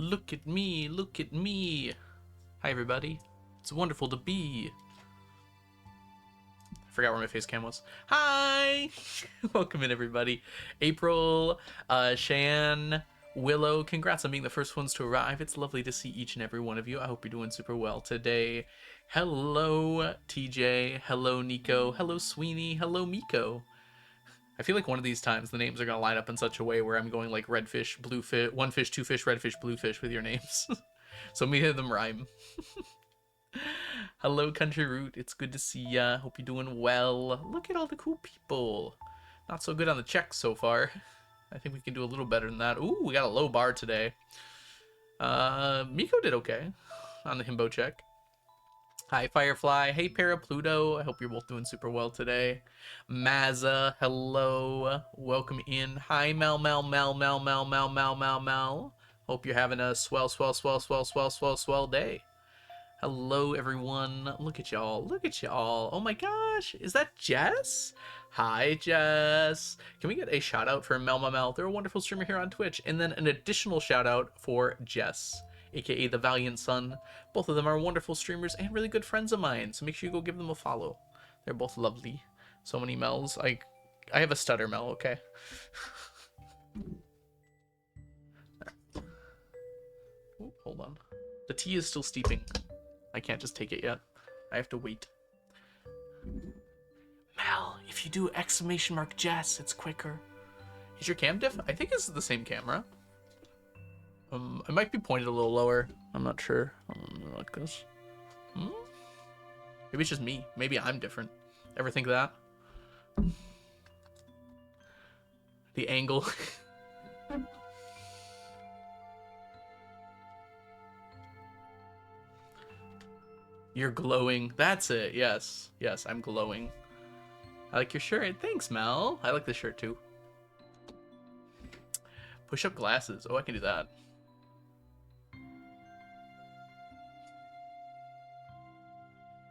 Look at me, look at me. Hi, everybody. It's wonderful to be. I forgot where my face cam was. Hi! Welcome in, everybody. April, Shan, Willow, congrats on being the first ones to arrive. It's lovely to see each and every one of you. I hope you're doing super well today. Hello, TJ. Hello, Nico. Hello, Sweeney. Hello, Miko. I feel like one of these times the names are going to line up in such a way where I'm going like red fish, blue fish, one fish, two fish, red fish, blue fish with your names. So let me hear them rhyme. Hello, Country Root. It's good to see ya. Hope you're doing well. Look at all the cool people. Not so good on the checks so far. I think we can do a little better than that. Ooh, we got a low bar today. Miko did okay on the himbo check. Hi, Firefly. Hey, Parapluto. I hope you're both doing super well today. Mazza, hello. Welcome in. Hi, Mel. Hope you're having a swell day. Hello, everyone. Look at y'all. Look at y'all. Oh my gosh. Is that Jess? Hi, Jess. Can we get a shout out for Mel? They're a wonderful streamer here on Twitch. And then an additional shout out for Jess, aka the Valiant Son. Both of them are wonderful streamers and really good friends of mine, so make sure you go give them a follow. They're both lovely. So many Mels. I have a stutter, Mel, okay? Ooh, hold on. The tea is still steeping. I can't just take it yet. I have to wait. Mel, if you do ! Jess, it's quicker. Is your cam diff? I think it's the same camera. I might be pointed a little lower. I'm not sure. Like this. Maybe it's just me. Maybe I'm different. Ever think of that? The angle. You're glowing. That's it. Yes. Yes, I'm glowing. I like your shirt. Thanks, Mel. I like this shirt too. Push up glasses. Oh, I can do that.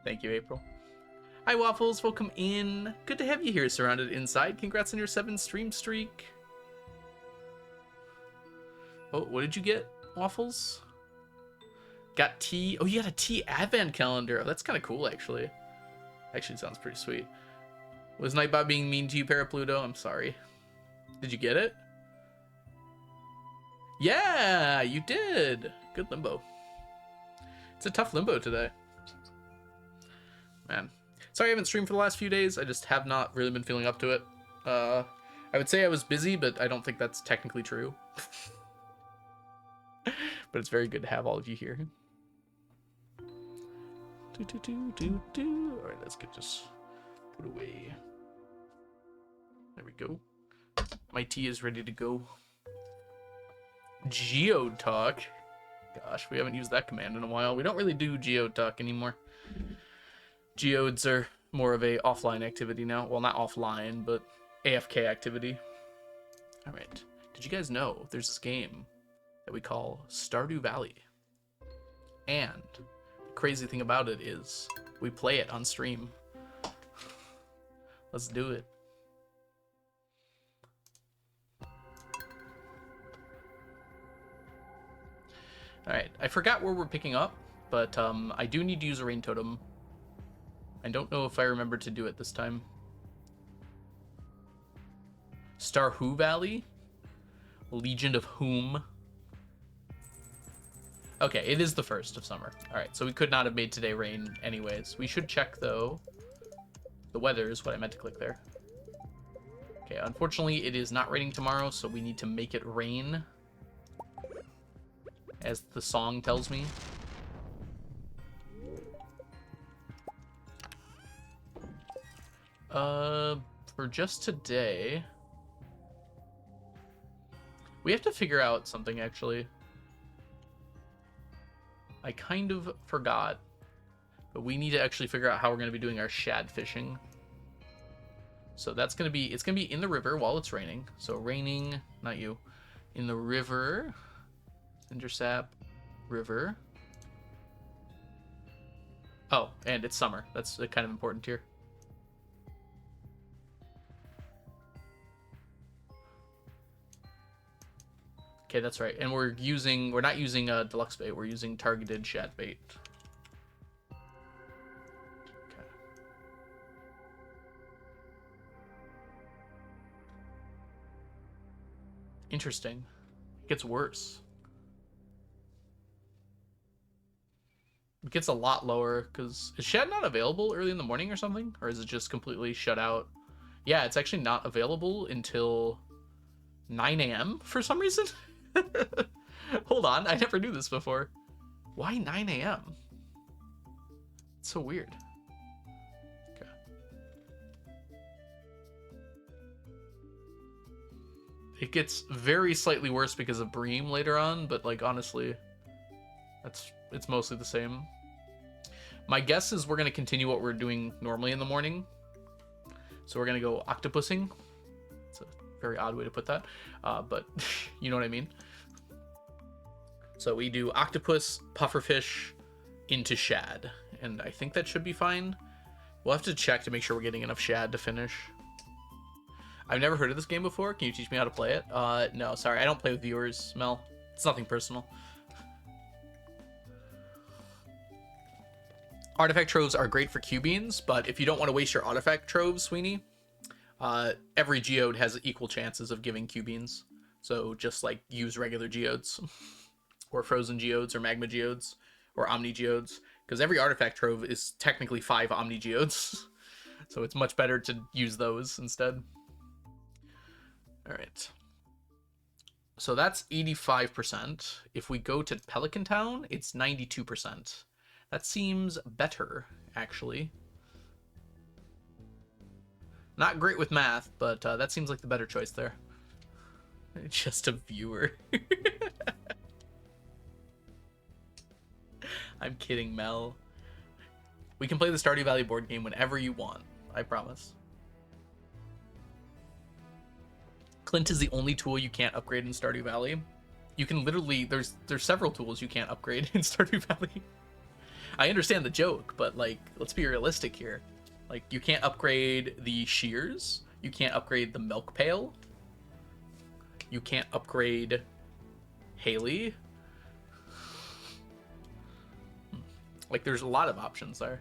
Thank you, April. Hi, Waffles. Welcome in. Good to have you here, surrounded inside. Congrats on your 7 stream streak. Oh, what did you get, Waffles? Got tea. Oh, you got a tea advent calendar. Oh, that's kind of cool, actually. Actually, sounds pretty sweet. Was Nightbot being mean to you, Parapluto? I'm sorry. Did you get it? Yeah, you did. Good limbo. It's a tough limbo today. Man. Sorry I haven't streamed for the last few days. I just have not really been feeling up to it. I would say I was busy, but I don't think that's technically true. But it's very good to have all of you here. Alright, let's get this put away. There we go. My tea is ready to go. Geode talk. Gosh, we haven't used that command in a while. We don't really do geode talk anymore. Geodes are more of a offline activity now. Well, not offline, but AFK activity. All right. Did you guys know there's this game that we call Stardew Valley? And the crazy thing about it is we play it on stream. Let's do it. All right. I forgot where we're picking up, but I do need to use a rain totem. I don't know if I remember to do it this time. Stardew Valley? Legion of whom? Okay, it is the 1st of summer. Alright, so we could not have made today rain anyways. We should check, though. The weather is what I meant to click there. Okay, unfortunately, it is not raining tomorrow, so we need to make it rain. As the song tells me. For just today, we have to figure out something, actually. I kind of forgot, but we need to actually figure out how we're going to be doing our shad fishing. So that's going to be, it's going to be in the river while it's raining. So raining, not you, in the river, Intersap, river. Oh, and it's summer. That's kind of important here. Okay, that's right. And we're not using deluxe bait. We're using targeted shad bait. Okay. Interesting. It gets worse. It gets a lot lower because is shad not available early in the morning or something, or is it just completely shut out? Yeah, it's actually not available until 9 a.m. for some reason. Hold on, I never knew this before. Why 9 a.m.? It's so weird. Okay. It gets very slightly worse because of Bream later on, but like honestly, it's mostly the same. My guess is we're gonna continue what we're doing normally in the morning. So we're gonna go octopusing. It's a very odd way to put that, but you know what I mean. So we do octopus, pufferfish, into shad, and I think that should be fine. We'll have to check to make sure we're getting enough shad to finish. I've never heard of this game before. Can you teach me how to play it? No, sorry, I don't play with viewers, Mel. It's nothing personal. Artifact troves are great for Q-beans, but if you don't want to waste your artifact troves, Sweeney, every geode has equal chances of giving Q-beans. So just like use regular geodes. Or frozen geodes, or magma geodes, or omni geodes, because every artifact trove is technically 5 omni geodes, so it's much better to use those instead. All right, so that's 85%. If we go to Pelican Town, it's 92%. That seems better, actually. Not great with math, but that seems like the better choice there. Just a viewer. I'm kidding, Mel. We can play the Stardew Valley board game whenever you want. I promise. Clint is the only tool you can't upgrade in Stardew Valley. You can literally... There's several tools you can't upgrade in Stardew Valley. I understand the joke, but, like, let's be realistic here. Like, you can't upgrade the shears. You can't upgrade the milk pail. You can't upgrade Haley. Like, there's a lot of options there.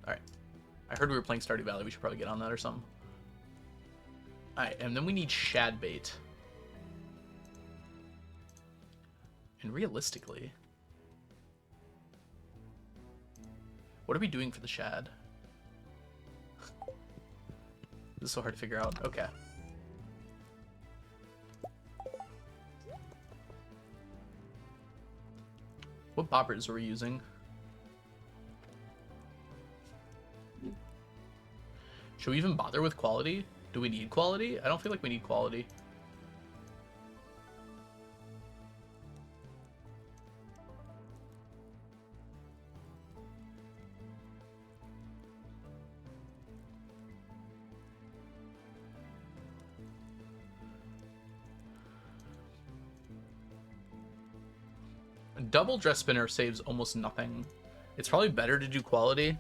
Alright. I heard we were playing Stardew Valley. We should probably get on that or something. Alright, and then we need shad bait. And realistically... what are we doing for the shad? This is so hard to figure out. Okay. What bobbers are we using? Should we even bother with quality? Do we need quality? I don't feel like we need quality. Double dress spinner saves almost nothing. It's probably better to do quality,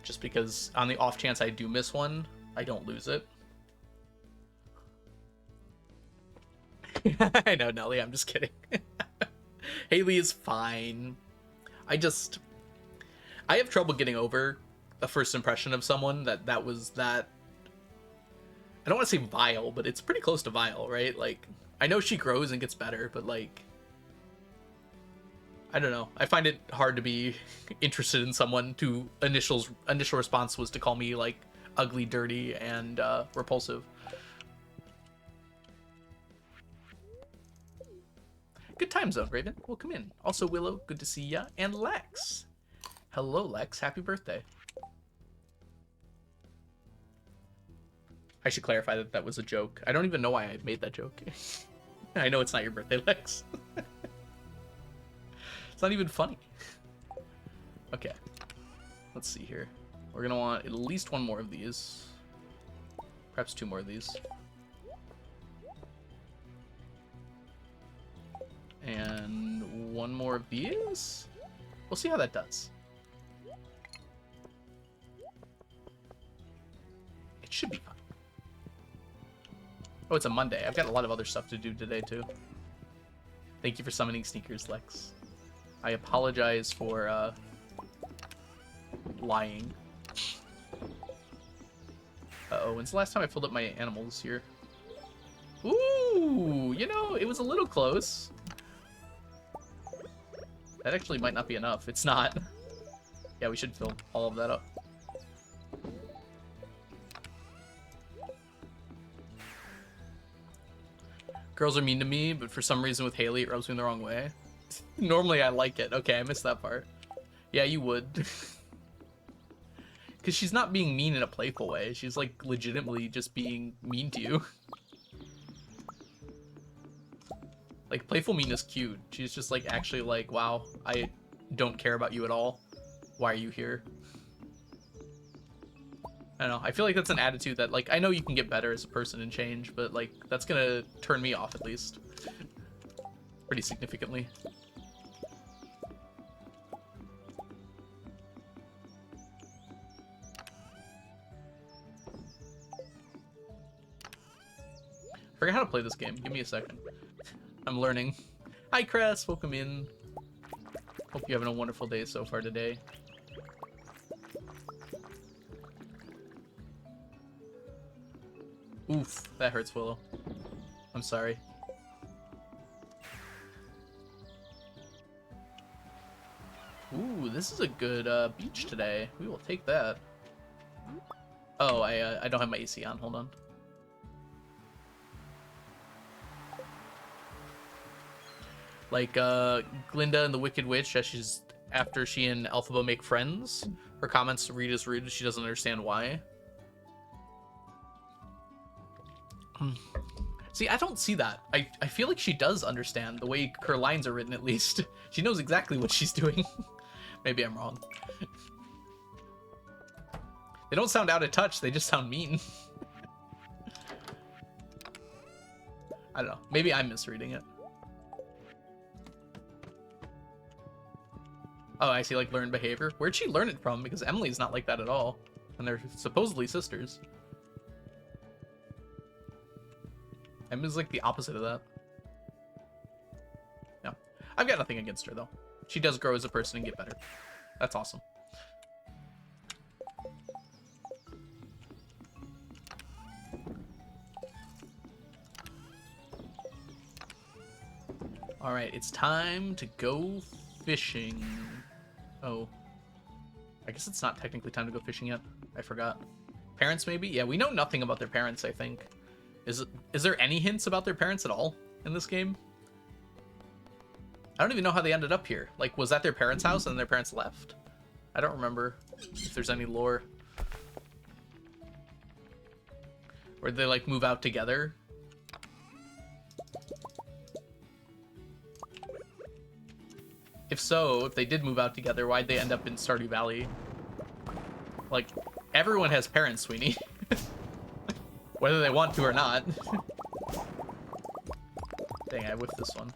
just because on the off chance I do miss one, I don't lose it. I know, Nelly, I'm just kidding. Haley is fine. I have trouble getting over a first impression of someone that was that... I don't want to say vile, but it's pretty close to vile, right? Like, I know she grows and gets better, but like... I don't know. I find it hard to be interested in someone whose initial response was to call me like ugly, dirty, and repulsive. Good time zone, Raven. Welcome in. Also, Willow, good to see ya. And Lex. Hello, Lex. Happy birthday. I should clarify that that was a joke. I don't even know why I made that joke. I know it's not your birthday, Lex. It's not even funny. Okay. Let's see here. We're gonna want at least one more of these. Perhaps 2 more of these. And 1 more of these? We'll see how that does. It should be fine. Oh, it's a Monday. I've got a lot of other stuff to do today, too. Thank you for summoning sneakers, Lex. I apologize for lying. Uh-oh, when's the last time I filled up my animals here? Ooh, you know, it was a little close. That actually might not be enough. It's not. Yeah, we should fill all of that up. Girls are mean to me, but for some reason with Haley, it rubs me the wrong way. Normally I like it. Okay, I missed that part. Yeah, you would. Because she's not being mean in a playful way. She's, like, legitimately just being mean to you. Like, playful mean is cute. She's just, like, actually like, wow, I don't care about you at all. Why are you here? I don't know. I feel like that's an attitude that, like, I know you can get better as a person and change, but, like, that's gonna turn me off at least. Pretty significantly. I forget how to play this game. Give me a second. I'm learning. Hi, Cress. Welcome in. Hope you're having a wonderful day so far today. Oof, that hurts, Willow. I'm sorry. Ooh, this is a good beach today. We will take that. Oh, I don't have my AC on. Hold on. Like, Glinda and the Wicked Witch, after she and Elphaba make friends, her comments to read as rude, she doesn't understand why. See, I don't see that. I feel like she does understand, the way her lines are written, at least. She knows exactly what she's doing. Maybe I'm wrong. They don't sound out of touch, they just sound mean. I don't know. Maybe I'm misreading it. Oh, I see, like, learned behavior. Where'd she learn it from? Because Emily's not like that at all. And they're supposedly sisters. Emily's like the opposite of that. No. I've got nothing against her, though. She does grow as a person and get better. That's awesome. Alright, it's time to go fishing. Oh. I guess it's not technically time to go fishing yet. I forgot. Parents, maybe? Yeah, we know nothing about their parents, I think. Is there any hints about their parents at all in this game? I don't even know how they ended up here. Like, was that their parents' house and their parents left? I don't remember if there's any lore. Or did they, like, move out together? If so, if they did move out together, why'd they end up in Stardew Valley? Like, everyone has parents, Sweeney. Whether they want to or not. Dang, I whiffed this one.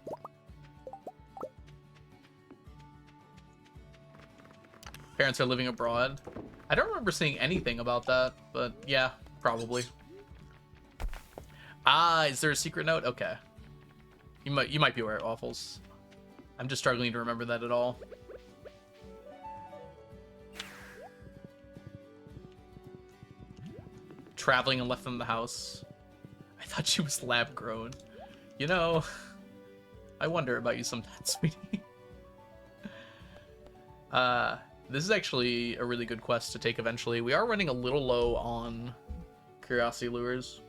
Parents are living abroad. I don't remember seeing anything about that, but yeah, probably. Ah, is there a secret note? Okay. You might be aware of Waffles. I'm just struggling to remember that at all. Traveling and left from the house. I thought she was lab grown. You know, I wonder about you sometimes, sweetie. This is actually a really good quest to take eventually. We are running a little low on curiosity lures.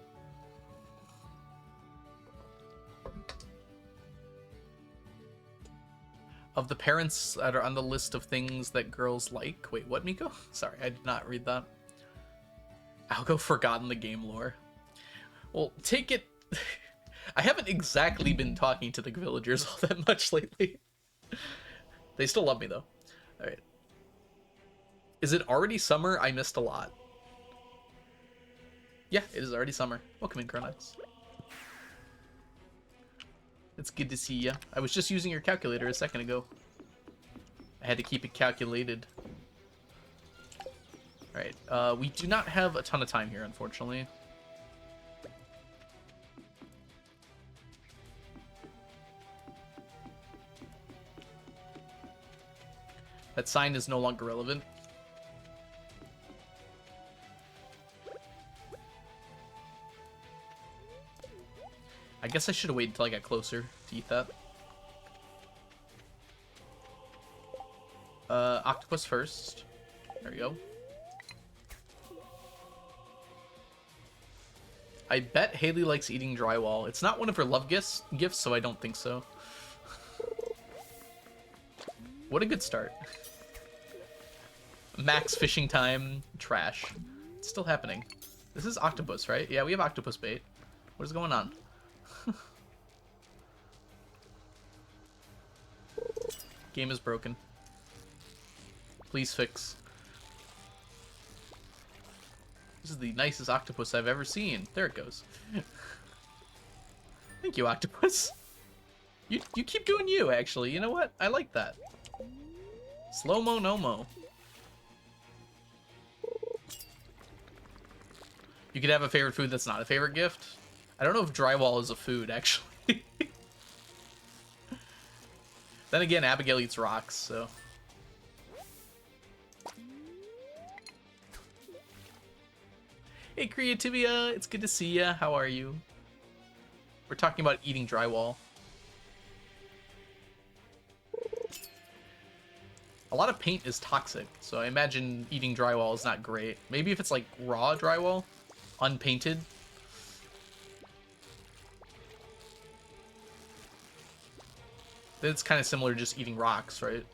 Of the parents that are on the list of things that girls like. Wait, what, Miko? Sorry, I did not read that. Algo forgotten the game lore. Well, take it... I haven't exactly been talking to the villagers all that much lately. They still love me, though. Alright. Is it already summer? I missed a lot. Yeah, it is already summer. Welcome in, Chronox. It's good to see ya. I was just using your calculator a second ago. I had to keep it calculated. Alright, we do not have a ton of time here, unfortunately. That sign is no longer relevant. I guess I should have waited until I got closer to eat that. Octopus first. There we go. I bet Haley likes eating drywall. It's not one of her love gifts, so I don't think so. What a good start. Max fishing time. Trash. It's still happening. This is Octopus, right? Yeah, we have Octopus bait. What is going on? Game is broken. Please fix. This is the nicest octopus I've ever seen. There it goes. Thank you, Octopus. You keep doing you, actually. You know what? I like that. Slow-mo, no-mo. You could have a favorite food that's not a favorite gift. I don't know if drywall is a food, actually. Then again, Abigail eats rocks, so... Hey, Creativia, it's good to see ya. How are you? We're talking about eating drywall. A lot of paint is toxic, so I imagine eating drywall is not great. Maybe if it's like raw drywall, unpainted. Then it's kind of similar to just eating rocks, right?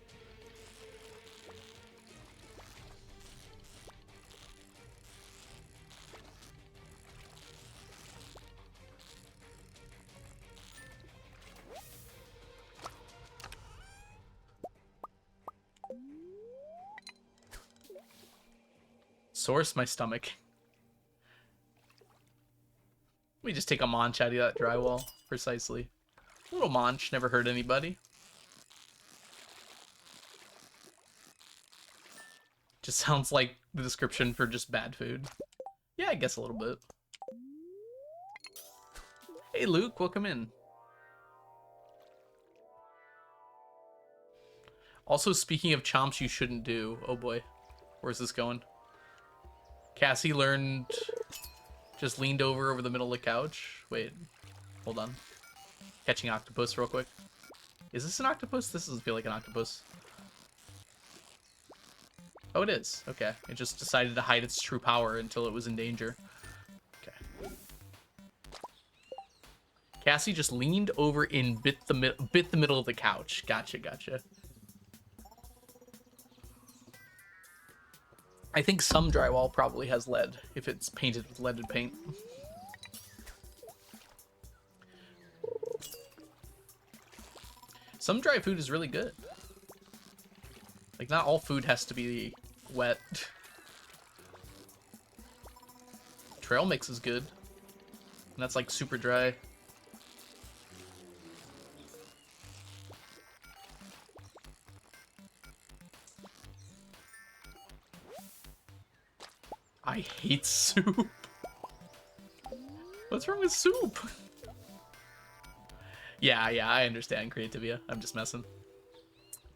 Source my stomach. Let me just take a munch out of that drywall. Precisely. A little munch, never hurt anybody. Just sounds like the description for just bad food. Yeah, I guess a little bit. Hey Luke, welcome in. Also, speaking of chomps you shouldn't do. Oh boy. Where's this going? Cassie learned... Just leaned over the middle of the couch. Wait. Hold on. Catching octopus real quick. Is this an octopus? This doesn't feel like an octopus. Oh, it is. Okay. It just decided to hide its true power until it was in danger. Okay. Cassie just leaned over and bit the middle of the couch. Gotcha, gotcha. I think some drywall probably has lead, if it's painted with leaded paint. Some dry food is really good. Like, not all food has to be wet. Trail mix is good. And that's like super dry. I hate soup. What's wrong with soup? Yeah, I understand, Creativia. I'm just messing.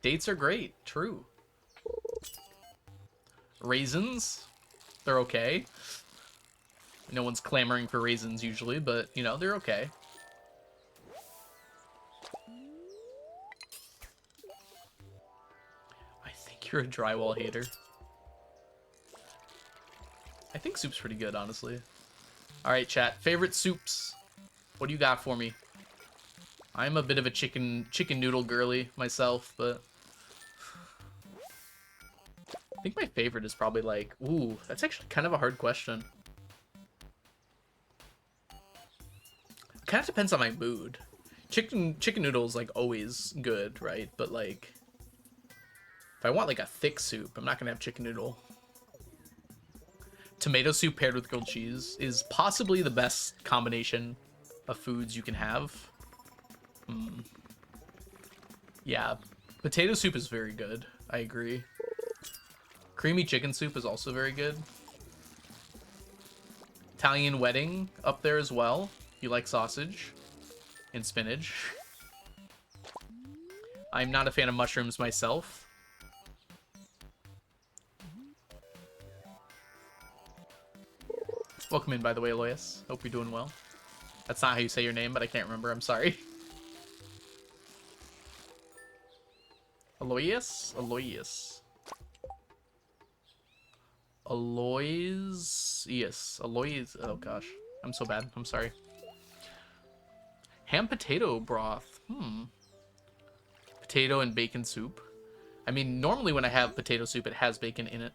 Dates are great. True. Raisins? They're okay. No one's clamoring for raisins usually, but, you know, they're okay. I think you're a drywall hater. I think soup's pretty good, honestly. Alright, chat. Favorite soups? What do you got for me? I'm a bit of a chicken noodle girly myself, but... I think my favorite is probably like... Ooh, that's actually kind of a hard question. It kind of depends on my mood. Chicken noodles, like, always good, right? But, like... If I want, like, a thick soup, I'm not gonna have chicken noodle. Tomato soup paired with grilled cheese is possibly the best combination of foods you can have. Yeah, potato soup is very good. I agree. Creamy chicken soup is also very good. Italian wedding up there as well. You like sausage and spinach. I'm not a fan of mushrooms myself. Welcome in, by the way, Aloysius. Hope you're doing well. That's not how you say your name, but I can't remember. I'm sorry. Aloysius? Aloysius. Aloysius. Aloysius. Oh, gosh. I'm so bad. I'm sorry. Ham potato broth. Potato and bacon soup. I mean, normally when I have potato soup, it has bacon in it.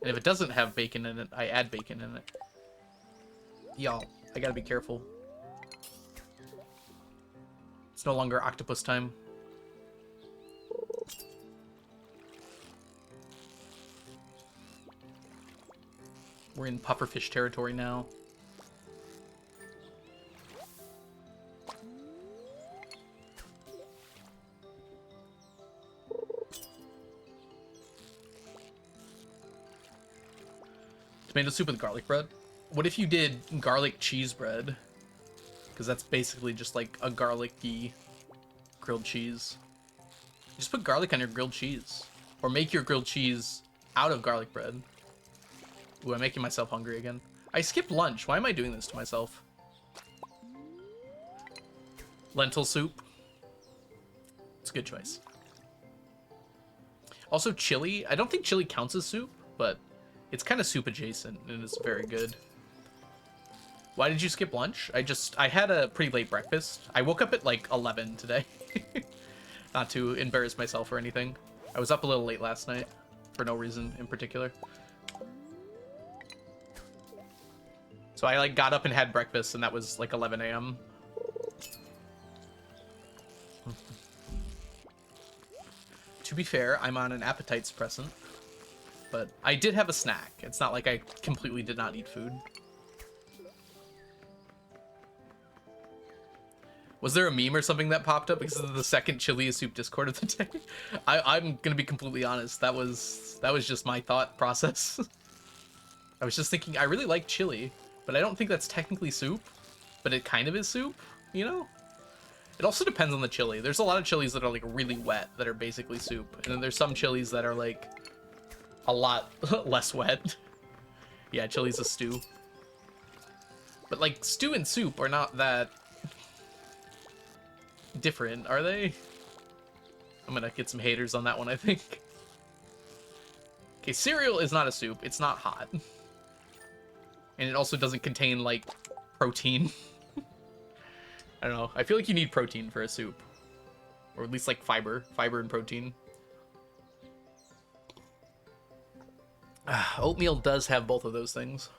And if it doesn't have bacon in it, I add bacon in it. Y'all, I gotta be careful. It's no longer octopus time. We're in pufferfish territory now. Tomato soup with garlic bread? What if you did garlic cheese bread? Because that's basically just like a garlicky grilled cheese. Just put garlic on your grilled cheese. Or make your grilled cheese out of garlic bread. Ooh, I'm making myself hungry again. I skipped lunch. Why am I doing this to myself? Lentil soup. It's a good choice. Also chili. I don't think chili counts as soup, but it's kind of soup adjacent and it's very good. Why did you skip lunch? I had a pretty late breakfast. I woke up at like 11 today. Not to embarrass myself or anything. I was up a little late last night for no reason in particular. So I like got up and had breakfast and that was like 11 a.m. To be fair, I'm on an appetite suppressant. But I did have a snack. It's not like I completely did not eat food. Was there a meme or something that popped up because of the second chili soup Discord of the day? I'm gonna be completely honest. That was just my thought process. I was just thinking I really like chili, but I don't think that's technically soup. But it kind of is soup, you know? It also depends on the chili. There's a lot of chilies that are like really wet that are basically soup, and then there's some chilies that are like a lot less wet. Yeah, chili's a stew. But like stew and soup are not that different, are they? I'm gonna get some haters on that one, I think. Okay, cereal is not a soup. It's not hot. And it also doesn't contain, like, protein. I don't know. I feel like you need protein for a soup. Or at least, like, fiber. Fiber and protein. Oatmeal does have both of those things.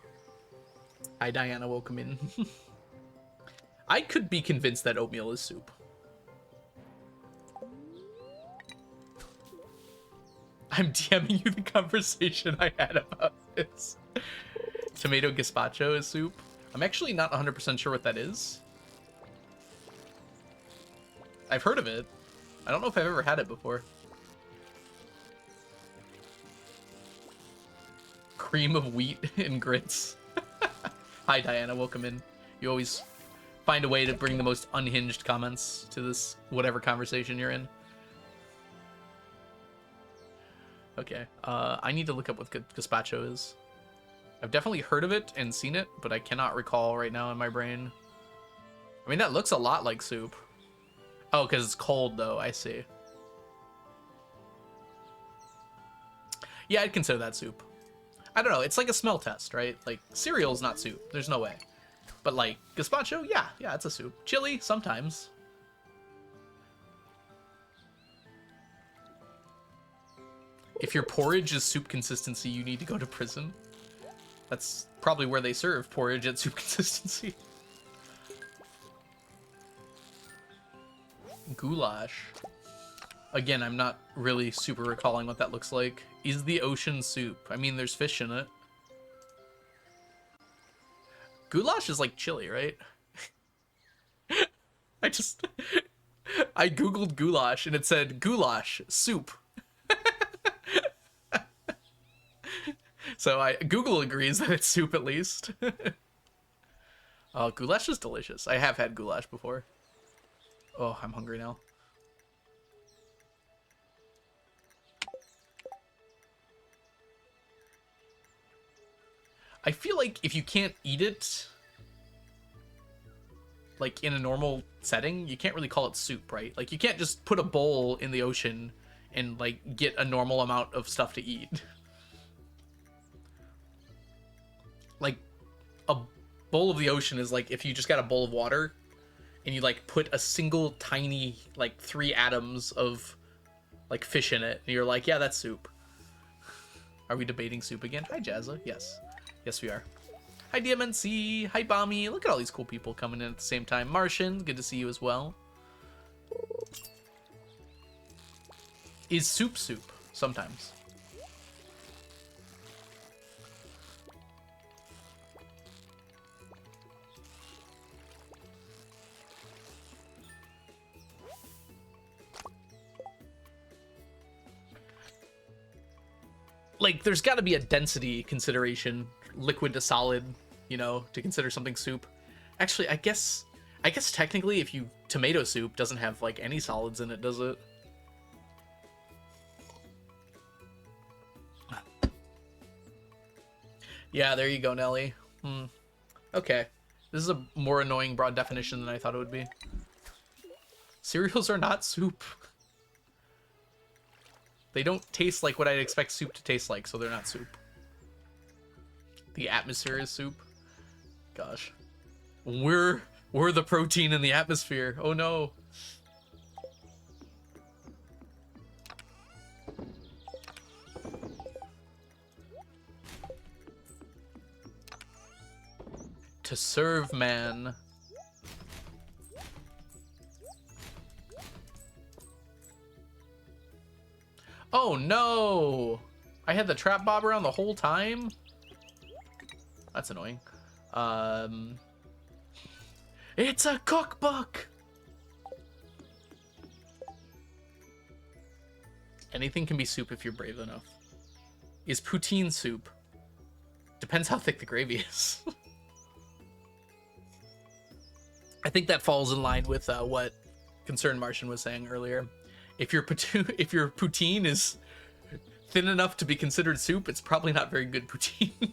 Hi, Diana. Welcome in. I could be convinced that oatmeal is soup. I'm DMing you the conversation I had about this. Tomato gazpacho is soup. I'm actually not 100% sure what that is. I've heard of it. I don't know if I've ever had it before. Cream of wheat and grits. Hi, Diana. Welcome in. You always find a way to bring the most unhinged comments to this whatever conversation you're in. Okay, I need to look up what gazpacho is. I've definitely heard of it and seen it, but I cannot recall right now in my brain. I mean, that looks a lot like soup. Oh, because it's cold, though. I see. Yeah, I'd consider that soup. I don't know. It's like a smell test, right? Like, cereal's not soup. There's no way. But, like, gazpacho, yeah, it's a soup. Chili, sometimes. If your porridge is soup consistency, you need to go to prison. That's probably where they serve porridge at soup consistency. Goulash. Again, I'm not really super recalling what that looks like. Is the ocean soup? I mean, there's fish in it. Goulash is like chili, right? I googled goulash and it said goulash soup. So Google agrees that it's soup at least. Oh, goulash is delicious. I have had goulash before. Oh, I'm hungry now. I feel like if you can't eat it, like in a normal setting, you can't really call it soup, right? Like you can't just put a bowl in the ocean and like get a normal amount of stuff to eat. Like a bowl of the ocean is like if you just got a bowl of water and you like put a single tiny like 3 atoms of like fish in it and you're like, yeah, that's soup. Are we debating soup again? Hi Jazza. Yes we are. Hi DMNC. Hi Bommy. Look at all these cool people coming in at the same time. Martian, good to see you as well. Is soup sometimes? Like, there's got to be a density consideration, liquid to solid, you know, to consider something soup. Actually, I guess technically, if tomato soup doesn't have like any solids in it, does it? Yeah, there you go, Nelly. Okay, this is a more annoying broad definition than I thought it would be. Cereals are not soup. They don't taste like what I'd expect soup to taste like, so they're not soup. The atmosphere is soup. Gosh. We're the protein in the atmosphere. Oh no. To serve man. Oh no! I had the trap bob around the whole time? That's annoying. It's a cookbook! Anything can be soup if you're brave enough. Is poutine soup? Depends how thick the gravy is. I think that falls in line with what Concerned Martian was saying earlier. If your poutine is thin enough to be considered soup, it's probably not very good poutine.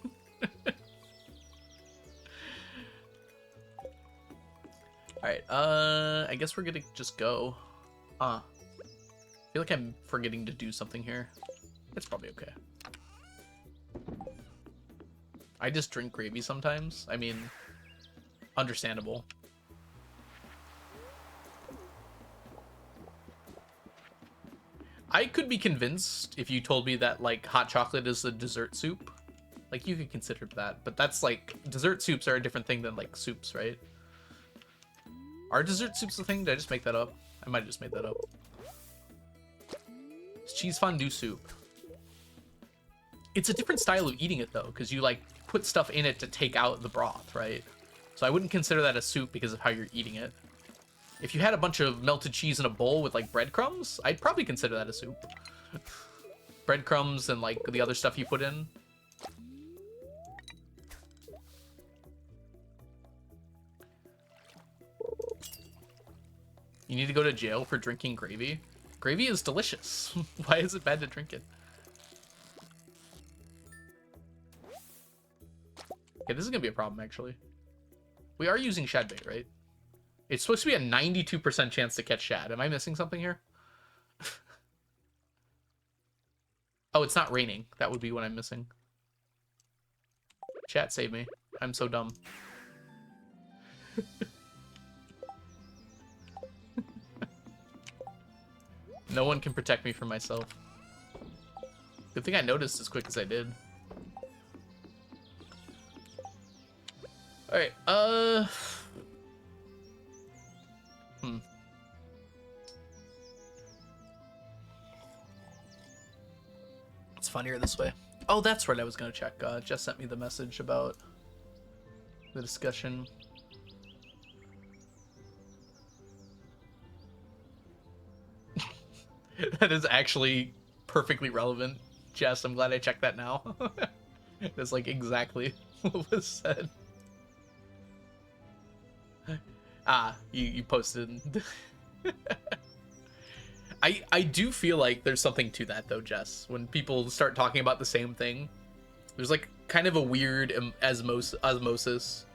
Alright, I guess we're gonna just go. I feel like I'm forgetting to do something here. It's probably okay. I just drink gravy sometimes. I mean, understandable. I could be convinced if you told me that, like, hot chocolate is a dessert soup. Like, you could consider that. But that's, like, dessert soups are a different thing than, like, soups, right? Are dessert soups a thing? Did I just make that up? I might have just made that up. It's cheese fondue soup. It's a different style of eating it, though, because you, like, put stuff in it to take out the broth, right? So I wouldn't consider that a soup because of how you're eating it. If you had a bunch of melted cheese in a bowl with, like, breadcrumbs, I'd probably consider that a soup. Breadcrumbs and, like, the other stuff you put in. You need to go to jail for drinking gravy? Gravy is delicious. Why is it bad to drink it? Okay, this is gonna be a problem, actually. We are using shad bait, right? It's supposed to be a 92% chance to catch shad. Am I missing something here? Oh, it's not raining. That would be what I'm missing. Chat, save me. I'm so dumb. No one can protect me from myself. Good thing I noticed as quick as I did. Alright, It's funnier this way. Oh, that's right, I was gonna check. Jess sent me the message about the discussion. That is actually perfectly relevant, Jess. I'm glad I checked that now. That's like exactly what was said. Ah, you posted. I do feel like there's something to that though, Jess. When people start talking about the same thing, There's like kind of a weird osmosis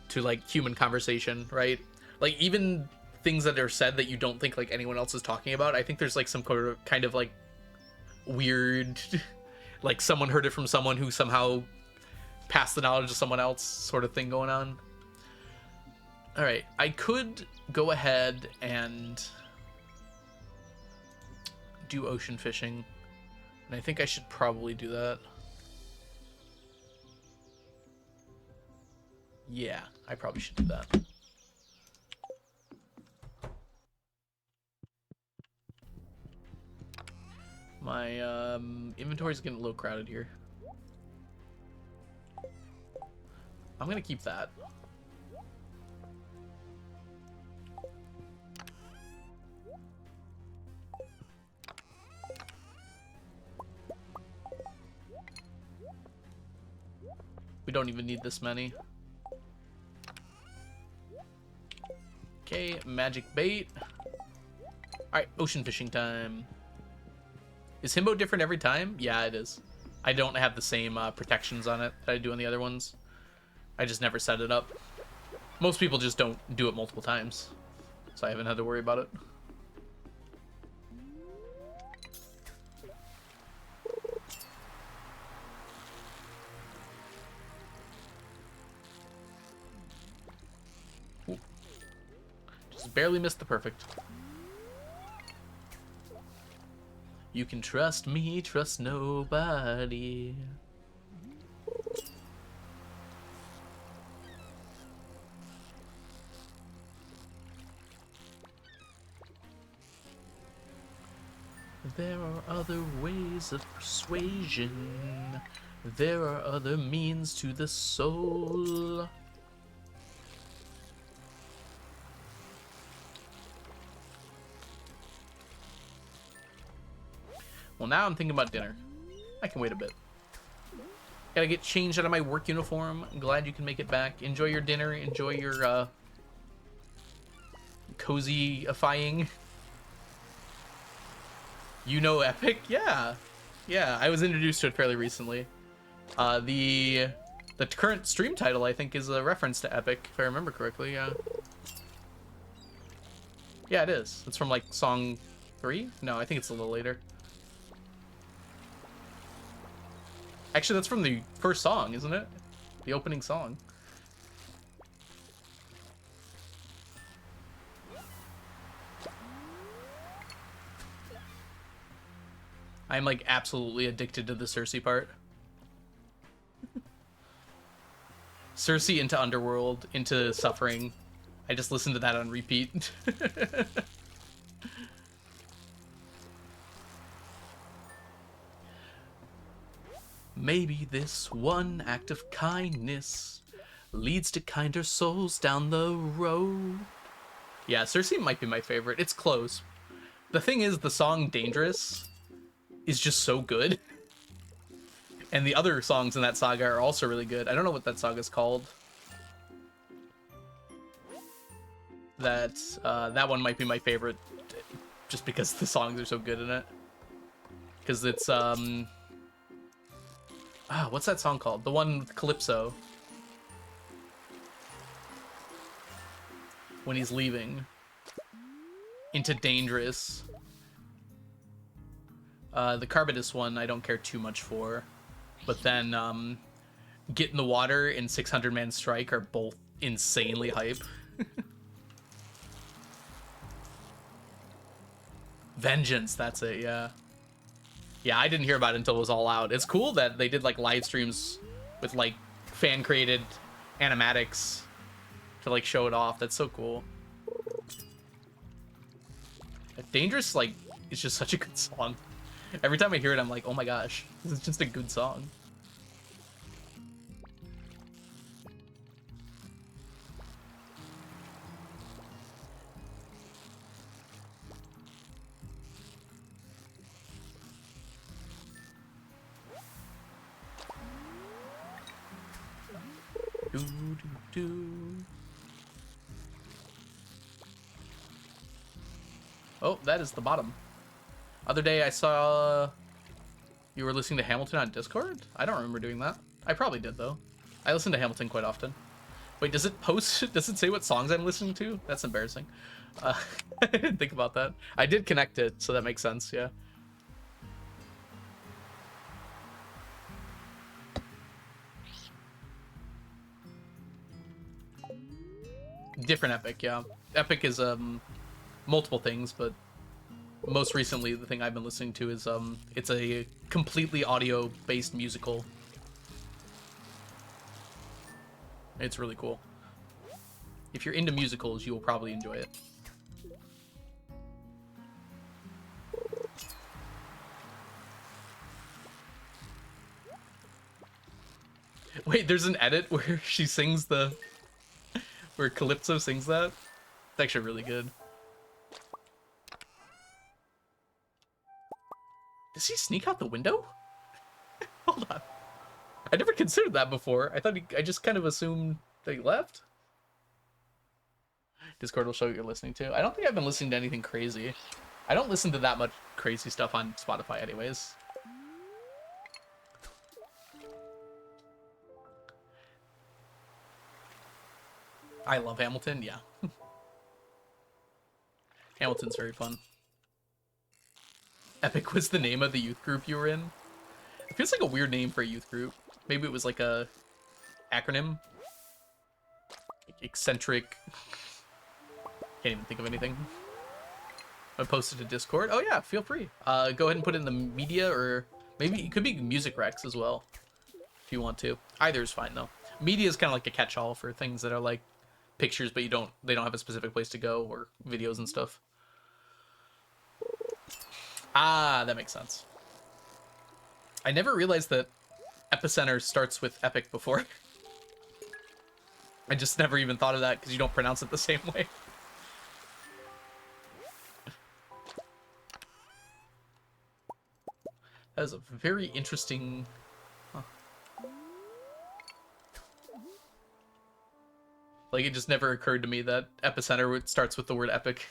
to like human conversation, right? Like even things that are said that you don't think like anyone else is talking about, I think there's like some kind of like weird like someone heard it from someone who somehow passed the knowledge to someone else sort of thing going on. All right, I could go ahead and do ocean fishing, and I think I should probably do that. Yeah, I probably should do that. My inventory's getting a little crowded here. I'm gonna keep that. We don't even need this many. Okay, magic bait. Alright, ocean fishing time. Is Himbo different every time? Yeah, it is. I don't have the same protections on it that I do on the other ones. I just never set it up. Most people just don't do it multiple times, so I haven't had to worry about it. Ooh. Just barely missed the perfect. You can trust me, trust nobody. There are other ways of persuasion. There are other means to the soul. Well, now I'm thinking about dinner. I can wait a bit. Gotta get changed out of my work uniform. I'm glad you can make it back. Enjoy your dinner. Enjoy your cozy-ifying. You know Epic? Yeah. Yeah, I was introduced to it fairly recently. The current stream title, I think, is a reference to Epic, if I remember correctly, yeah. Yeah, it is. It's from, like, song 3? No, I think it's a little later. Actually, that's from the first song, isn't it? The opening song. I'm like absolutely addicted to the Cersei part. Cersei into Underworld, into Suffering. I just listen to that on repeat. Maybe this one act of kindness leads to kinder souls down the road. Yeah, Cersei might be my favorite. It's close. The thing is, the song Dangerous is just so good. And the other songs in that saga are also really good. I don't know what that saga's called. That one might be my favorite just because the songs are so good in it. Because it's, what's that song called? The one with Calypso. When he's leaving. Into Dangerous. The Carbidus one I don't care too much for. But then, Get in the Water and 600 Man Strike are both insanely hype. Vengeance, that's it, yeah. Yeah, I didn't hear about it until it was all out. It's cool that they did, like, live streams with, like, fan-created animatics to, like, show it off. That's so cool. Dangerous, like, it's just such a good song. Every time I hear it, I'm like, oh my gosh, this is just a good song. Oh, that is the bottom. Other day I saw You were listening to Hamilton on Discord? I don't remember doing that. I probably did, though. I listen to Hamilton quite often. Wait, does it post? Does it say what songs I'm listening to? That's embarrassing. I didn't think about that. I did connect it, so that makes sense, yeah. Different Epic, yeah. Epic is multiple things, but most recently the thing I've been listening to is it's a completely audio-based musical. It's really cool. If you're into musicals, you will probably enjoy it. Wait, there's an edit where she sings the... where Calypso sings that? It's actually really good. Does he sneak out the window? Hold on. I never considered that before. I just kind of assumed that he left. Discord will show what you're listening to. I don't think I've been listening to anything crazy. I don't listen to that much crazy stuff on Spotify anyways. I love Hamilton, yeah. Hamilton's very fun. Epic was the name of the youth group you were in. It feels like a weird name for a youth group. Maybe it was like a acronym. Eccentric. Can't even think of anything. I posted to Discord. Oh yeah, feel free. Go ahead and put it in the media, or maybe it could be music recs as well, if you want to. Either is fine though. Media is kind of like a catch-all for things that are like pictures, but they don't have a specific place to go, or videos and stuff. Ah, that makes sense. I never realized that Epicenter starts with Epic before. I just never even thought of that because you don't pronounce it the same way. That is a very interesting... Huh. Like, it just never occurred to me that Epicenter starts with the word epic.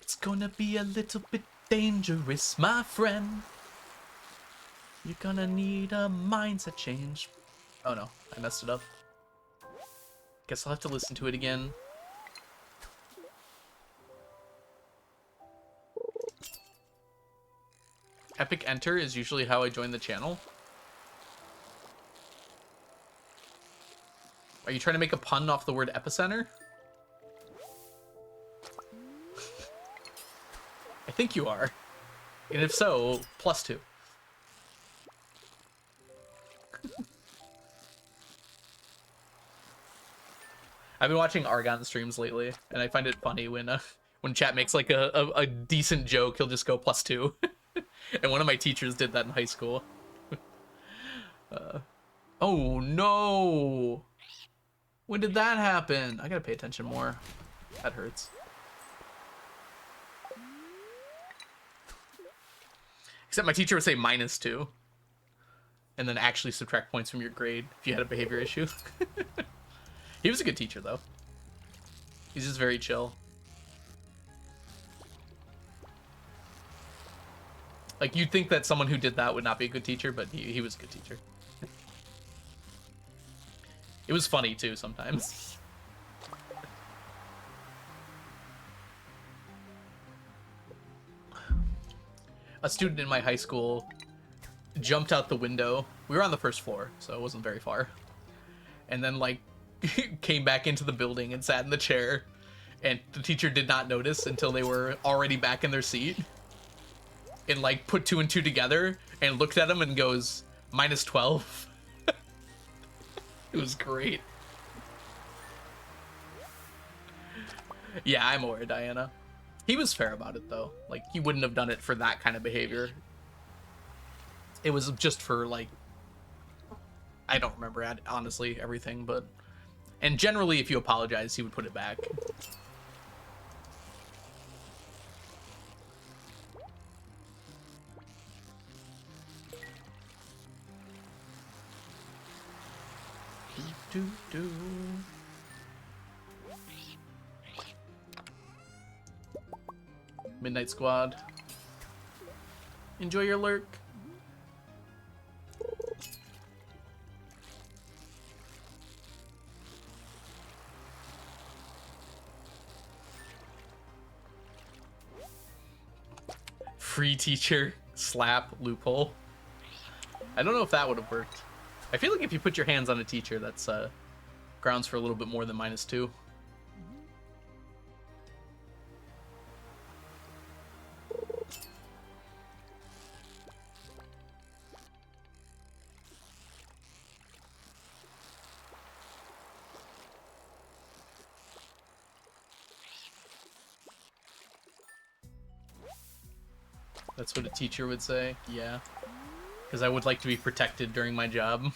It's gonna be a little bit dangerous, my friend. You're gonna need a mindset change. Oh no, I messed it up. Guess I'll have to listen to it again. Epic Enter is usually how I join the channel. Are you trying to make a pun off the word epicenter? I think you are. And if so, +2. I've been watching Argon streams lately, and I find it funny when chat makes like a decent joke, he'll just go +2. And one of my teachers did that in high school. Oh no! When did that happen? I gotta pay attention more. That hurts. Except my teacher would say -2. And then actually subtract points from your grade if you had a behavior issue. He was a good teacher, though. He's just very chill. Like, you'd think that someone who did that would not be a good teacher, but he was a good teacher. It was funny, too, sometimes. A student in my high school jumped out the window. We were on the first floor, so it wasn't very far. And then, like, came back into the building and sat in the chair. And the teacher did not notice until they were already back in their seat. And, like, put 2 and 2 together and looked at him and goes, -12. It was great. Yeah, I'm aware, Diana. He was fair about it, though. Like, he wouldn't have done it for that kind of behavior. It was just for, like... I don't remember, honestly, everything, but... And generally, if you apologize, he would put it back. Midnight Squad. Enjoy your lurk. Free teacher, slap, loophole. I don't know if that would have worked. I feel like if you put your hands on a teacher, that's grounds for a little bit more than -2. That's what a teacher would say, yeah. Because I would like to be protected during my job.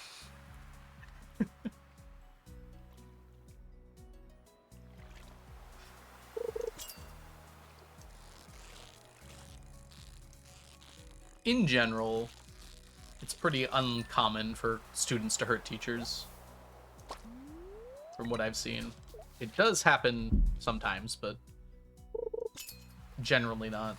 In general, it's pretty uncommon for students to hurt teachers. From what I've seen. It does happen sometimes, but generally not.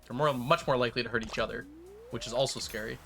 They're much more likely to hurt each other, which is also scary.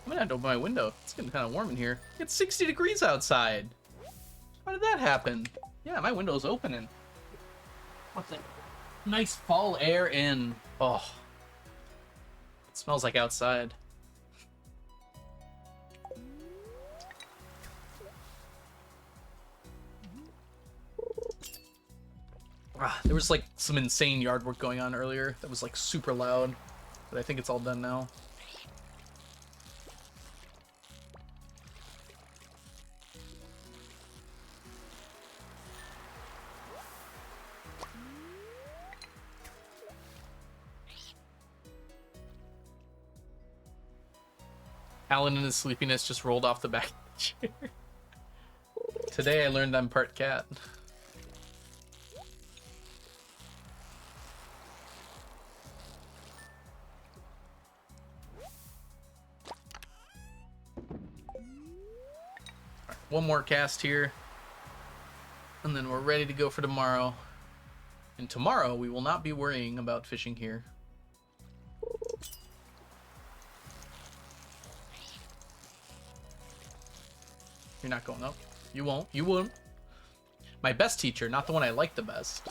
I'm gonna have to open my window. It's getting kind of warm in here. It's 60 degrees outside. How did that happen? Yeah, my window's opening. What's that? Nice fall air in. Oh. It smells like outside. There was like some insane yard work going on earlier that was like super loud, but I think it's all done now. Alan in his sleepiness just rolled off the back of the chair. Today I learned I'm part cat. Right, one more cast here. And then we're ready to go for tomorrow. And tomorrow we will not be worrying about fishing here. You're not going up. You won't. You won't. My best teacher, not the one I liked the best.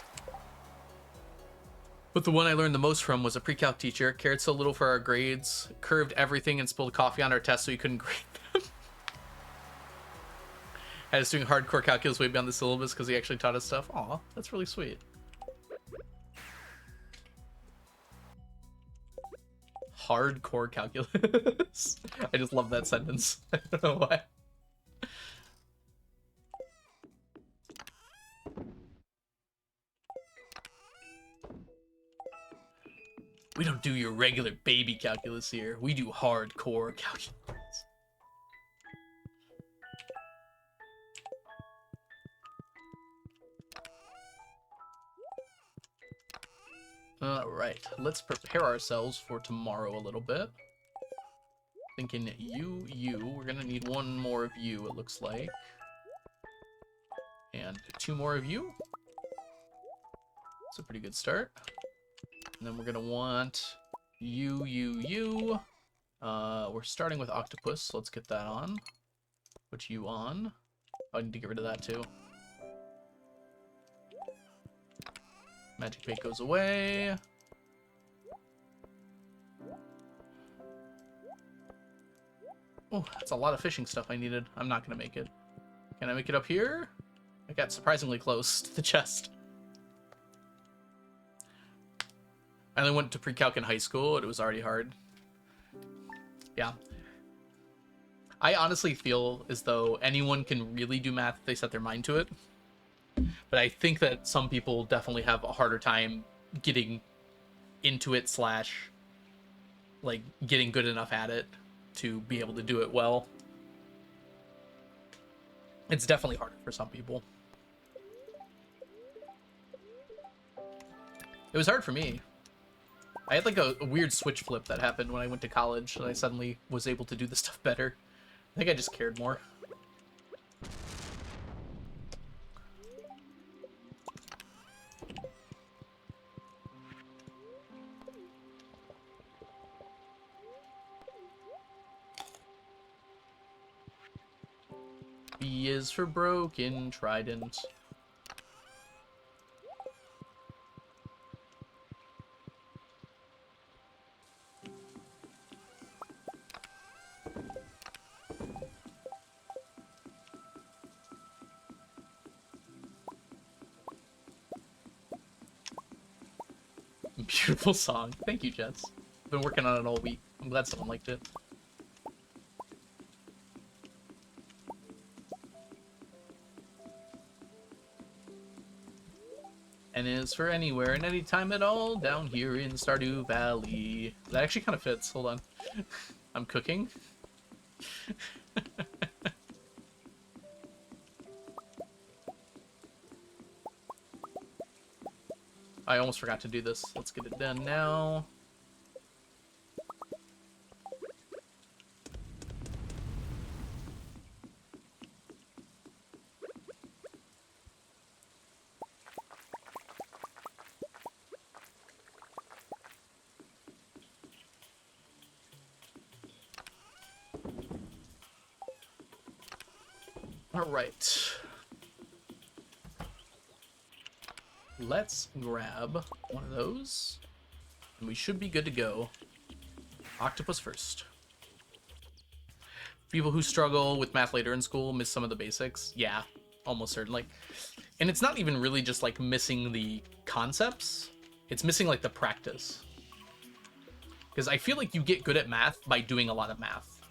But the one I learned the most from was a pre-calc teacher. Cared so little for our grades. Curved everything and spilled coffee on our tests so he couldn't grade them. Had us doing hardcore calculus way beyond the syllabus because he actually taught us stuff. Aw, that's really sweet. Hardcore calculus. I just love that sentence. I don't know why. We don't do your regular baby calculus here. We do hardcore calculus. Alright, let's prepare ourselves for tomorrow a little bit. Thinking you. We're gonna need one more of you, it looks like. And 2 more of you. It's a pretty good start. And then we're gonna want you. We're starting with Octopus, so let's get that on. Put you on. Oh, I need to get rid of that too. Magic bait goes away. Oh, that's a lot of fishing stuff I needed. I'm not gonna make it. Can I make it up here? I got surprisingly close to the chest. I only went to pre-calc in high school, and it was already hard. Yeah. I honestly feel as though anyone can really do math if they set their mind to it. But I think that some people definitely have a harder time getting into it slash like getting good enough at it to be able to do it well. It's definitely harder for some people. It was hard for me. I had like a weird switch flip that happened when I went to college, and I suddenly was able to do the stuff better. I think I just cared more. B is for broken trident. Beautiful song. Thank you, Jets. Been working on it all week. I'm glad someone liked it. N is for anywhere and anytime at all down here in Stardew Valley. That actually kind of fits. Hold on. I'm cooking. I almost forgot to do this. Let's get it done now. All right. Let's grab one of those, and we should be good to go. Octopus first. People who struggle with math later in school miss some of the basics. Yeah, almost certainly. And it's not even really just like missing the concepts. It's missing like the practice. Because I feel like you get good at math by doing a lot of math.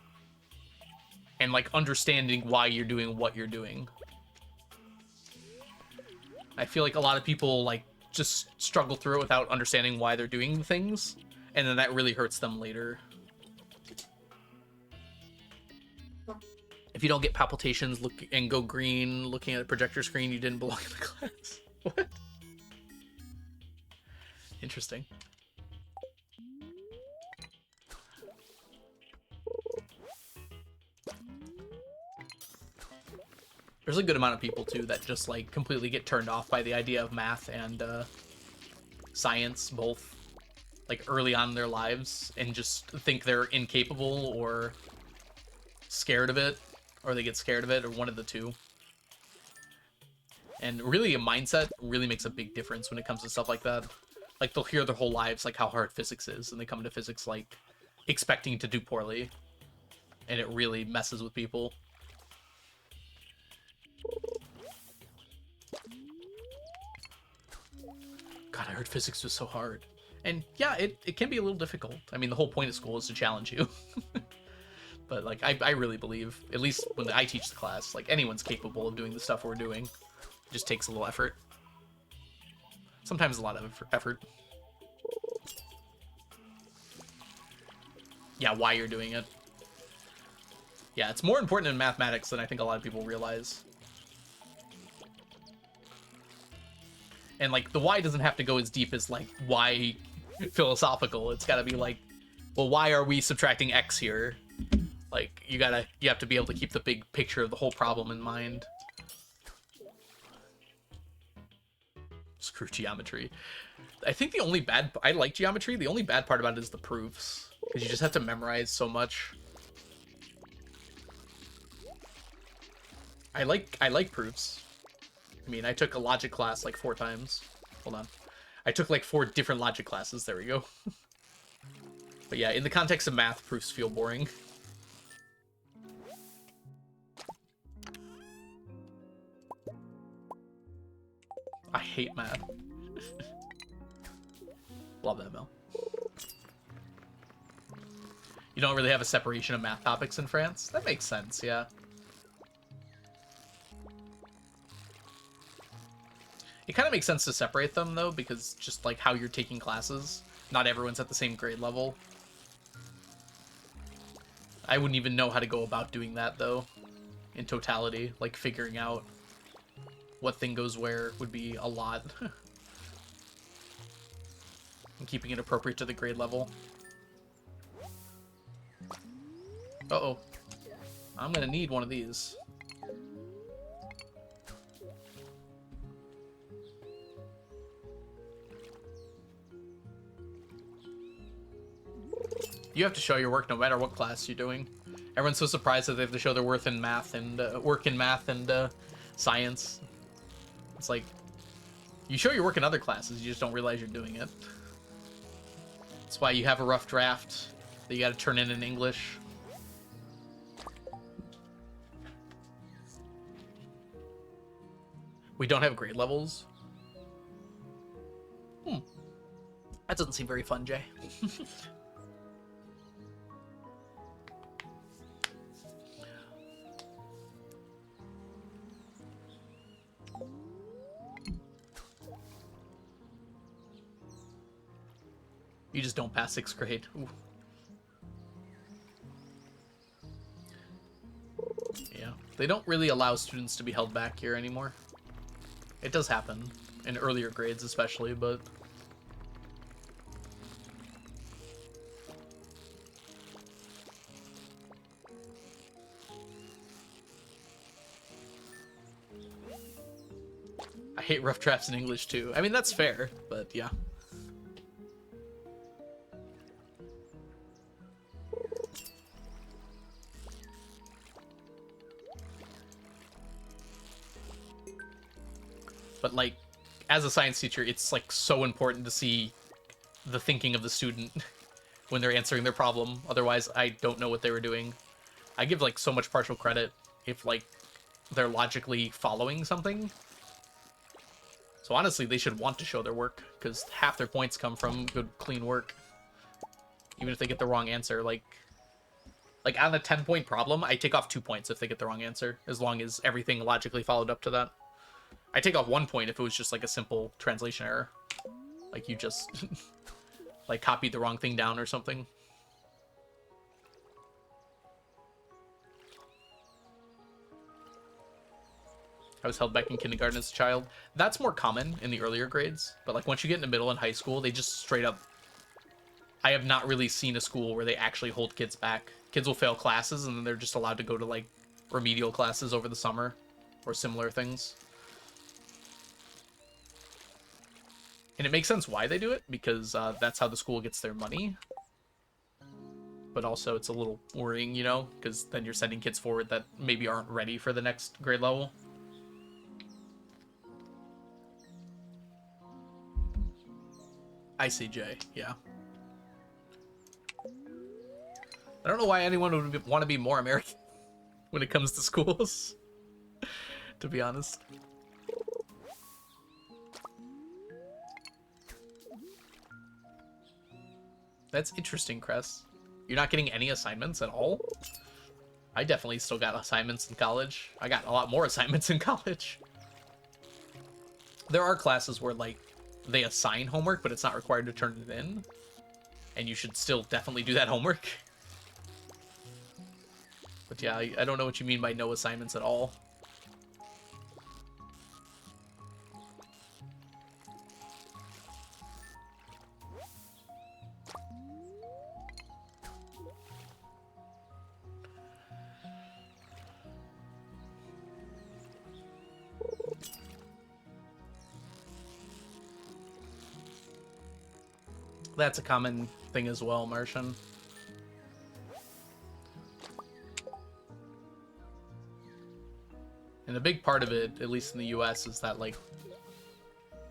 And like understanding why you're doing what you're doing. I feel like a lot of people like just struggle through it without understanding why they're doing things, and then that really hurts them later. If you don't get palpitations and go green looking at a projector screen, you didn't belong in the class. What? Interesting. There's a good amount of people, too, that just, like, completely get turned off by the idea of math and science, both, like, early on in their lives, and just think they're incapable or scared of it, or they get scared of it, or one of the two. And really, a mindset really makes a big difference when it comes to stuff like that. Like, they'll hear their whole lives, like, how hard physics is, and they come into physics, like, expecting to do poorly. And it really messes with people. God, I heard physics was so hard. And yeah, it can be a little difficult. I mean, the whole point of school is to challenge you. But, like, I really believe, at least when I teach the class, like, anyone's capable of doing the stuff we're doing. It just takes a little effort. Sometimes a lot of effort. Yeah, why you're doing it. Yeah, it's more important in mathematics than I think a lot of people realize. And, like, the why doesn't have to go as deep as, like, why philosophical. It's gotta be like, well, why are we subtracting x here? Like, you have to be able to keep the big picture of the whole problem in mind. Screw geometry. I think the only I like geometry. The only bad part about it is the proofs. Because you just have to memorize so much. I like proofs. I mean, I took a logic class like 4 times. Hold on. I took like 4 different logic classes. There we go. But yeah, in the context of math, proofs feel boring. I hate math. Love that, Mel. You don't really have a separation of math topics in France? That makes sense, yeah. It kind of makes sense to separate them, though, because just, like, how you're taking classes, not everyone's at the same grade level. I wouldn't even know how to go about doing that, though, in totality. Like, figuring out what thing goes where would be a lot. And keeping it appropriate to the grade level. Uh-oh. I'm gonna need one of these. You have to show your work no matter what class you're doing. Everyone's so surprised that they have to show their worth in math and work in math and science. It's like, you show your work in other classes, you just don't realize you're doing it. That's why you have a rough draft that you got to turn in English. We don't have grade levels. That doesn't seem very fun, Jay. You just don't pass 6th grade. Ooh. Yeah, they don't really allow students to be held back here anymore. It does happen, in earlier grades especially, but... I hate rough drafts in English too. I mean, that's fair, but yeah. But, like, as a science teacher, it's, like, so important to see the thinking of the student when they're answering their problem. Otherwise, I don't know what they were doing. I give, like, so much partial credit if, like, they're logically following something. So, honestly, they should want to show their work, because half their points come from good, clean work. Even if they get the wrong answer, like on a 10-point problem, I take off 2 points if they get the wrong answer, as long as everything logically followed up to that. I take off 1 point if it was just, like, a simple translation error. Like, you just, like, copied the wrong thing down or something. I was held back in kindergarten as a child. That's more common in the earlier grades, but, like, once you get into middle and high school, they just straight up... I have not really seen a school where they actually hold kids back. Kids will fail classes, and then they're just allowed to go to, like, remedial classes over the summer, or similar things. And it makes sense why they do it, because that's how the school gets their money. But also, it's a little worrying, you know, because then you're sending kids forward that maybe aren't ready for the next grade level. ICJ, yeah. I don't know why anyone would want to be more American when it comes to schools, to be honest. That's interesting, Cress. You're not getting any assignments at all? I definitely still got assignments in college. I got a lot more assignments in college. There are classes where, like, they assign homework, but it's not required to turn it in. And you should still definitely do that homework. But yeah, I don't know what you mean by no assignments at all. That's a common thing as well, Martian. And a big part of it, at least in the US, is that, like,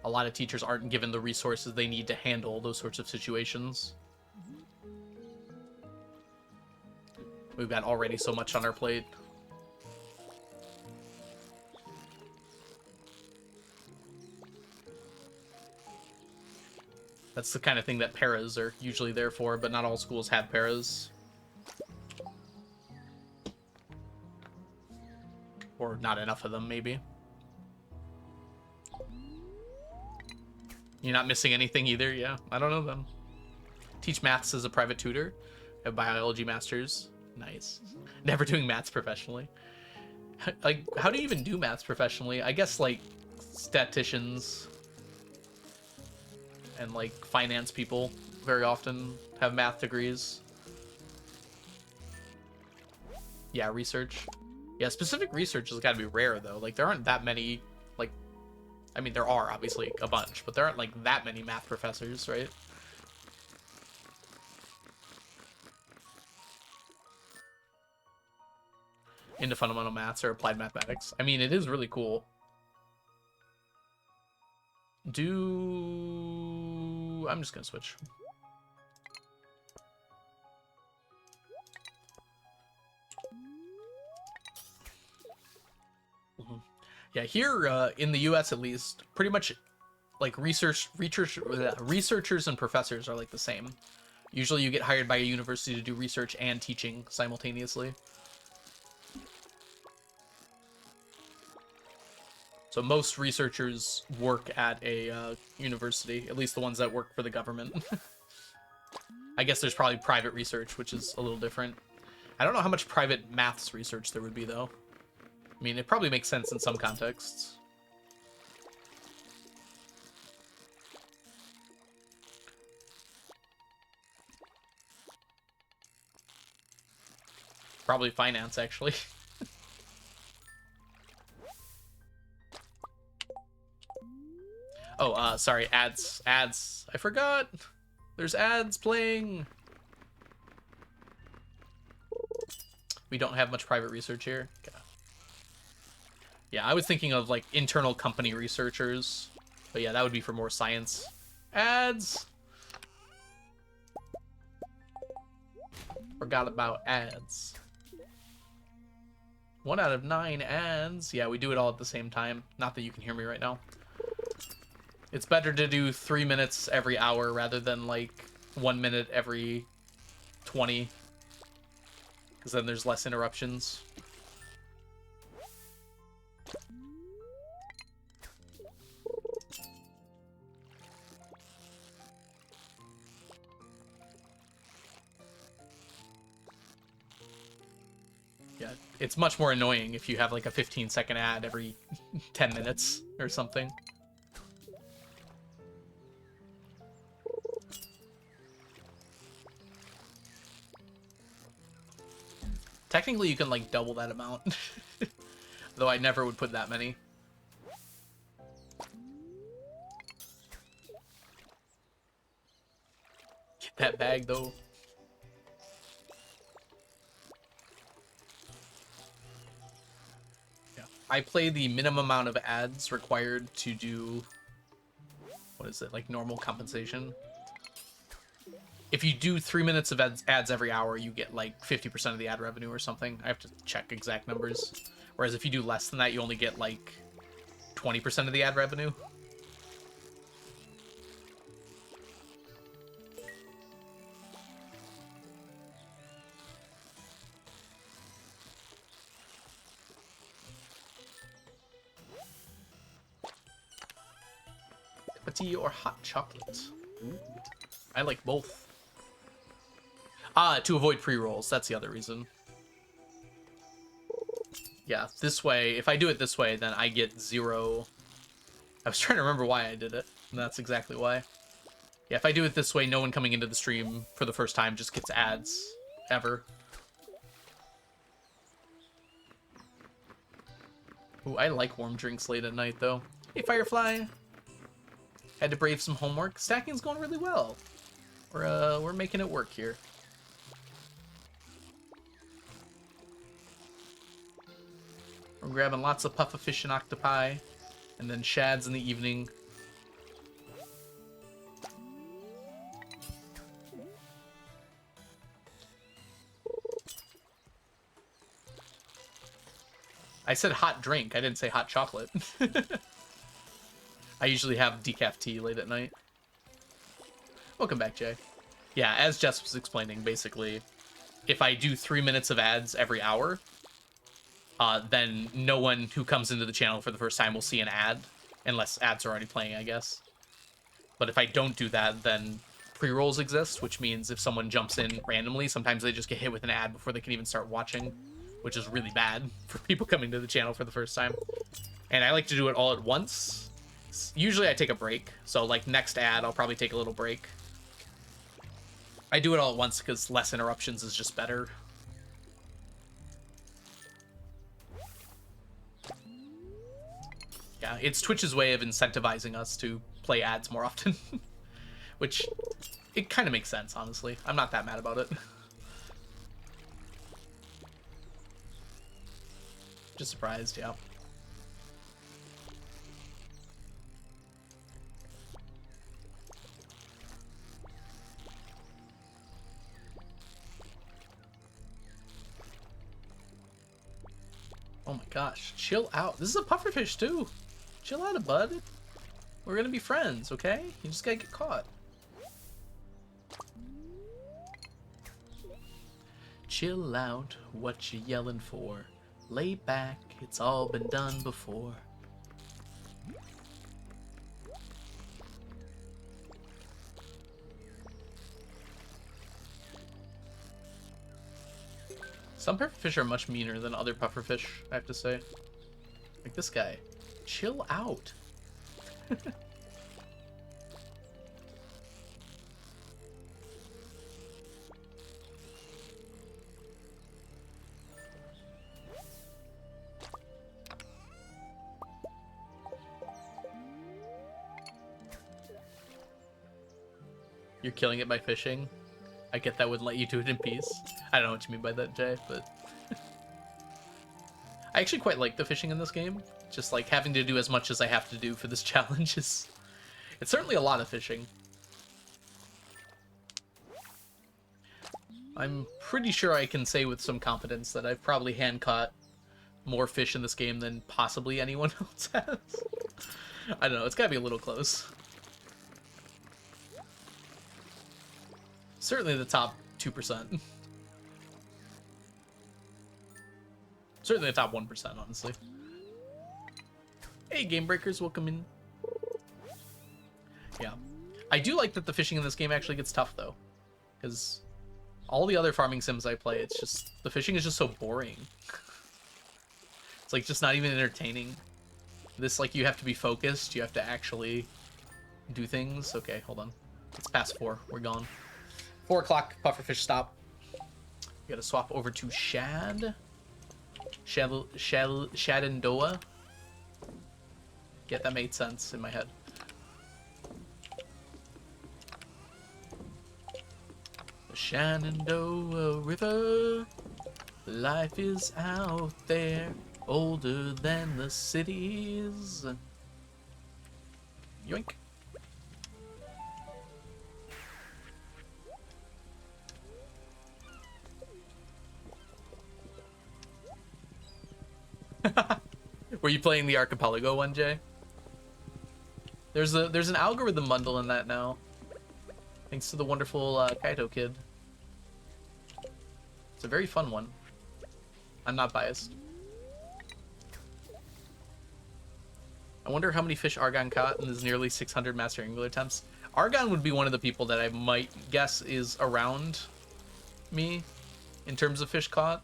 a lot of teachers aren't given the resources they need to handle those sorts of situations. We've got already so much on our plate. That's the kind of thing that paras are usually there for, but not all schools have paras. Or not enough of them, maybe. You're not missing anything either? Yeah, I don't know them. Teach maths as a private tutor. Have biology masters. Nice. Never doing maths professionally. Like, how do you even do maths professionally? I guess, like, statisticians and, like, finance people very often have math degrees. Yeah, research. Yeah, specific research has got to be rare, though. Like, there aren't that many, like... I mean, there are, obviously, a bunch, but there aren't, like, that many math professors, right? Into fundamental maths or applied mathematics. I mean, it is really cool. I'm just gonna switch. Yeah, here in the US at least, pretty much like researchers and professors are like the same. Usually you get hired by a university to do research and teaching simultaneously. So most researchers work at a university, at least the ones that work for the government. I guess there's probably private research, which is a little different. I don't know how much private maths research there would be, though. I mean, it probably makes sense in some contexts. Probably finance, actually. Oh, sorry, ads. Ads. I forgot. There's ads playing. We don't have much private research here. Okay. Yeah, I was thinking of, like, internal company researchers. But yeah, that would be for more science. Ads! Forgot about ads. 1 out of 9 ads. Yeah, we do it all at the same time. Not that you can hear me right now. It's better to do 3 minutes every hour rather than, like, 1 minute every 20. Because then there's less interruptions. Yeah, it's much more annoying if you have, like, a 15-second ad every 10 minutes or something. Technically, you can, like, double that amount. Though I never would put that many. Get that bag, though. Yeah. I play the minimum amount of ads required to do... What is it? Like, normal compensation. If you do 3 minutes of ads every hour, you get like 50% of the ad revenue or something. I have to check exact numbers. Whereas if you do less than that, you only get like 20% of the ad revenue. Tea or hot chocolate? Ooh. I like both. To avoid pre-rolls. That's the other reason. Yeah, this way, if I do it this way, then I get 0. I was trying to remember why I did it, and that's exactly why. Yeah, if I do it this way, no one coming into the stream for the first time just gets ads, ever. Ooh, I like warm drinks late at night, though. Hey, Firefly! Had to brave some homework. Stacking's going really well. We're making it work here. We're grabbing lots of pufferfish and octopi, and then shads in the evening. I said hot drink, I didn't say hot chocolate. I usually have decaf tea late at night. Welcome back, Jay. Yeah, as Jess was explaining, basically, if I do 3 minutes of ads every hour, then no one who comes into the channel for the first time will see an ad, unless ads are already playing, I guess. But if I don't do that, then pre-rolls exist, which means if someone jumps in randomly, sometimes they just get hit with an ad before they can even start watching, which is really bad for people coming to the channel for the first time. And I like to do it all at once. Usually I take a break, so like next ad, I'll probably take a little break. I do it all at once because less interruptions is just better. Yeah, it's Twitch's way of incentivizing us to play ads more often. Which, it kind of makes sense, honestly. I'm not that mad about it. Just surprised, yeah. Oh my gosh, chill out. This is a pufferfish too. Chill out, bud. We're gonna be friends, okay? You just gotta get caught. Chill out, what you yelling for? Lay back, it's all been done before. Some pufferfish are much meaner than other pufferfish, I have to say. Like this guy. Chill out. You're killing it by fishing. I get that would let you do it in peace. I don't know what you mean by that, Jay, but... I actually quite like the fishing in this game. Just like having to do as much as I have to do for this challenge is... It's certainly a lot of fishing. I'm pretty sure I can say with some confidence that I've probably hand-caught more fish in this game than possibly anyone else has. I don't know, it's gotta be a little close. Certainly the top 2%. Certainly the top 1%, honestly. Hey, Game Breakers, welcome in. Yeah. I do like that the fishing in this game actually gets tough, though. Because all the other farming sims I play, it's just... The fishing is just so boring. It's, like, just not even entertaining. This, like, you have to be focused. You have to actually do things. Okay, hold on. It's past 4. We're gone. 4 o'clock, pufferfish stop. We gotta swap over to Shad. Shadandoa. Yeah, that made sense in my head. The Shenandoah River. Life is out there, older than the cities. Yoink. Were you playing the Archipelago one, Jay? There's an algorithm bundle in that now, thanks to the wonderful Kaito kid. It's a very fun one. I'm not biased. I wonder how many fish Argon caught in his nearly 600 master angler attempts. Argon would be one of the people that I might guess is around me in terms of fish caught.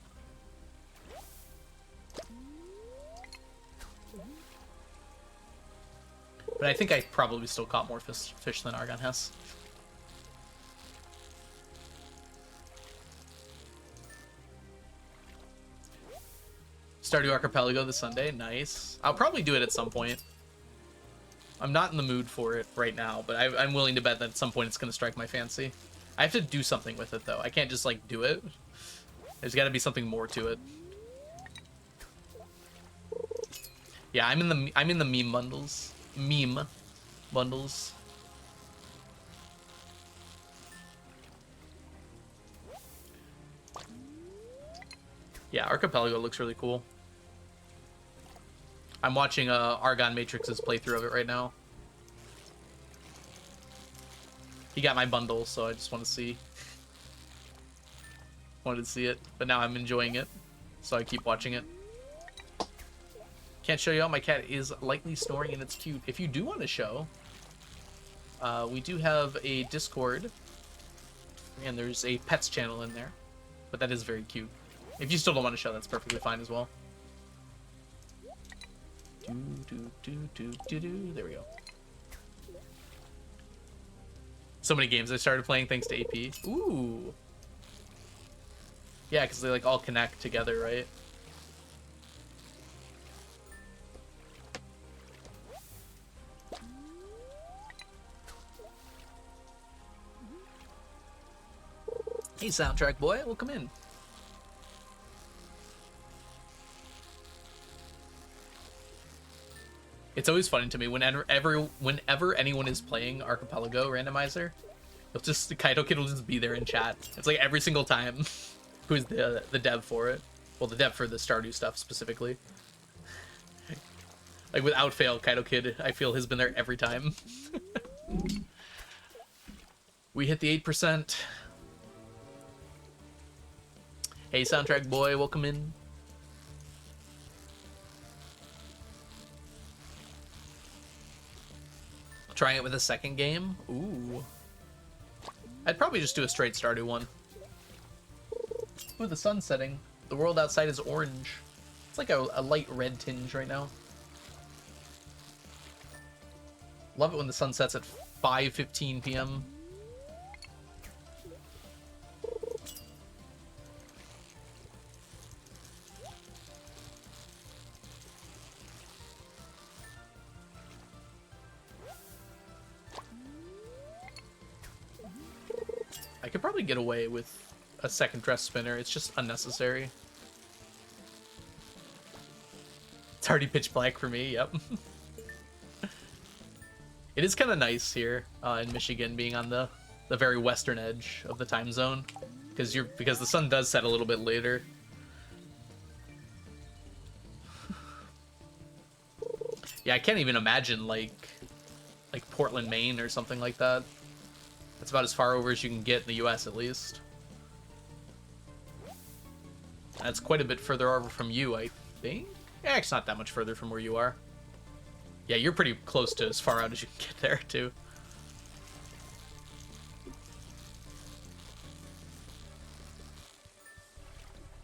But I think I probably still caught more fish than Argon has. Stardew Archipelago this Sunday. Nice. I'll probably do it at some point. I'm not in the mood for it right now, but I'm willing to bet that at some point it's going to strike my fancy. I have to do something with it, though. I can't just, like, do it. There's got to be something more to it. Yeah, I'm in the meme bundles. Meme bundles. Yeah, Archipelago looks really cool. I'm watching Argon Matrix's playthrough of it right now. He got my bundle, so I just want to see. Wanted to see it, but now I'm enjoying it, so I keep watching it. Can't show you out. My cat is lightly snoring and it's cute. If you do want to show, we do have a Discord, and there's a pets channel in there, but that is very cute. If you still don't want to show, that's perfectly fine as well. There we go. So many games I started playing thanks to AP. Ooh. Yeah, because they like all connect together, right? Hey, soundtrack boy, welcome in. It's always funny to me whenever anyone is playing Archipelago Randomizer, it'll just the Kaito Kid will just be there in chat. It's like every single time. Who's the dev for it? Well, the dev for the Stardew stuff specifically. Like without fail, Kaito Kid, I feel, has been there every time. We hit the 8%. Hey, soundtrack boy, welcome in. Trying it with a second game? Ooh. I'd probably just do a straight Stardew one. Ooh, the sun's setting. The world outside is orange. It's like a light red tinge right now. Love it when the sun sets at 5:15 p.m. I could probably get away with a second dress spinner. It's just unnecessary. It's already pitch black for me, yep. It is kind of nice here in Michigan being on the very western edge of the time zone because the sun does set a little bit later. Yeah, I can't even imagine like Portland, Maine or something like that. That's about as far over as you can get in the US at least. That's quite a bit further over from you, I think. Yeah, it's not that much further from where you are. Yeah, you're pretty close to as far out as you can get there, too.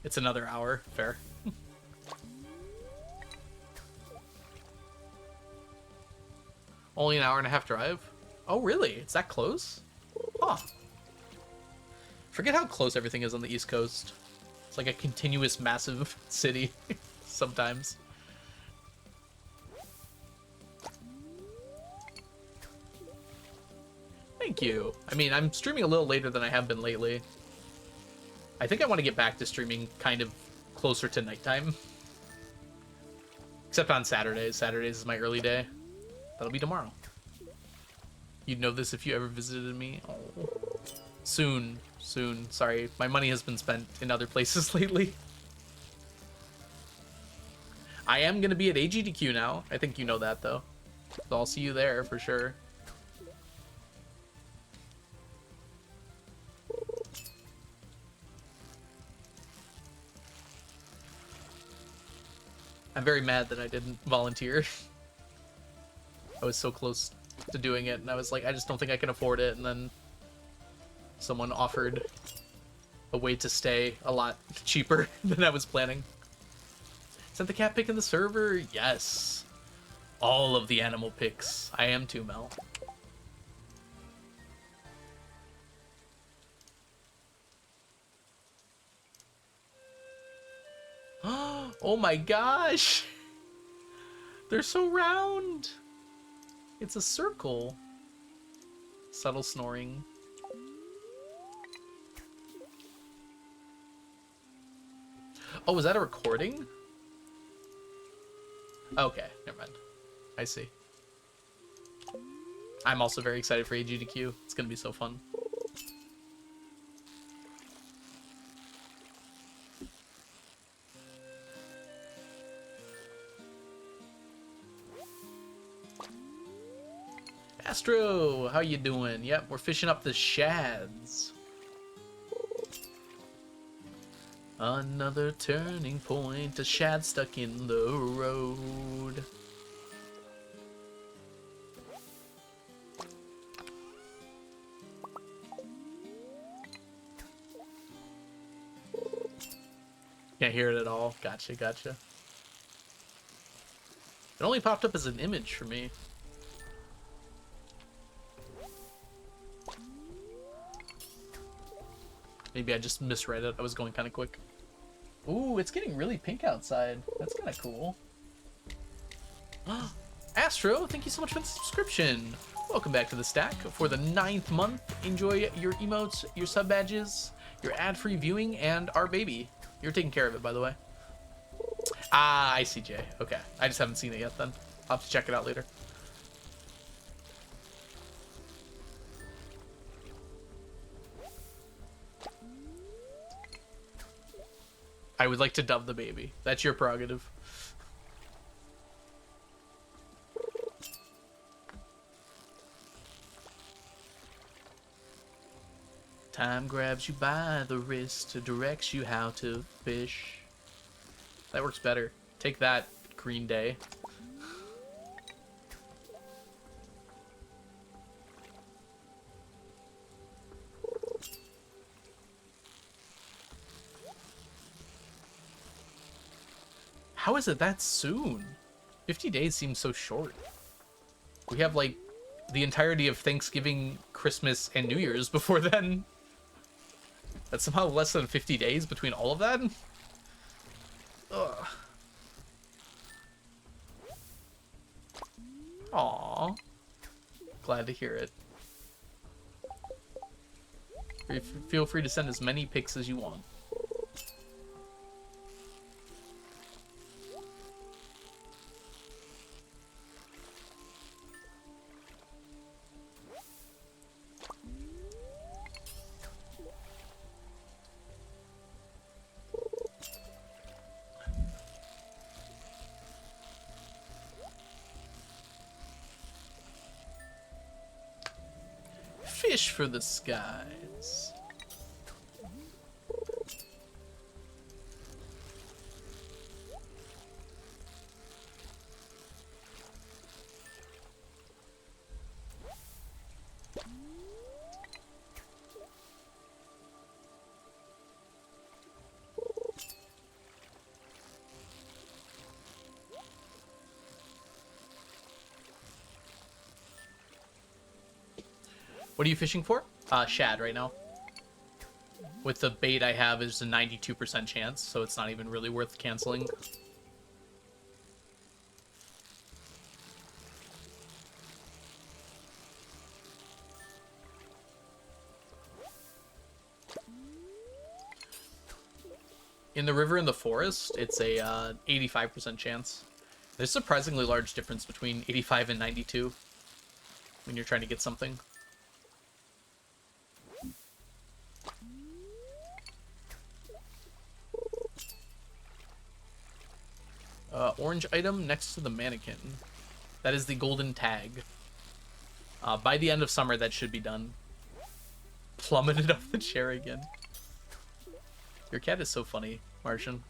It's another hour. Fair. Only an hour and a half drive? Oh, really? It's that close? Huh. Forget how close everything is on the East Coast. It's like a continuous, massive city sometimes. Thank you. I mean, I'm streaming a little later than I have been lately. I think I want to get back to streaming kind of closer to nighttime. Except on Saturdays. Saturdays is my early day. That'll be tomorrow. You'd know this if you ever visited me. Oh. Soon. Soon. Sorry, my money has been spent in other places lately. I am going to be at AGDQ now. I think you know that, though. So I'll see you there for sure. I'm very mad that I didn't volunteer. I was so close to doing it, and I was like, I just don't think I can afford it, and then someone offered a way to stay a lot cheaper than I was planning. Is that the cat pick in the server? Yes. All of the animal picks. I am too, Mel. Oh my gosh! They're so round! It's a circle. Subtle snoring. Oh, was that a recording? Okay, never mind. I see. I'm also very excited for AGDQ. It's gonna be so fun. Astro, how you doing? Yep, we're fishing up the shads. Another turning point, a Shad stuck in the road. Can't hear it at all. Gotcha, gotcha. It only popped up as an image for me. Maybe I just misread it. I was going kind of quick. Ooh, it's getting really pink outside. That's kind of cool. Astro, thank you so much for the subscription. Welcome back to the stack for the 9th month. Enjoy your emotes, your sub badges, your ad-free viewing, and our baby. You're taking care of it, by the way. Ah, I see, Jay. Okay. I just haven't seen it yet, then. I'll have to check it out later. I would like to dub the baby. That's your prerogative. Time grabs you by the wrist, directs you how to fish. That works better. Take that, Green Day. How is it that soon? 50 days seems so short. We have, like, the entirety of Thanksgiving, Christmas, and New Year's before then. That's somehow less than 50 days between all of that? Ugh. Aww. Glad to hear it. Feel free to send as many pics as you want. Fish for the skies. What are you fishing for? Shad right now. With the bait I have is a 92% chance, so it's not even really worth canceling. In the river and the forest, it's a 85% chance. There's a surprisingly large difference between 85 and 92 when you're trying to get something. Orange item next to the mannequin. That is the golden tag. By the end of summer, that should be done. Plummeted off the chair again. Your cat is so funny, Martian.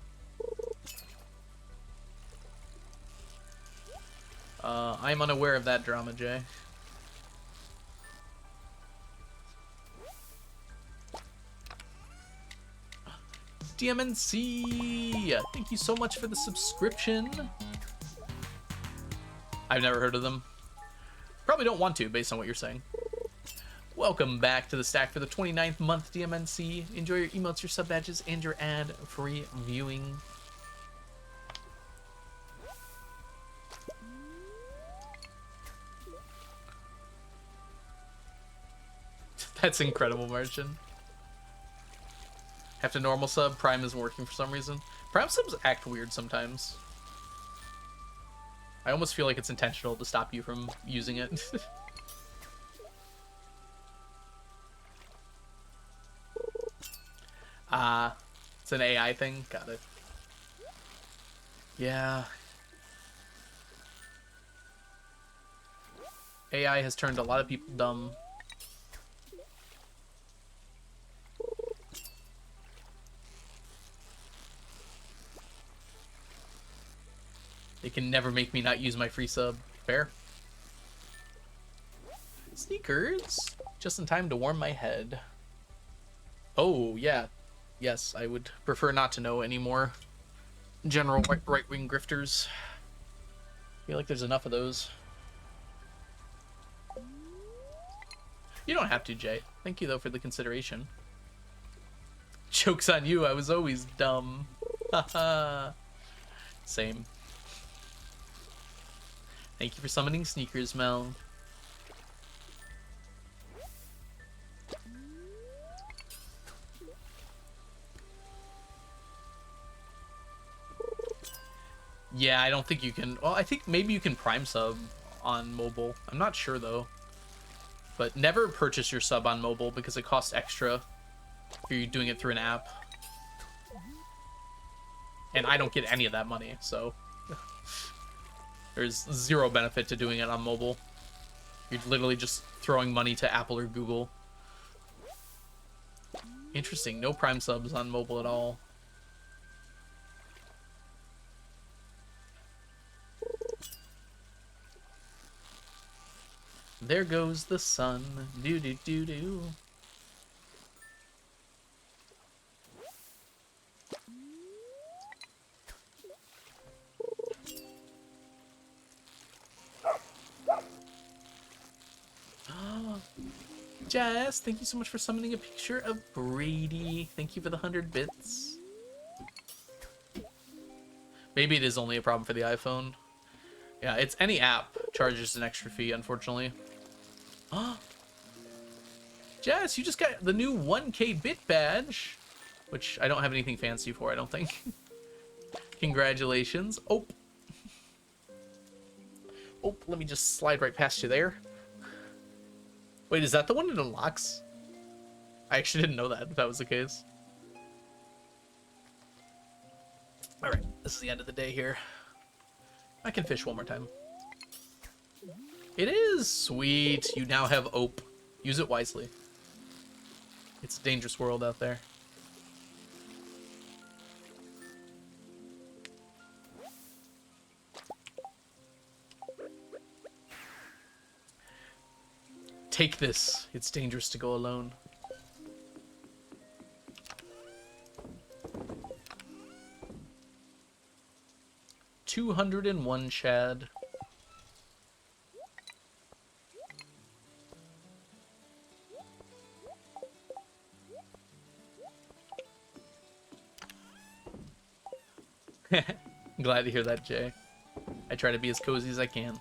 I'm unaware of that drama, Jay. DMNC! Thank you so much for the subscription. I've never heard of them. Probably don't want to, based on what you're saying. Welcome back to the stack for the 29th month, DMNC. Enjoy your emotes, your sub badges, and your ad-free viewing. That's incredible, Martian. Have to normal sub. Prime isn't working for some reason. Prime subs act weird sometimes. I almost feel like it's intentional to stop you from using it. It's an AI thing. Got it. Yeah. AI has turned a lot of people dumb. They can never make me not use my free sub. Fair. Sneakers. Just in time to warm my head. Oh, yeah. Yes, I would prefer not to know any more general right-wing grifters. I feel like there's enough of those. You don't have to, Jay. Thank you, though, for the consideration. Joke's on you, I was always dumb. Haha. Same. Thank you for summoning Sneakers, Mel. Yeah, I don't think you can... Well, I think maybe you can Prime sub on mobile. I'm not sure, though. But never purchase your sub on mobile because it costs extra if you're doing it through an app. And I don't get any of that money, so... There's zero benefit to doing it on mobile. You're literally just throwing money to Apple or Google. Interesting, no Prime subs on mobile at all. There goes the sun. Do do do do. Jess, thank you so much for summoning a picture of Brady. Thank you for the 100 bits. Maybe it is only a problem for the iPhone. Yeah, it's any app charges an extra fee, unfortunately. Jess, you just got the new 1K bit badge, which I don't have anything fancy for, I don't think. Congratulations. Oh, let me just slide right past you there. Wait, is that the one that unlocks? I actually didn't know that, if that was the case. Alright, this is the end of the day here. I can fish one more time. It is! Sweet! You now have Ope. Use it wisely. It's a dangerous world out there. Take this. It's dangerous to go alone. $201 Shad. Glad to hear that, Jay. I try to be as cozy as I can.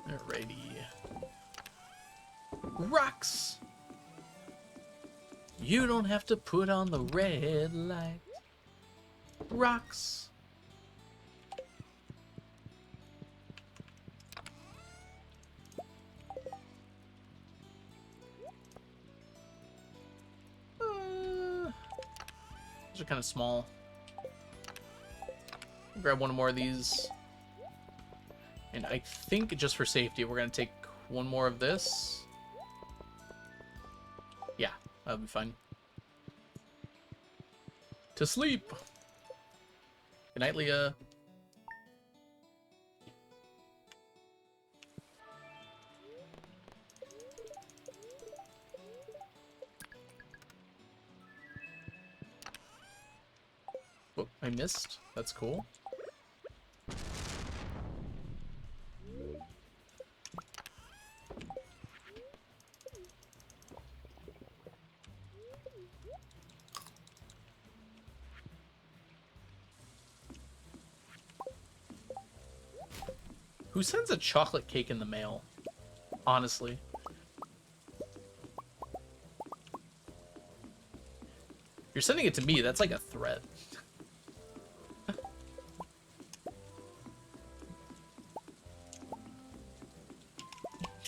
Alrighty. Rocks! You don't have to put on the red light. Rocks! Those are kind of small. Grab one more of these. And I think just for safety, we're going to take one more of this. Yeah, that'll be fine. To sleep. Good night, Leah. Oh, I missed. That's cool. Who sends a chocolate cake in the mail? Honestly. You're sending it to me, that's like a threat.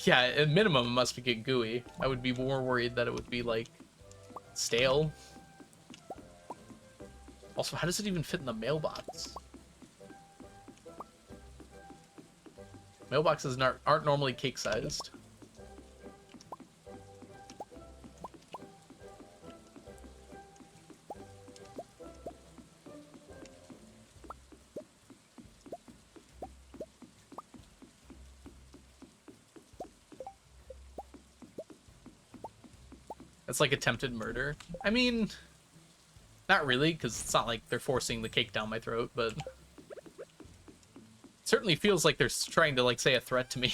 Yeah, at minimum it must get gooey. I would be more worried that it would be like stale. Also, how does it even fit in the mailbox? Mailboxes aren't normally cake-sized. It's like attempted murder. I mean, not really, because it's not like they're forcing the cake down my throat, but it certainly feels like they're trying to, like, say a threat to me.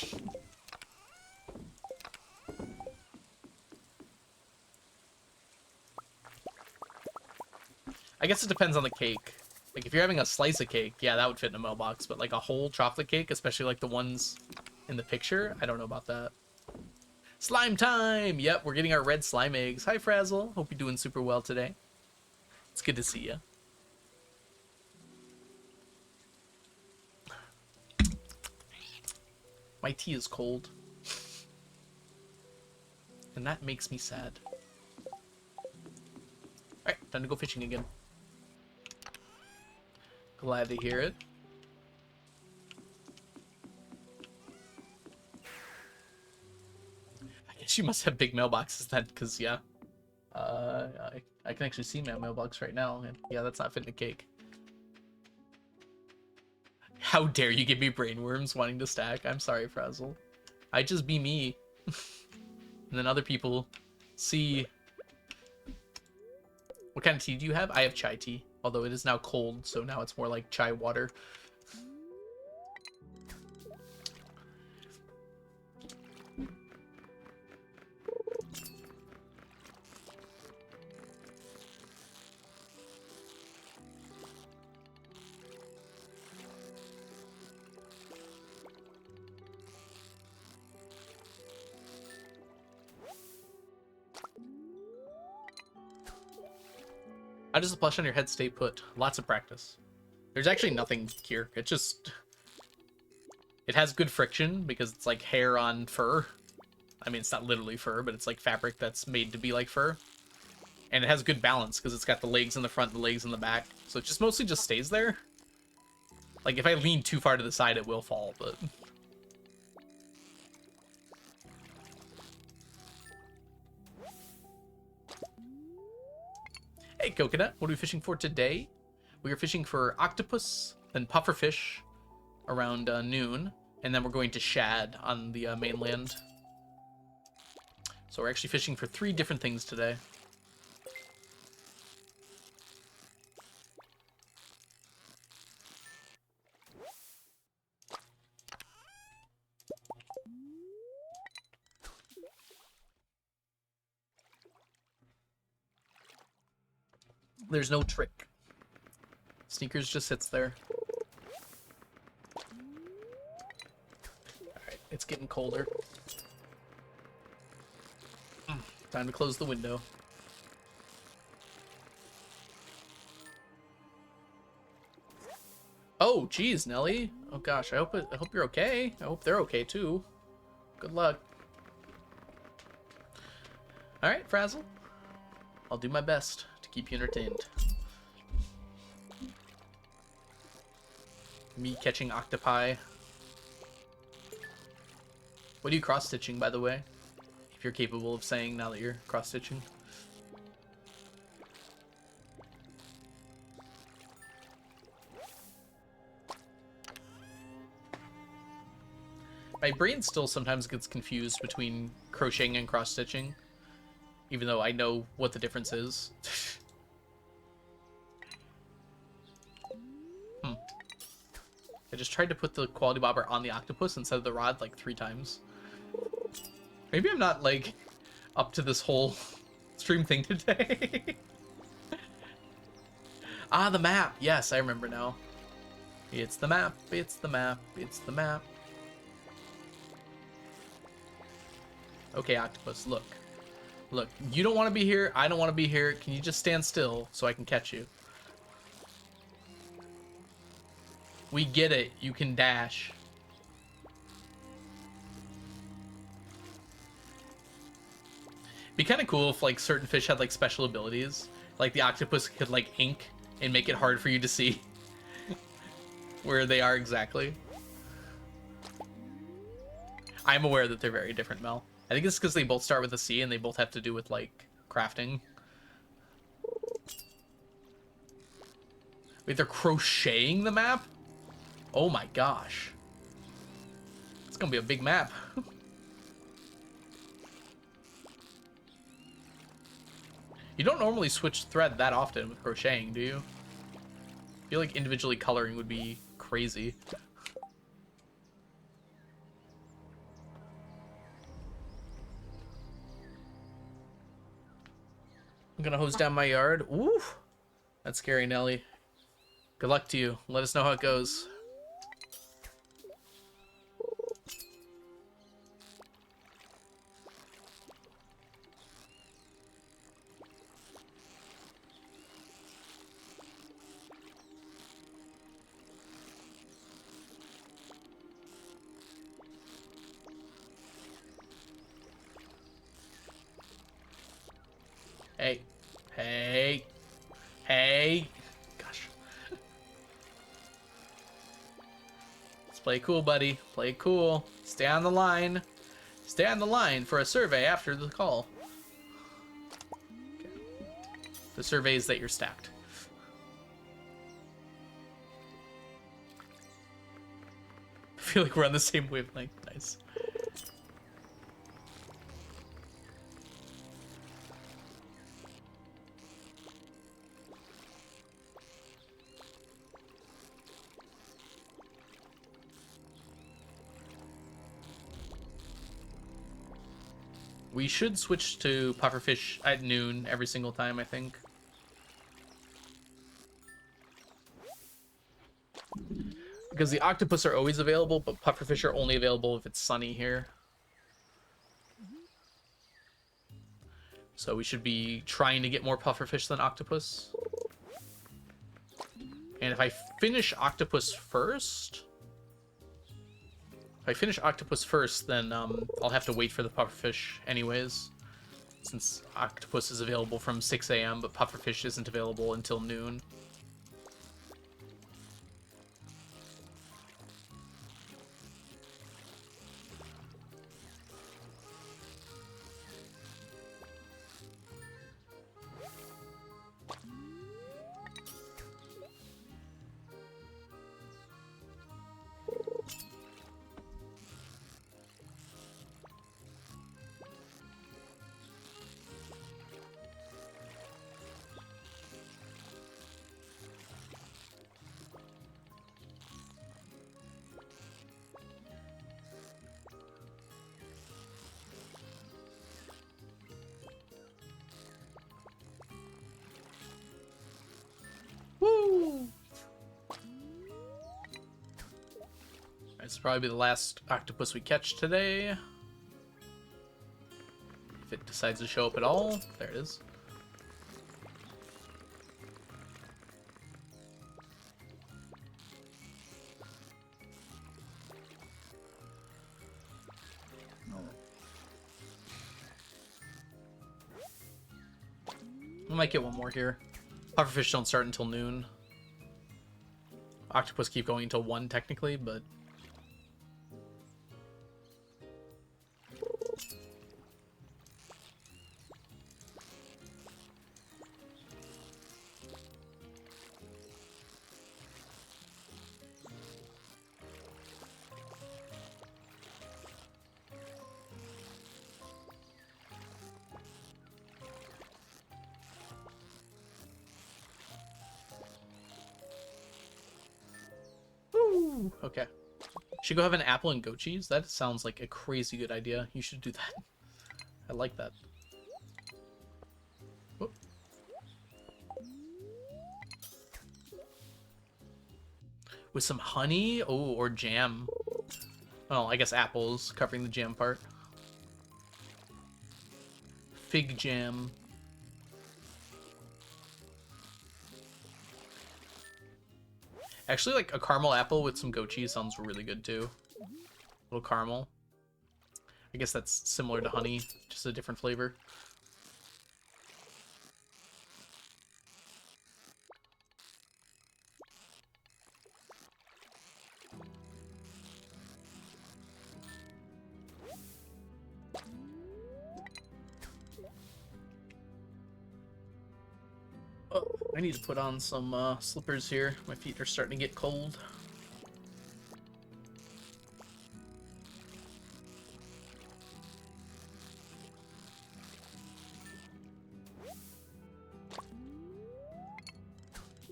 I guess it depends on the cake. Like, if you're having a slice of cake, yeah, that would fit in a mailbox, but, like, a whole chocolate cake, especially, like, the ones in the picture, I don't know about that. Slime time! Yep, we're getting our red slime eggs. Hi, Frazzle. Hope you're doing super well today. It's good to see you. My tea is cold. And that makes me sad. Alright, time to go fishing again. Glad to hear it. I guess you must have big mailboxes then, because, yeah. I can actually see my mailbox right now, and yeah, that's not fitting a cake. How dare you give me brainworms wanting to stack? I'm sorry, Frazzle. I just be me. And then other people see... What kind of tea do you have? I have chai tea, although it is now cold, so now it's more like chai water. How does the plush on your head stay put? Lots of practice. There's actually nothing here. It just... It has good friction because it's like hair on fur. I mean, it's not literally fur, but it's like fabric that's made to be like fur. And it has good balance because it's got the legs in the front, the legs in the back. So it just mostly just stays there. Like, if I lean too far to the side, it will fall, but... Hey, Coconut, what are we fishing for today? We are fishing for octopus, then pufferfish around noon, and then we're going to shad on the mainland. So we're actually fishing for 3 different things today. There's no trick. Sneakers just sits there. Alright, it's getting colder. Time to close the window. Oh, geez, Nelly. Oh gosh, I hope you're okay. I hope they're okay too. Good luck. Alright, Frazzle. I'll do my best to keep you entertained. Me catching octopi. What are you cross-stitching, by the way? If you're capable of saying now that you're cross-stitching. My brain still sometimes gets confused between crocheting and cross-stitching, even though I know what the difference is. I just tried to put the quality bobber on the octopus instead of the rod like 3 times. Maybe I'm not, like, up to this whole stream thing today. Ah, the map. Yes, I remember now. It's the map. It's the map. It's the map. Okay, octopus, look. Look, you don't want to be here. I don't want to be here. Can you just stand still so I can catch you? We get it. You can dash. Be kind of cool if, like, certain fish had, like, special abilities. Like, the octopus could, like, ink and make it hard for you to see where they are exactly. I'm aware that they're very different, Mel. I think it's because they both start with a C and they both have to do with, like, crafting. Wait, they're crocheting the map? Oh my gosh. It's gonna be a big map. You don't normally switch thread that often with crocheting, do you? I feel like individually coloring would be crazy. I'm gonna hose down my yard. Ooh, that's scary, Nelly. Good luck to you. Let us know how it goes. Hey. Hey. Hey. Gosh. Let's play cool, buddy. Play cool. Stay on the line. Stay on the line for a survey after the call. Okay. The survey is that you're stacked. I feel like we're on the same wavelength. Nice. We should switch to Pufferfish at noon every single time, I think. Because the Octopus are always available, but Pufferfish are only available if it's sunny here. So we should be trying to get more Pufferfish than Octopus. And if I finish Octopus first... If I finish Octopus first, then I'll have to wait for the Pufferfish anyways. Since Octopus is available from 6 a.m., but Pufferfish isn't available until noon. Woo! This will probably be the last Octopus we catch today. If it decides to show up at all. There it is. We might get one more here. Pufferfish don't start until noon. Octopus keep going until 1 technically, but... Woo! Okay. Should go have an apple and goat cheese? That sounds like a crazy good idea. You should do that. I like that. Whoop. With some honey? Oh, or jam. Well, I guess apples covering the jam part. Fig jam. Actually, like a caramel apple with some goat cheese sounds really good too. A little caramel. I guess that's similar to honey, just a different flavor. Oh, I need to put on some slippers here. My feet are starting to get cold.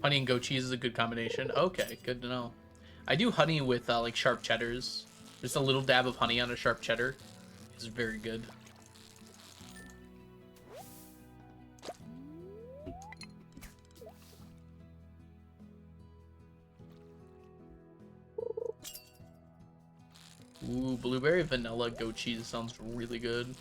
Honey and goat cheese is a good combination. Okay, good to know. I do honey with like sharp cheddars. Just a little dab of honey on a sharp cheddar is very good. Ooh, blueberry vanilla goat cheese sounds really good.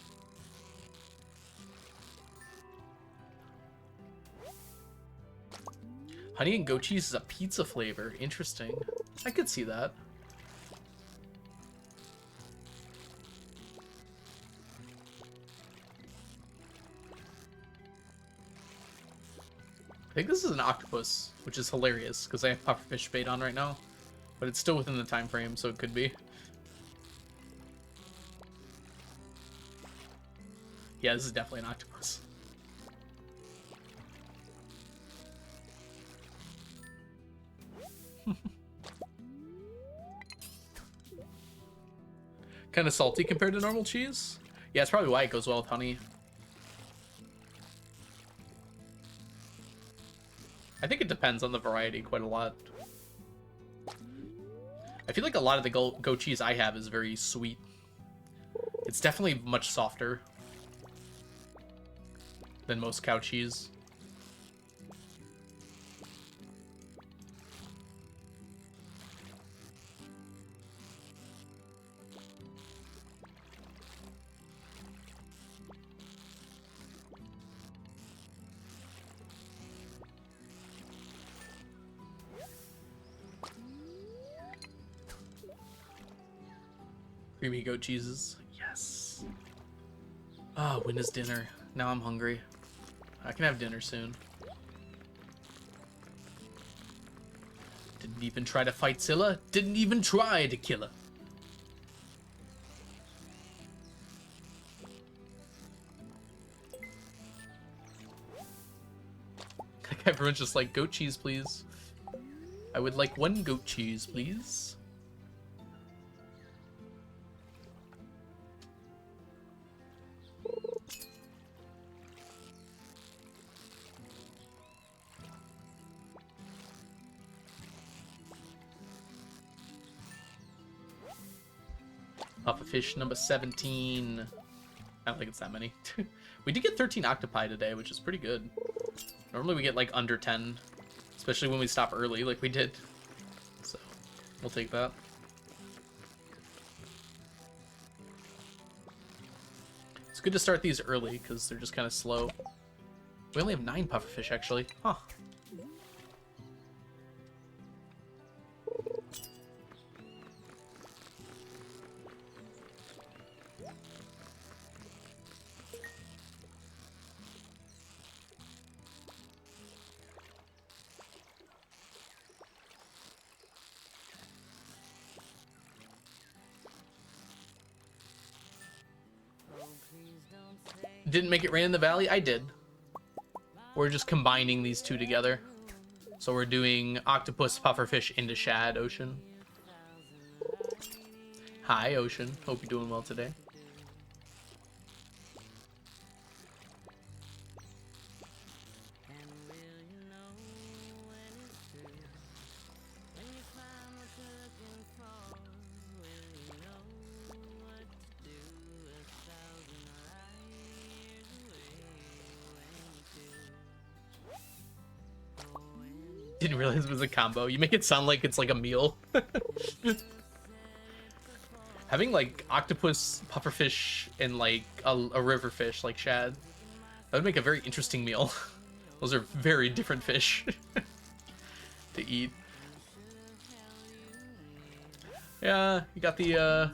Honey and goat cheese is a pizza flavor. Interesting. I could see that. I think this is an octopus, which is hilarious because I have pufferfish bait on right now, but it's still within the time frame, so it could be. Yeah, this is definitely an octopus. Kind of salty compared to normal cheese. Yeah, it's probably why it goes well with honey. I think it depends on the variety quite a lot. I feel like a lot of the goat cheese I have is very sweet. It's definitely much softer than most cow cheese. Creamy goat cheeses. Yes. Oh, when is dinner? Now I'm hungry. I can have dinner soon. Didn't even try to fight Scylla. Didn't even try to kill her. Everyone's just like, goat cheese, please. I would like one goat cheese, please. Pufferfish number 17. I don't think it's that many. We did get 13 octopi today, which is pretty good. Normally we get like under 10, especially when we stop early like we did. So we'll take that. It's good to start these early because they're just kind of slow. We only have 9 pufferfish actually. Huh. Didn't make it rain in the valley? I did. We're just combining these two together. So we're doing octopus, pufferfish into Shad, Ocean. Hi, Ocean. Hope you're doing well today. Didn't realize it was a combo. You make it sound like it's like a meal. Having like octopus, pufferfish, and like a river fish like Shad, that would make a very interesting meal. Those are very different fish to eat. Yeah, you got the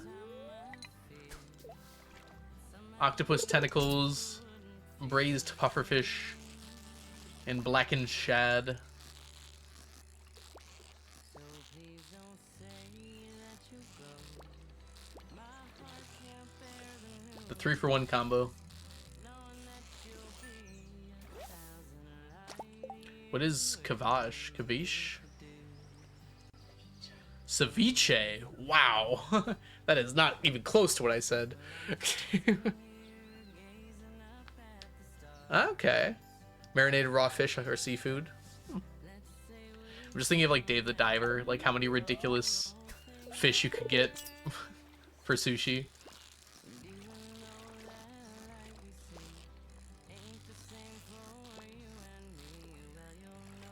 octopus tentacles, braised pufferfish, and blackened Shad. The 3-for-1 combo. What is kavash? Kavish? Ceviche. Wow. That is not even close to what I said. Okay. Marinated raw fish or seafood. I'm just thinking of like Dave the Diver, like how many ridiculous fish you could get for sushi.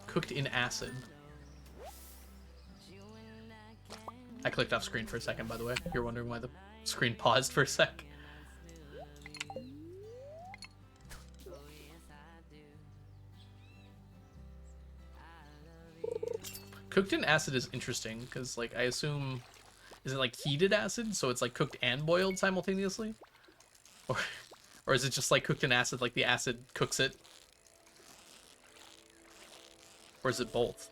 Cooked in acid. I clicked off screen for a second, by the way. You're wondering why the screen paused for a sec. Cooked in acid is interesting because, like, I assume, is it like heated acid, so it's like cooked and boiled simultaneously, or is it just like cooked in acid, like the acid cooks it, or is it both?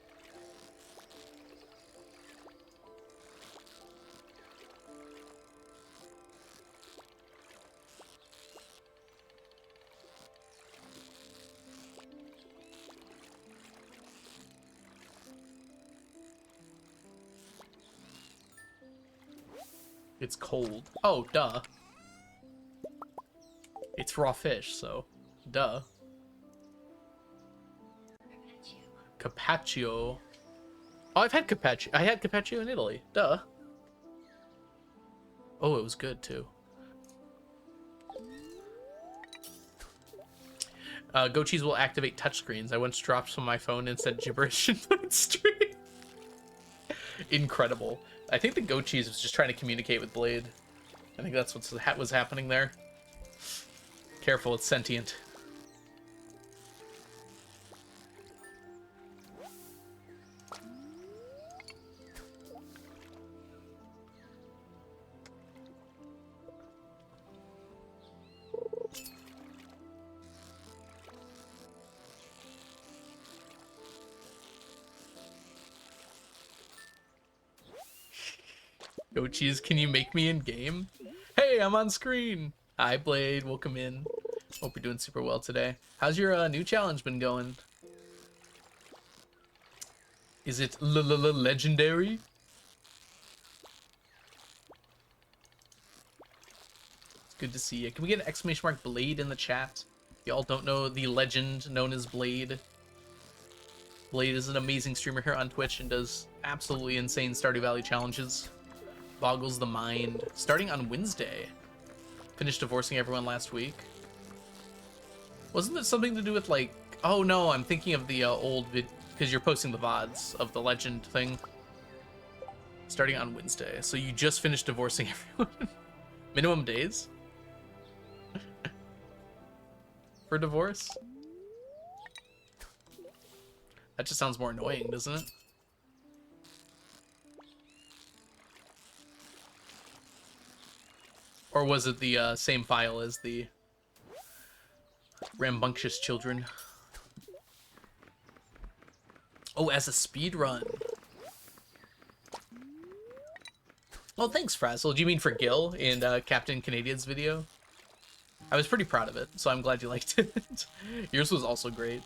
It's cold. Oh, duh. It's raw fish, so duh. Carpaccio. Oh, I've had carpaccio. I had carpaccio in Italy. Duh. Oh, it was good too. Goat cheese will activate touchscreens. I once dropped from my phone and said gibberish in stream. Incredible. I think the goat cheese was just trying to communicate with Blade. I think that's what was happening there. Careful, it's sentient. Goat cheese, can you make me in game? Hey, I'm on screen. Hi, Blade. Welcome in. Hope you're doing super well today. How's your new challenge been going? Is it legendary? It's good to see you. Can we get an exclamation mark Blade in the chat? Y'all don't know the legend known as Blade. Blade is an amazing streamer here on Twitch and does absolutely insane Stardew Valley challenges. Boggles the mind. Starting on Wednesday. Finished divorcing everyone last week. Wasn't it something to do with like... Oh no, I'm thinking of the old vid... Because you're posting the VODs of the legend thing. Starting on Wednesday. So you just finished divorcing everyone. Minimum days? For divorce? That just sounds more annoying, doesn't it? Or was it the same file as the rambunctious children? Oh, as a speed run. Oh, thanks, Frazzle. Do you mean for Gil in Captain Canadian's video? I was pretty proud of it, so I'm glad you liked it. Yours was also great.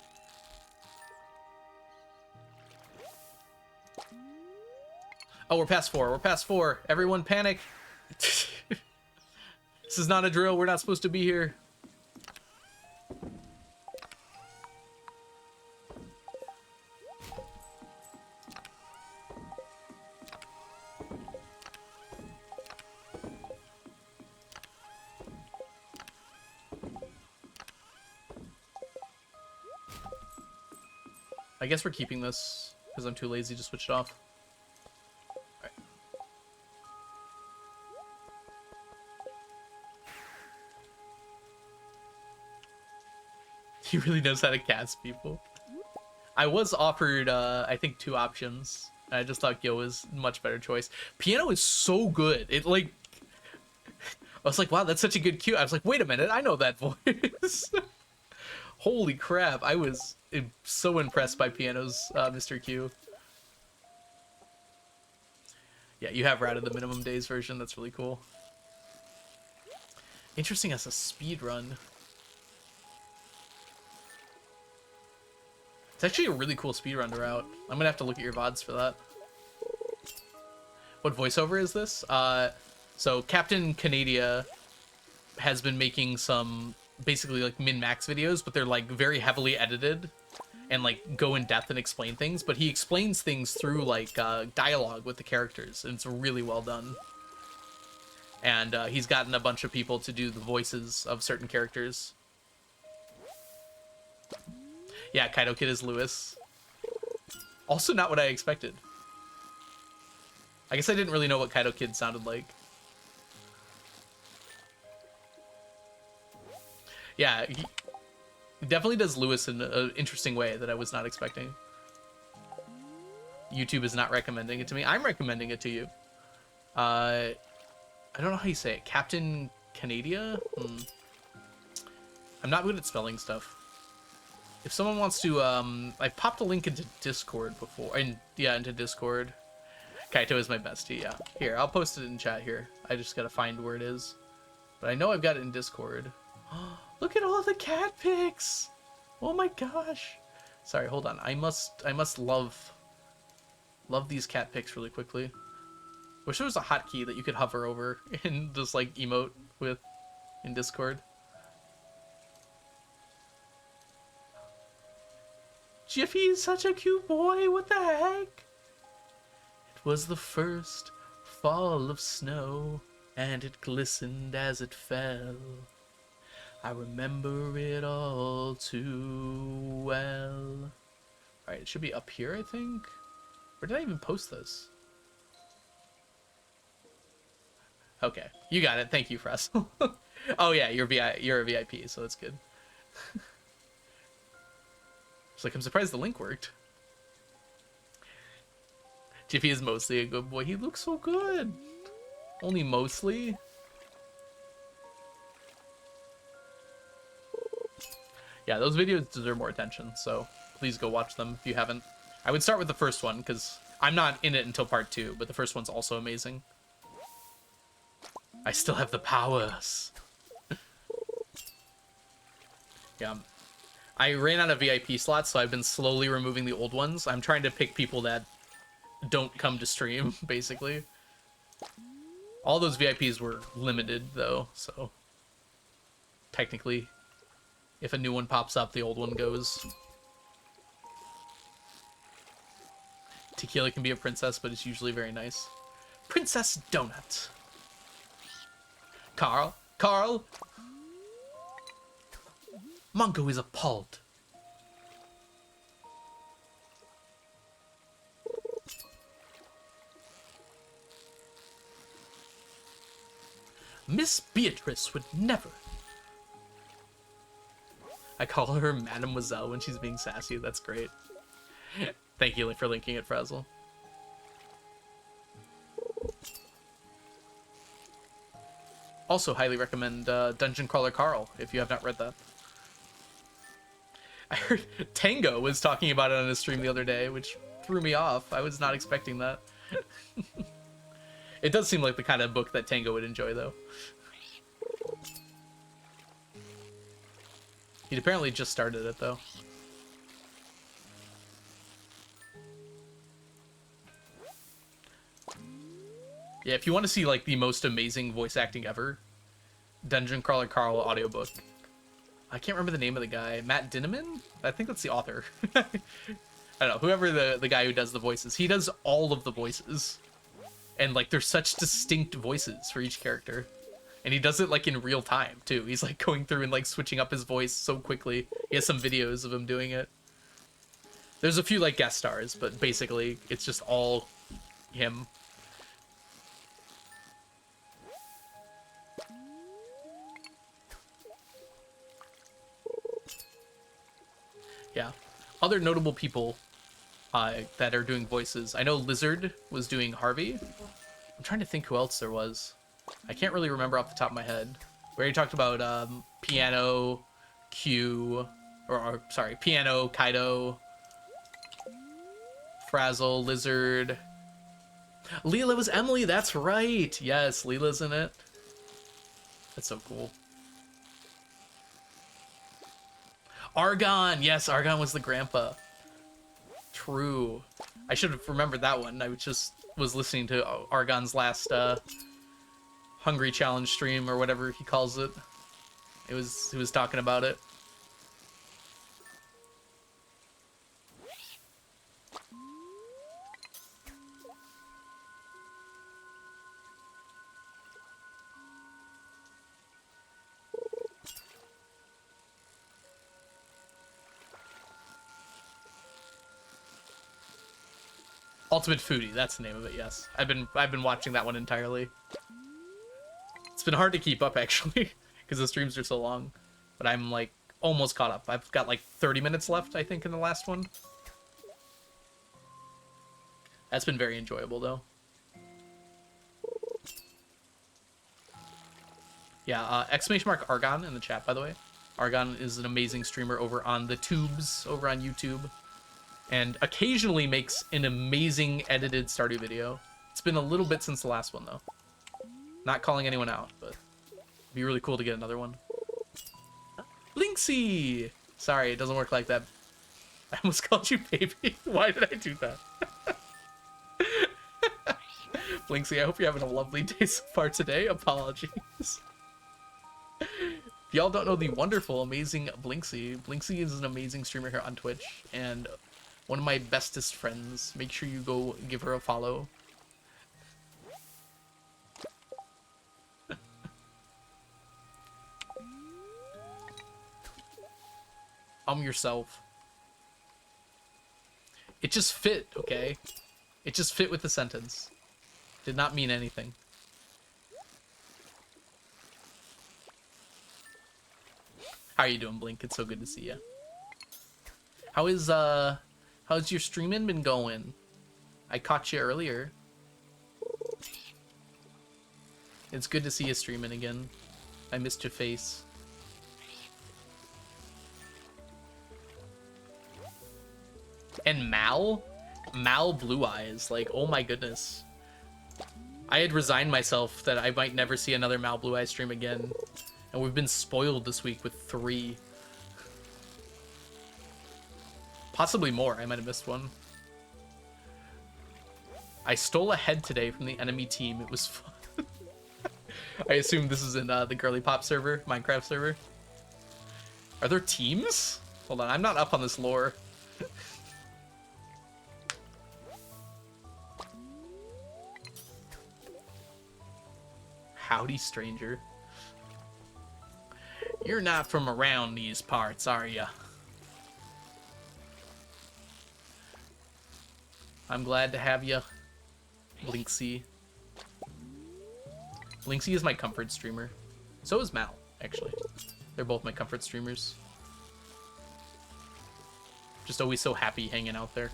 Oh, we're past 4. We're past 4. Everyone panic. This is not a drill. We're not supposed to be here. I guess we're keeping this because I'm too lazy to switch it off. All right. He really knows how to cast people. I was offered, I think, 2 options. And I just thought Gil was a much better choice. Piano is so good. It, like... I was like, wow, that's such a good cue. I was like, wait a minute, I know that voice. Holy crap, I was so impressed by Piano's Mr. Q. Yeah, you have routed the minimum days version. That's really cool. Interesting as a speed run. It's actually a really cool speedrun route. I'm gonna have to look at your VODs for that. What voiceover is this? So Captain Canadia has been making some basically like min-max videos, but they're like very heavily edited. and like go in depth and explain things, but he explains things through like dialogue with the characters, and it's really well done. And he's gotten a bunch of people to do the voices of certain characters. Yeah, Kaido Kid is Lewis. Also not what I expected. I guess I didn't really know what Kaido Kid sounded like. Yeah, he definitely does Lewis in an interesting way that I was not expecting. YouTube is not recommending it to me. I'm recommending it to you. I don't know how you say it. Captain Canadia? I'm not good at spelling stuff. If someone wants to, I popped a link into Discord before. Into Discord. Kaito is my bestie, yeah. Here, I'll post it in chat here. I just gotta find where it is. But I know I've got it in Discord. Look at all the cat pics! Oh my gosh! Sorry, hold on. I must love these cat pics really quickly. Wish there was a hotkey that you could hover over and just like emote with in Discord. Jiffy's such a cute boy, what the heck? It was the first fall of snow, and it glistened as it fell. I remember it all too well. Alright, it should be up here, I think? Where did I even post this? Okay, you got it. Thank you, Frazzle. Oh yeah, you're a VIP, so that's good. It's like, I'm surprised the link worked. Jiffy is mostly a good boy. He looks so good. Only mostly. Yeah, those videos deserve more attention, so please go watch them if you haven't. I would start with the first one, because I'm not in it until part 2, but the first one's also amazing. I still have the powers. Yeah. I ran out of VIP slots, so I've been slowly removing the old ones. I'm trying to pick people that don't come to stream, basically. All those VIPs were limited, though, so technically, if a new one pops up, the old one goes. Tequila can be a princess, but it's usually very nice. Princess Donut. Carl! Mongo is appalled. Miss Beatrice would never. I call her Mademoiselle when she's being sassy. That's great. Thank you for linking it, Frazzle. Also, highly recommend Dungeon Crawler Carl if you have not read that. I heard Tango was talking about it on his stream the other day, which threw me off. I was not expecting that. It does seem like the kind of book that Tango would enjoy, though. He'd apparently just started it, though. Yeah, if you want to see, like, the most amazing voice acting ever, Dungeon Crawler Carl audiobook. I can't remember the name of the guy. Matt Dinneman? I think that's the author. I don't know. Whoever the guy who does the voices. He does all of the voices. And, like, they're such distinct voices for each character. And he does it, like, in real time, too. He's, like, going through and, like, switching up his voice so quickly. He has some videos of him doing it. There's a few, like, guest stars, but basically, it's just all him. Yeah. Other notable people that are doing voices. I know Lizard was doing Harvey. I'm trying to think who else there was. I can't really remember off the top of my head. We already talked about Piano, Q, sorry, Piano, Kaido, Frazzle, Lizard. Leela was Emily, that's right. Yes, Leela's in it. That's so cool. Argon! Yes, Argon was the grandpa. True. I should have remembered that one. I just was listening to Argon's last Hungry Challenge stream, or whatever he calls it. He was talking about it. Ultimate Foodie, that's the name of it, yes. I've been watching that one entirely. It's been hard to keep up, actually, because the streams are so long. But I'm, like, almost caught up. I've got, like, 30 minutes left, I think, in the last one. That's been very enjoyable, though. Yeah, exclamation mark Argon in the chat, by the way. Argon is an amazing streamer over on the tubes, over on YouTube. And occasionally makes an amazing edited Stardew video. It's been a little bit since the last one, though. Not calling anyone out, but it'd be really cool to get another one. Blinksy! Sorry, it doesn't work like that. I almost called you baby. Why did I do that? Blinksy, I hope you're having a lovely day so far today. Apologies. If y'all don't know the wonderful, amazing Blinksy, Blinksy is an amazing streamer here on Twitch, and one of my bestest friends. Make sure you go give her a follow. Yourself. It just fit, okay? It just fit with the sentence. Did not mean anything. How are you doing, Blink? It's so good to see you. How's your streaming been going? I caught you earlier. It's good to see you streaming again. I missed your face. And Mal Blue Eyes, like, oh my goodness. I had resigned myself that I might never see another Mal Blue Eyes stream again. And we've been spoiled this week with 3. Possibly more, I might have missed one. I stole a head today from the enemy team, it was fun. I assume this is in the Girly Pop server, Minecraft server. Are there teams? Hold on, I'm not up on this lore. Howdy, stranger. You're not from around these parts, are ya? I'm glad to have you, Blinksy. Blinksy is my comfort streamer. So is Mal, actually. They're both my comfort streamers. Just always so happy hanging out there.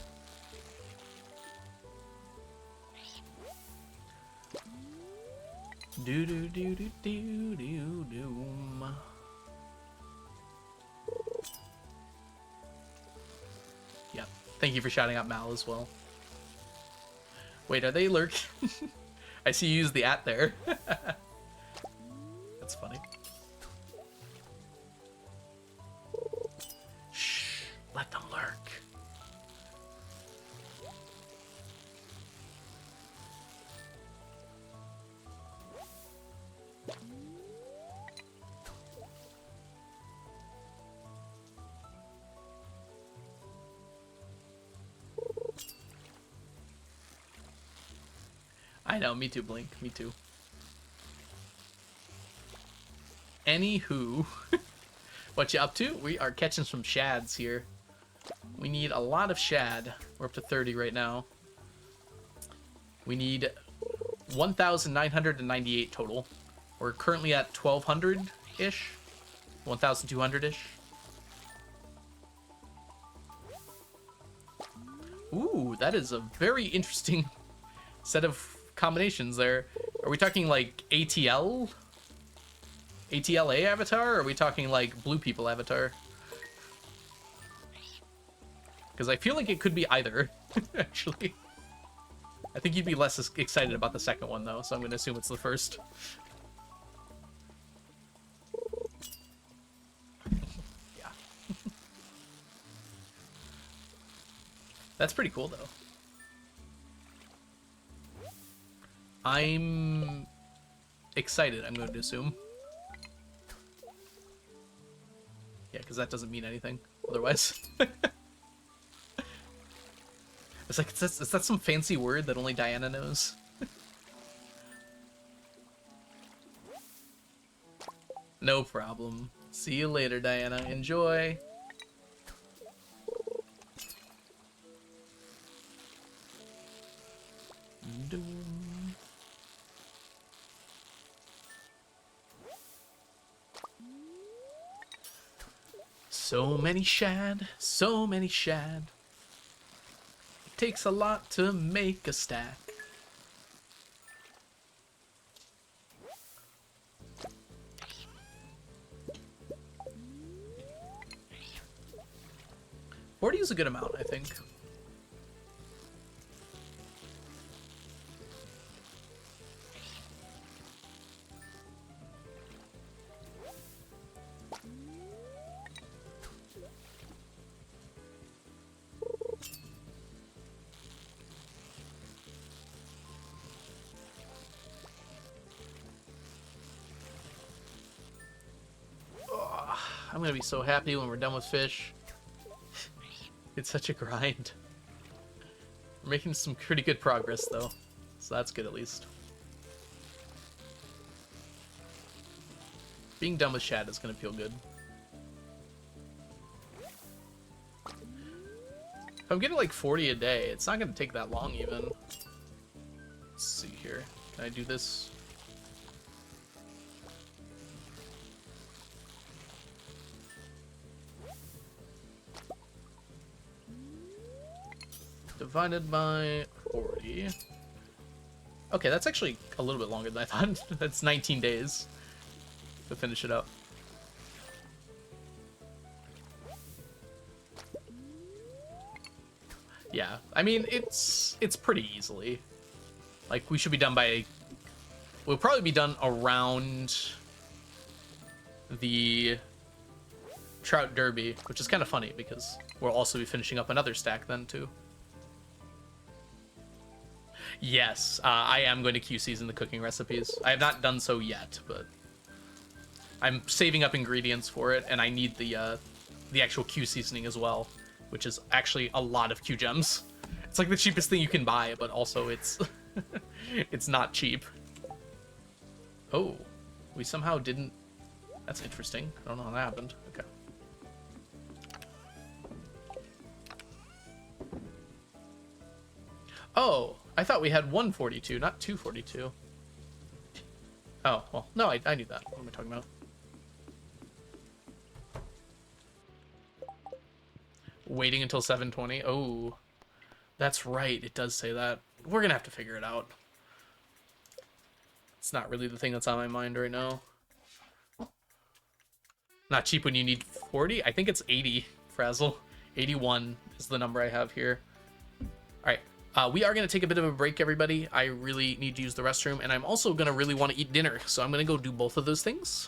Do do do do do do doom. Yeah, thank you for shouting out Mal as well. Wait, are they lurking? I see you use the @ there. That's funny. Shh, let them lurk. I know, me too, Blink, me too. Anywho, what you up to? We are catching some shads here. We need a lot of shad. We're up to 30 right now. We need 1,998 total. We're currently at 1,200-ish, 1,200-ish. Ooh, that is a very interesting set of combinations there. Are we talking like ATLA avatar, or are we talking like blue people avatar? Because I feel like it could be either, actually. I think you'd be less excited about the second one, though, so I'm going to assume it's the first. Yeah. That's pretty cool, though. I'm excited, I'm going to assume. Yeah, because that doesn't mean anything otherwise. It's like, is that some fancy word that only Diana knows? No problem. See you later, Diana. Enjoy. So many shad, so many shad. It takes a lot to make a stack. $40 is a good amount, I think. I'm gonna be so happy when we're done with fish. It's such a grind. We're making some pretty good progress, though. So that's good, at least. Being done with Shad is gonna feel good. If I'm getting like 40 a day, it's not gonna take that long, even. Let's see here. Can I do this? Divided by 40. Okay, that's actually a little bit longer than I thought. That's 19 days to finish it up. Yeah, I mean, it's pretty easily. Like, we should be done by... We'll probably be done around the Trout Derby, which is kind of funny because we'll also be finishing up another stack then, too. Yes, I am going to QC in the cooking recipes. I have not done so yet, but I'm saving up ingredients for it, and I need the actual Q seasoning as well, which is actually a lot of Q gems. It's like the cheapest thing you can buy, but also it's it's not cheap. Oh, we somehow didn't. That's interesting. I don't know how that happened. Okay. Oh, I thought we had 142, not 242. Oh, well, no, I knew that. What am I talking about? Waiting until 7:20. Oh, that's right. It does say that. We're going to have to figure it out. It's not really the thing that's on my mind right now. Not cheap when you need 40. I think it's 80, Frazzle. 81 is the number I have here. All right. We are going to take a bit of a break, everybody. I really need to use the restroom, and I'm also going to really want to eat dinner, so I'm going to go do both of those things.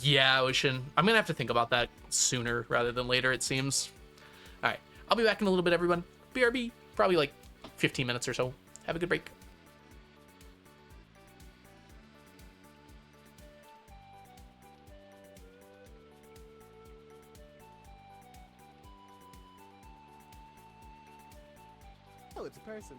Yeah, Ocean. I'm going to have to think about that sooner rather than later, it seems. All right. I'll be back in a little bit, everyone. BRB, probably like 15 minutes or so. Have a good break. Oh, it's a person.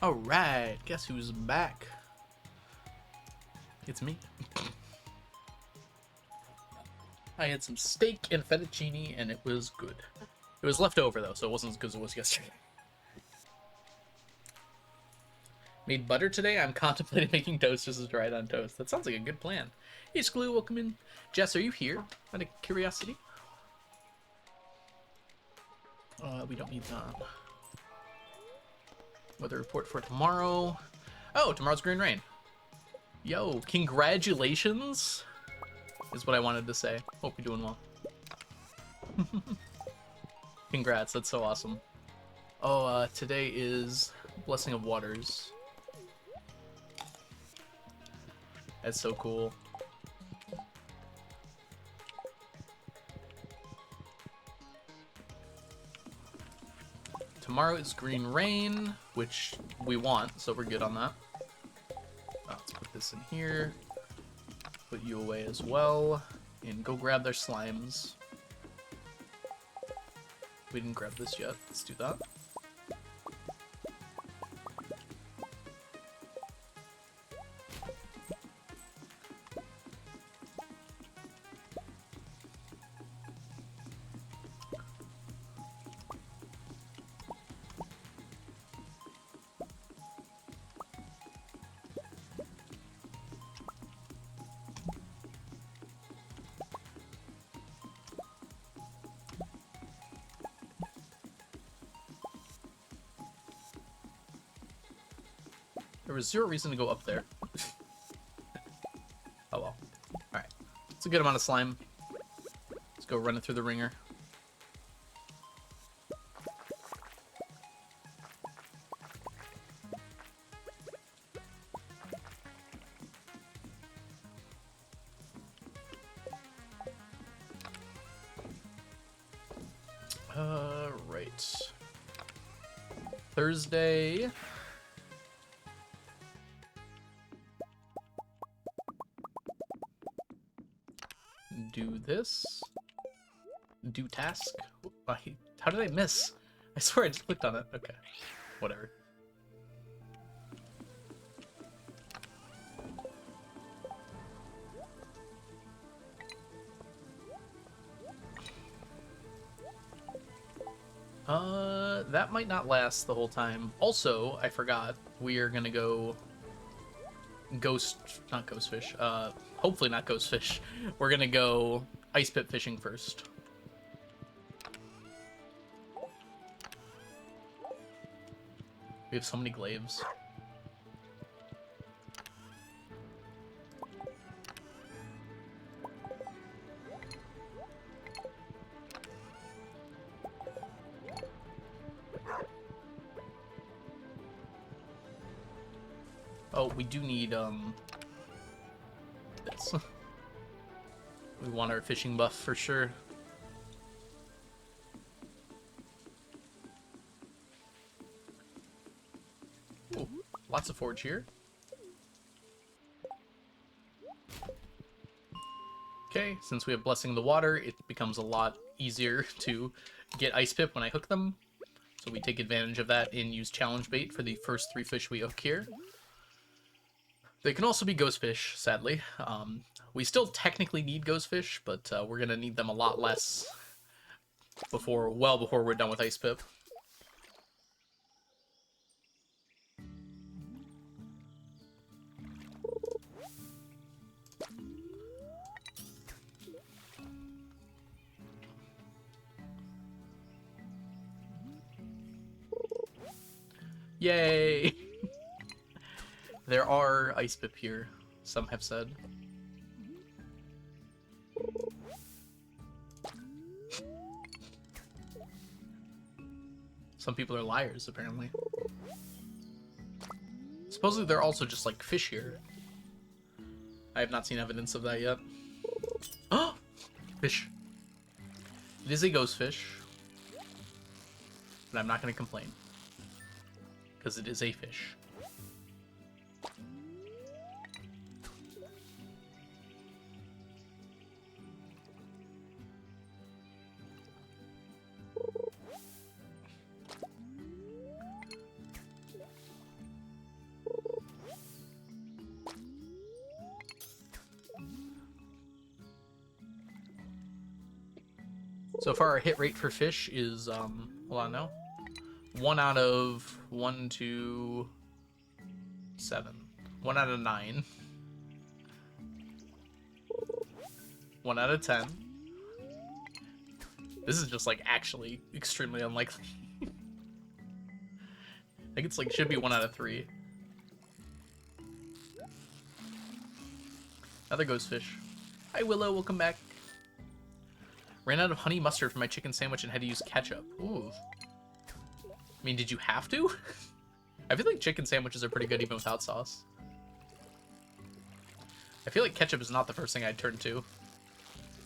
Alright, guess who's back? It's me. I had some steak and fettuccine, and it was good. It was left over, though, so it wasn't as good as it was yesterday. Made butter today? I'm contemplating making toast just as dried on toast. That sounds like a good plan. Hey, Sklu, welcome in. Jess, are you here? Out of curiosity? We don't need that. Weather report for tomorrow. Oh, tomorrow's green rain. Yo, congratulations, is what I wanted to say. Hope you're doing well. Congrats, that's so awesome. Oh, today is Blessing of Waters. That's so cool. Tomorrow is green rain, which we want, so we're good on that. Let's put this in here. Put you away as well. And go grab their slimes. We didn't grab this yet. Let's do that. There was zero reason to go up there. Oh well. Alright. It's a good amount of slime. Let's go run it through the ringer. Right. Thursday. Do this. Do task. How did I miss? I swear I just clicked on it. Okay. Whatever. That might not last the whole time. Also, I forgot, we are gonna go not ghost fish, hopefully not ghost fish. We're gonna go ice pit fishing first. We have so many glaives. Oh, we do need, this. We want our fishing buff for sure. Ooh, lots of forage here. Okay, since we have Blessing of the Water, it becomes a lot easier to get ice pip when I hook them. So we take advantage of that and use challenge bait for the first 3 fish we hook here. They can also be ghost fish, sadly. We still technically need ghost fish, but we're gonna need them a lot less before we're done with ice pip. Yay! There are ice pip here, some have said. Some people are liars, apparently. Supposedly they're also just like fish here. I have not seen evidence of that yet. Oh! Fish. It is a ghost fish. But I'm not going to complain. Because it is a fish. So far, our hit rate for fish is, hold on now. 1 out of 1, 2, 7. 1 out of 9. 1 out of 10. This is just, like, actually extremely unlikely. I think it's, like, should be 1 out of 3. Now there goes fish. Hi, Willow. Welcome back. Ran out of honey mustard for my chicken sandwich and had to use ketchup. Ooh. I mean, did you have to? I feel like chicken sandwiches are pretty good even without sauce. I feel like ketchup is not the first thing I'd turn to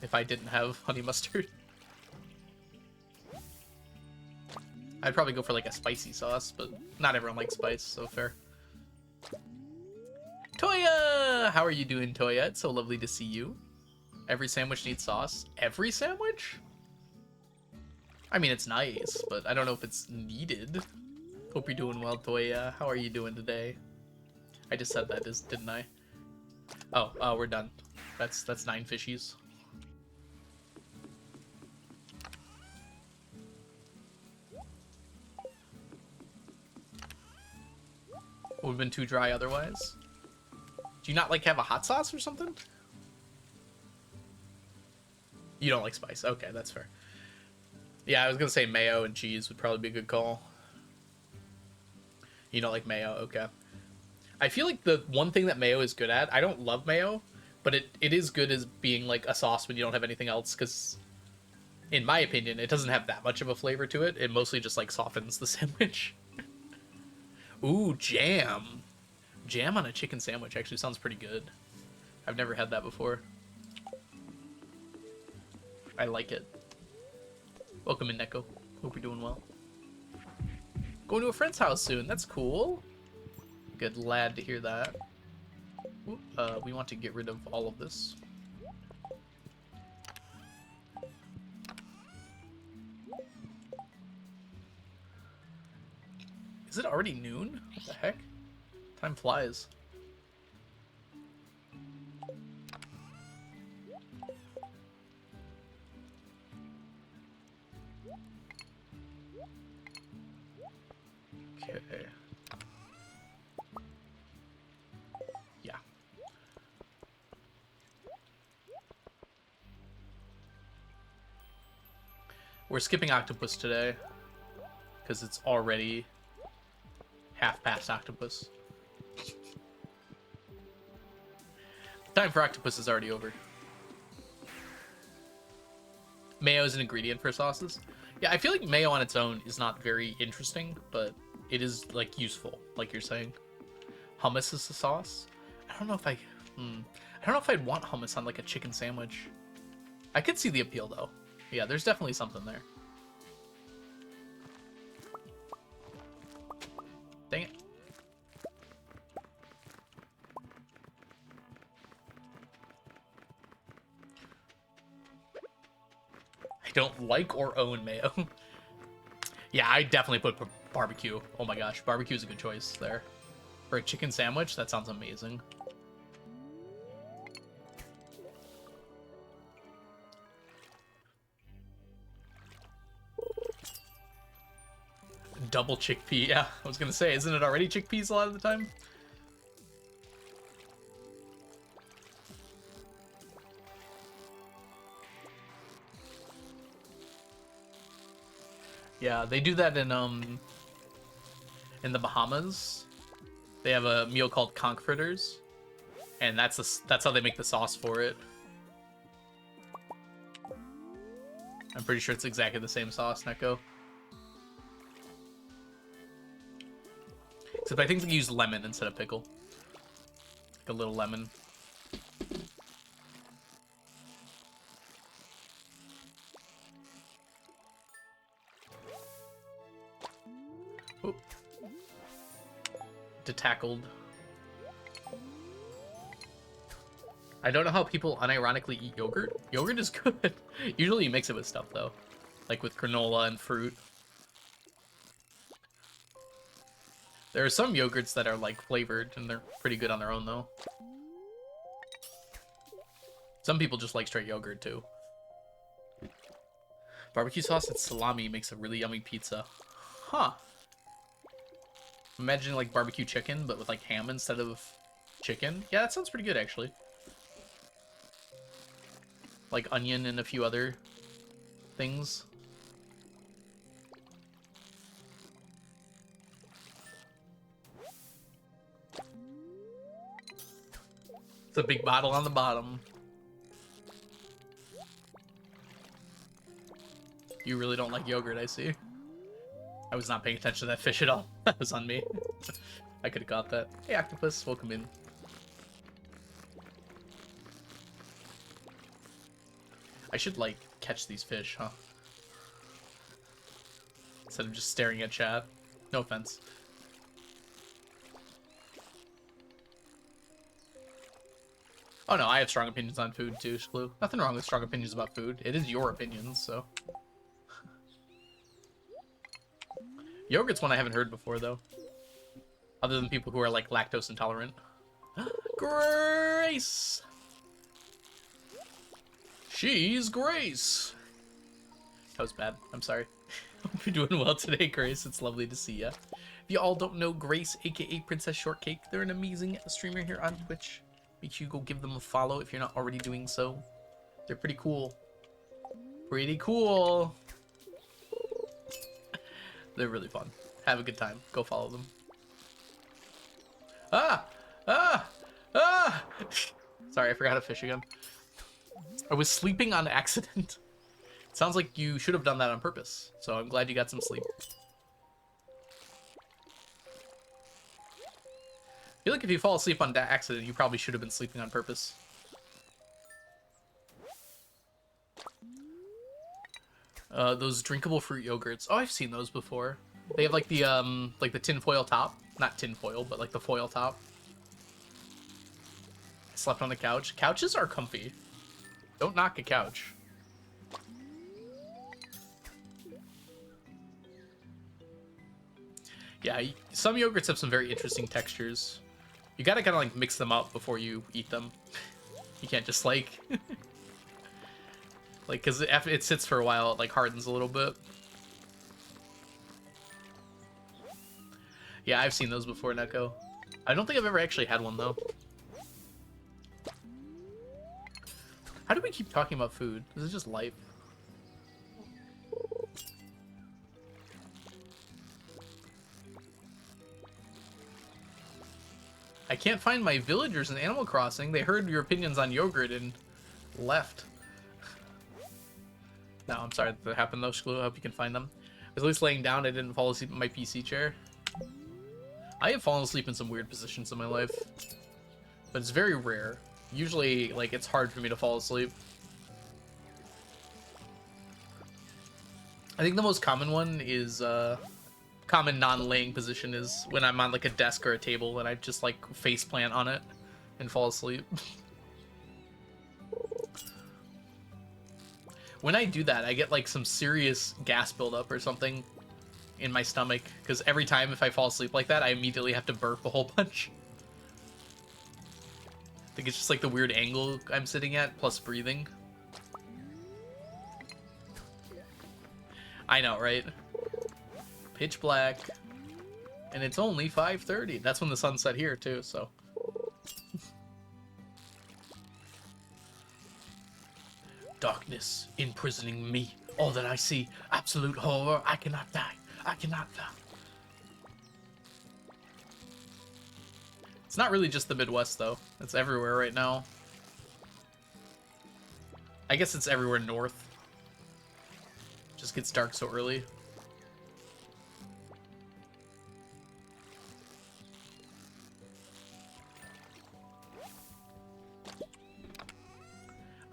if I didn't have honey mustard. I'd probably go for like a spicy sauce, but not everyone likes spice, so fair. Toya! How are you doing, Toya? It's so lovely to see you. Every sandwich needs sauce. Every sandwich? I mean, it's nice, but I don't know if it's needed. Hope you're doing well, Toya. How are you doing today? I just said that, didn't I? Oh, we're done. That's 9 fishies. Would have been too dry otherwise. Do you not like have a hot sauce or something? You don't like spice. Okay, that's fair. Yeah, I was gonna say mayo and cheese would probably be a good call. You don't like mayo? Okay. I feel like the one thing that mayo is good at, I don't love mayo, but it is good as being like a sauce when you don't have anything else, because in my opinion, it doesn't have that much of a flavor to it. It mostly just like softens the sandwich. Ooh, jam. Jam on a chicken sandwich actually sounds pretty good. I've never had that before. I like it. Welcome in, Neko. Hope you're doing well. Going to a friend's house soon. That's cool. Good lad to hear that. Ooh, we want to get rid of all of this. Is it already noon? What the heck? Time flies. Okay. Yeah. We're skipping Octopus today because it's already half past Octopus. Time for Octopus is already over. Mayo is an ingredient for sauces. Yeah, I feel like mayo on its own is not very interesting, but it is like useful, like you're saying. Hummus is the sauce. I don't know if I don't know if I'd want hummus on like a chicken sandwich. I could see the appeal though. Yeah, there's definitely something there. Dang it. I don't like or own mayo. Yeah, I definitely put barbecue. Oh my gosh, barbecue is a good choice there. For a chicken sandwich, that sounds amazing. Double chickpea, yeah. I was gonna say, isn't it already chickpeas a lot of the time? Yeah, they do that in the Bahamas. They have a meal called conch fritters, and that's how they make the sauce for it. I'm pretty sure it's exactly the same sauce, Neko. Except I think they use lemon instead of pickle. Like a little lemon. Oop. Detackled. I don't know how people unironically eat yogurt. Yogurt is good. Usually you mix it with stuff though. Like with granola and fruit. There are some yogurts that are like flavored and they're pretty good on their own though. Some people just like straight yogurt too. Barbecue sauce and salami makes a really yummy pizza. Huh. Imagine like barbecue chicken, but with like ham instead of chicken. Yeah, that sounds pretty good actually. Like onion and a few other things. It's a big bottle on the bottom. You really don't like yogurt, I see. I was not paying attention to that fish at all. That was on me. I could have got that. Hey, Octopus, welcome in. I should, like, catch these fish, huh? Instead of just staring at chat. No offense. Oh no, I have strong opinions on food too, Shlu. Nothing wrong with strong opinions about food. It is your opinions, so. Yogurt's one I haven't heard before, though. Other than people who are, like, lactose intolerant. Grace! She's Grace! That was bad. I'm sorry. Hope you're doing well today, Grace. It's lovely to see ya. If you all don't know Grace, aka Princess Shortcake, they're an amazing streamer here on Twitch. Make sure you go give them a follow if you're not already doing so. They're pretty cool. Pretty cool! They're really fun. Have a good time. Go follow them. Ah! Ah! Ah! Sorry, I forgot to fish again. I was sleeping on accident. It sounds like you should have done that on purpose, so I'm glad you got some sleep. I feel like if you fall asleep on accident, you probably should have been sleeping on purpose. Those drinkable fruit yogurts. Oh, I've seen those before. They have like the tinfoil top. Not tinfoil, but like the foil top. I slept on the couch. Couches are comfy. Don't knock a couch. Yeah, some yogurts have some very interesting textures. You gotta kind of like mix them up before you eat them. You can't just like... like, because after it sits for a while, it like hardens a little bit. Yeah, I've seen those before, Neko. I don't think I've ever actually had one, though. How do we keep talking about food? This is just life. I can't find my villagers in Animal Crossing. They heard your opinions on yogurt and left. No, I'm sorry that happened, though, Shklu. I hope you can find them. I was at least laying down. I didn't fall asleep in my PC chair. I have fallen asleep in some weird positions in my life, but it's very rare. Usually, like, it's hard for me to fall asleep. I think the most common one is, common non-laying position is when I'm on, like, a desk or a table and I just, like, face plant on it and fall asleep. When I do that, I get, like, some serious gas buildup or something in my stomach, because every time if I fall asleep like that, I immediately have to burp a whole bunch. I think it's just like the weird angle I'm sitting at, plus breathing. I know, right? Pitch black. And it's only 5:30. That's when the sun set here, too, so... Darkness imprisoning me. All that I see. Absolute horror. I cannot die. I cannot die. It's not really just the Midwest, though. It's everywhere right now. I guess it's everywhere north. It just gets dark so early.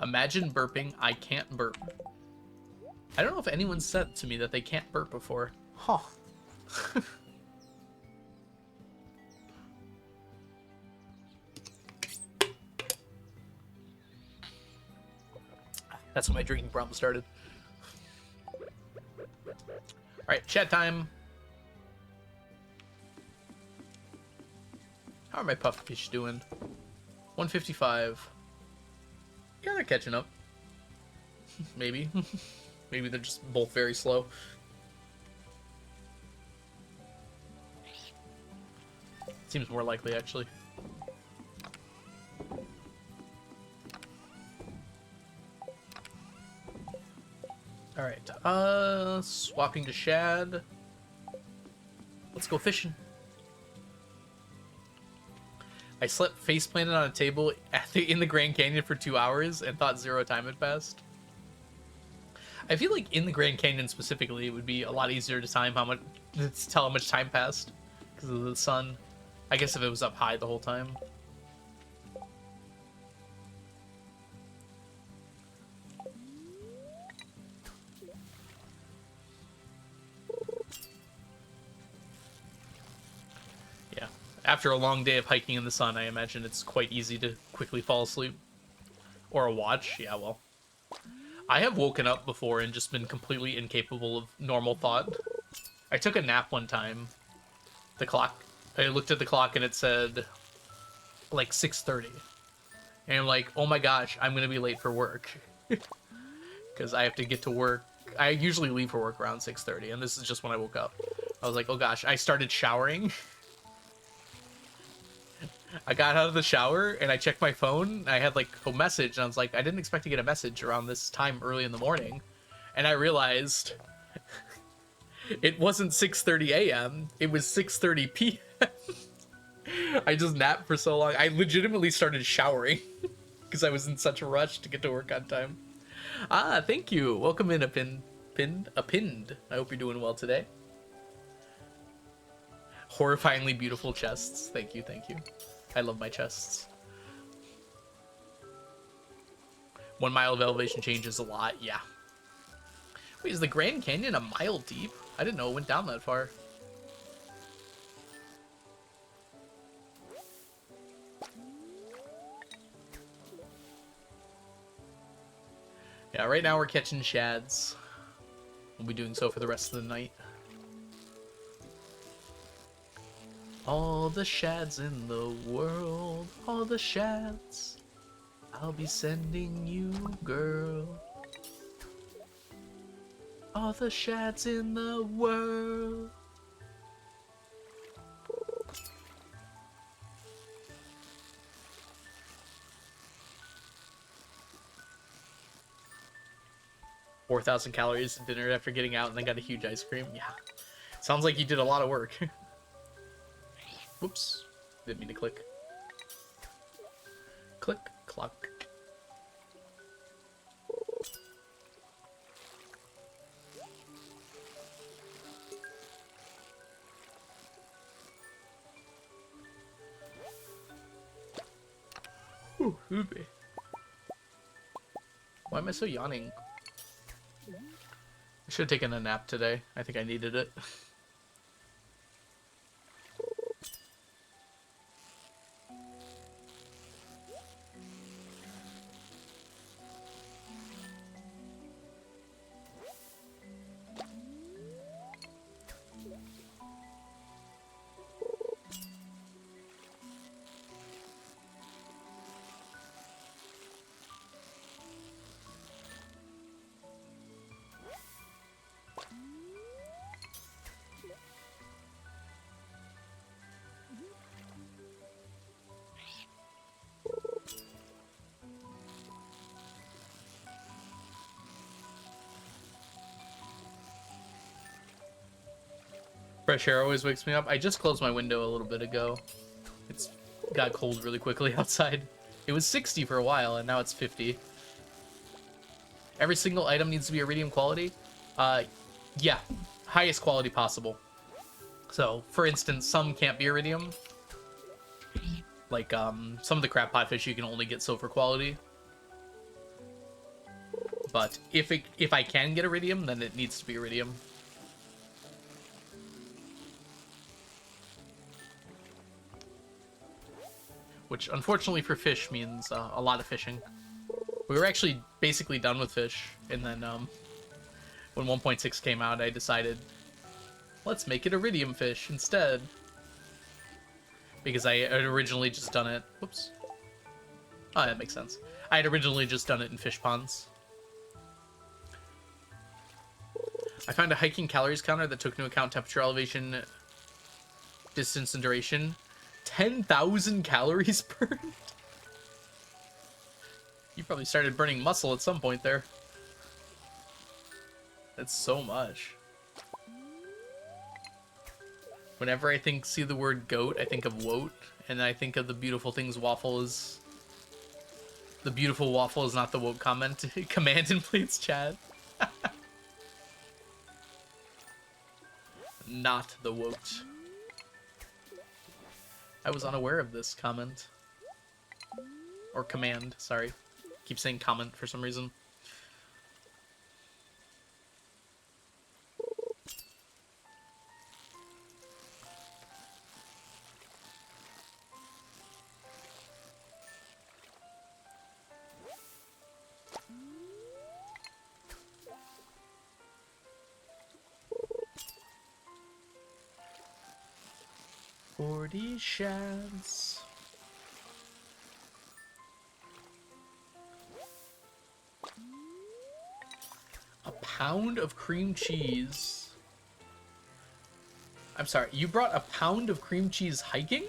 Imagine burping. I can't burp. I don't know if anyone said to me that they can't burp before. Huh. That's when my drinking problem started. Alright, chat time. How are my pufferfish doing? 155. Yeah, they're catching up. Maybe. Maybe they're just both very slow. Seems more likely, actually. Alright, swapping to Shad. Let's go fishing. I slept face planted on a table in the Grand Canyon for 2 hours and thought 0 time had passed. I feel like in the Grand Canyon specifically, it would be a lot easier to tell how much time passed because of the sun. I guess if it was up high the whole time. Yeah. After a long day of hiking in the sun, I imagine it's quite easy to quickly fall asleep. Or a watch. Yeah, well. I have woken up before and just been completely incapable of normal thought. I took a nap one time. I looked at the clock and it said like 6:30. And I'm like, oh my gosh, I'm going to be late for work. Because I have to get to work. I usually leave for work around 6:30, and this is just when I woke up. I was like, oh gosh, I started showering. I got out of the shower, and I checked my phone. I had, like, a message, and I was like, I didn't expect to get a message around this time early in the morning. And I realized it wasn't 6:30 a.m., it was 6:30 p.m. I just napped for so long. I legitimately started showering because I was in such a rush to get to work on time. Ah, thank you. Welcome in, Pinned. I hope you're doing well today. Horrifyingly beautiful chests. Thank you, thank you. I love my chests. 1 mile of elevation change is a lot, yeah. Wait, is the Grand Canyon a mile deep? I didn't know it went down that far. Yeah, right now we're catching shads. We'll be doing so for the rest of the night. All the shads in the world, all the shads, I'll be sending you, girl. All the shads in the world. $4,000 calories at dinner after getting out and then got a huge ice cream. Yeah. Sounds like you did a lot of work. Whoops. Didn't mean to click. Click, clock. Ooh, ube. Why am I so yawning? I should have taken a nap today. I think I needed it. Fresh air always wakes me up. I just closed my window a little bit ago. It's got cold really quickly outside. It was 60 for a while, and now it's 50. Every single item needs to be iridium quality? Yeah. Highest quality possible. So, for instance, some can't be iridium. Like, some of the crab pot fish you can only get silver quality. But if I can get iridium, then it needs to be iridium. Which, unfortunately for fish, means a lot of fishing. We were actually basically done with fish, and then when 1.6 came out, I decided, let's make it iridium fish instead. Because I had originally just done it... Whoops. Oh, that makes sense. I had originally just done it in fish ponds. I found a hiking calories counter that took into account temperature, elevation, distance, and duration. 10,000 calories burned? You probably started burning muscle at some point there. That's so much. Whenever I see the word goat, I think of woat, and I think of the beautiful things waffle is. The beautiful waffle is not the woat comment. Command in please, Chad. Not the woat. I was unaware of this comment. Or command, sorry. Keep saying comment for some reason. Forty shads. A pound of cream cheese. I'm sorry, you brought a pound of cream cheese hiking?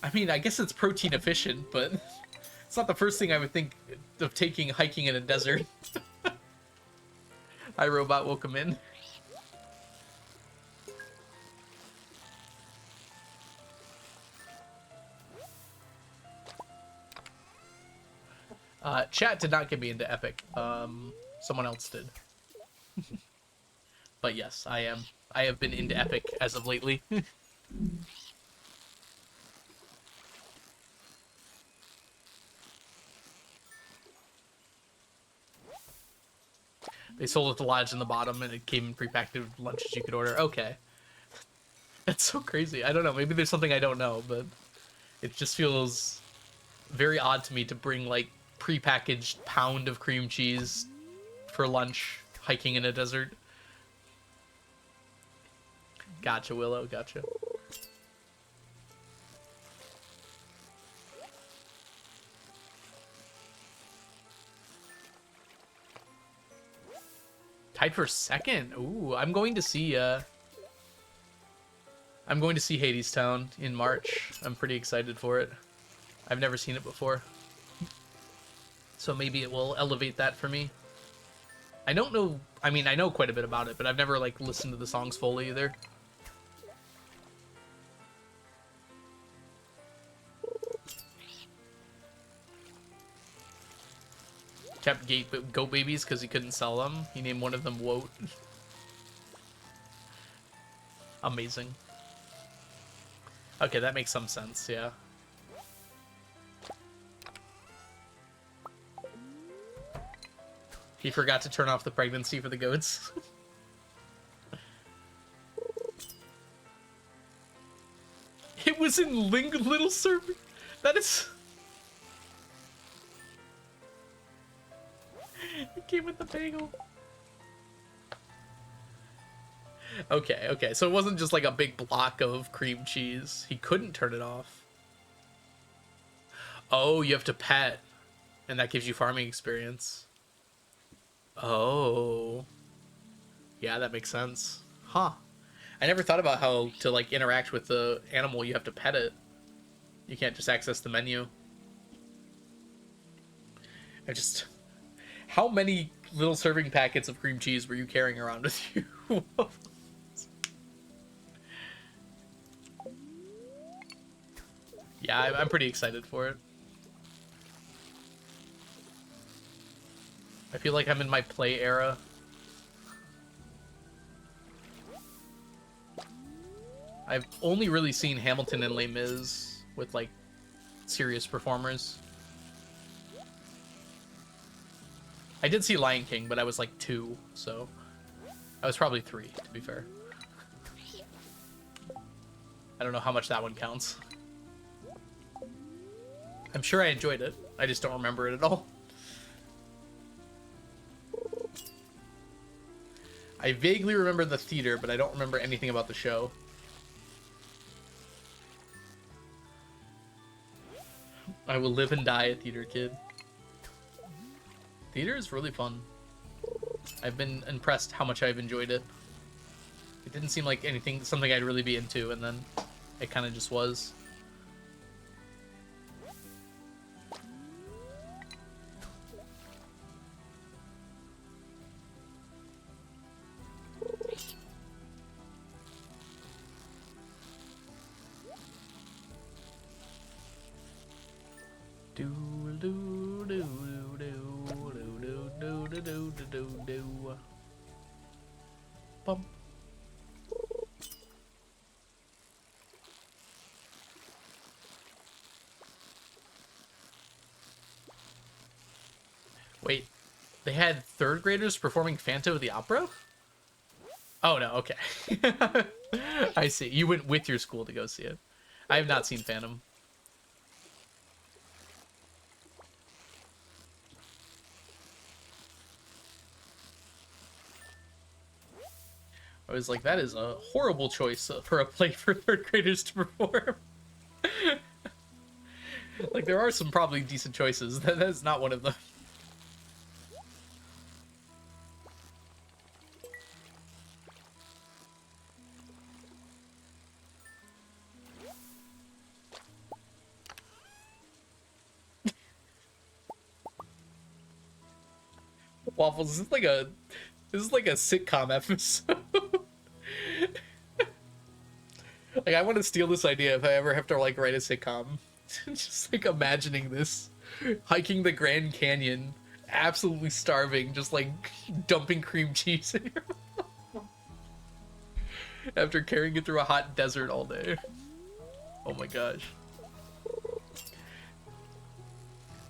I mean, I guess it's protein efficient, but it's not the first thing I would think of taking hiking in a desert. Hi, robot, welcome in. Chat did not get me into Epic. Someone else did. But yes, I am. I have been into Epic as of lately. They sold it the lodge in the bottom, and it came in prepackaged lunches you could order. Okay. That's so crazy. I don't know. Maybe there's something I don't know, but it just feels very odd to me to bring, like, prepackaged pound of cream cheese for lunch hiking in a desert. Gotcha, Willow. Gotcha. Tied for second. Ooh, I'm going to see Hades Town in March. I'm pretty excited for it. I've never seen it before. So maybe it will elevate that for me. I don't know, I mean, I know quite a bit about it, but I've never, like, listened to the songs fully either. Kept goat babies because he couldn't sell them. He named one of them Woat. Amazing. Okay, that makes some sense, yeah. He forgot to turn off the pregnancy for the goats. It was in Little Server. That is... It came with the bagel. Okay, so it wasn't just like a big block of cream cheese. He couldn't turn it off. Oh, you have to pet, and that gives you farming experience. Oh. Yeah, that makes sense. Huh. I never thought about how to, like, interact with the animal. You have to pet it. You can't just access the menu. How many little serving packets of cream cheese were you carrying around with you? Yeah, I'm pretty excited for it. I feel like I'm in my play era. I've only really seen Hamilton and Les Mis with, like, serious performers. I did see Lion King, but I was like 2, so I was probably 3, to be fair. I don't know how much that one counts. I'm sure I enjoyed it. I just don't remember it at all. I vaguely remember the theater, but I don't remember anything about the show. I will live and die a theater kid. Theater is really fun. I've been impressed how much I've enjoyed it. It didn't seem like something I'd really be into, and then it kind of just was. Bum. Wait, they had third graders performing Phantom of the Opera? Oh no, okay. I see. You went with your school to go see it. I have not seen Phantom. I was like, that is a horrible choice for a play for third graders to perform. Like, there are some probably decent choices. That is not one of them. Waffles, this is like a sitcom episode. Like, I want to steal this idea if I ever have to like write a sitcom. Just like imagining this, hiking the Grand Canyon, absolutely starving, just like dumping cream cheese in your mouth after carrying it through a hot desert all day. Oh my gosh.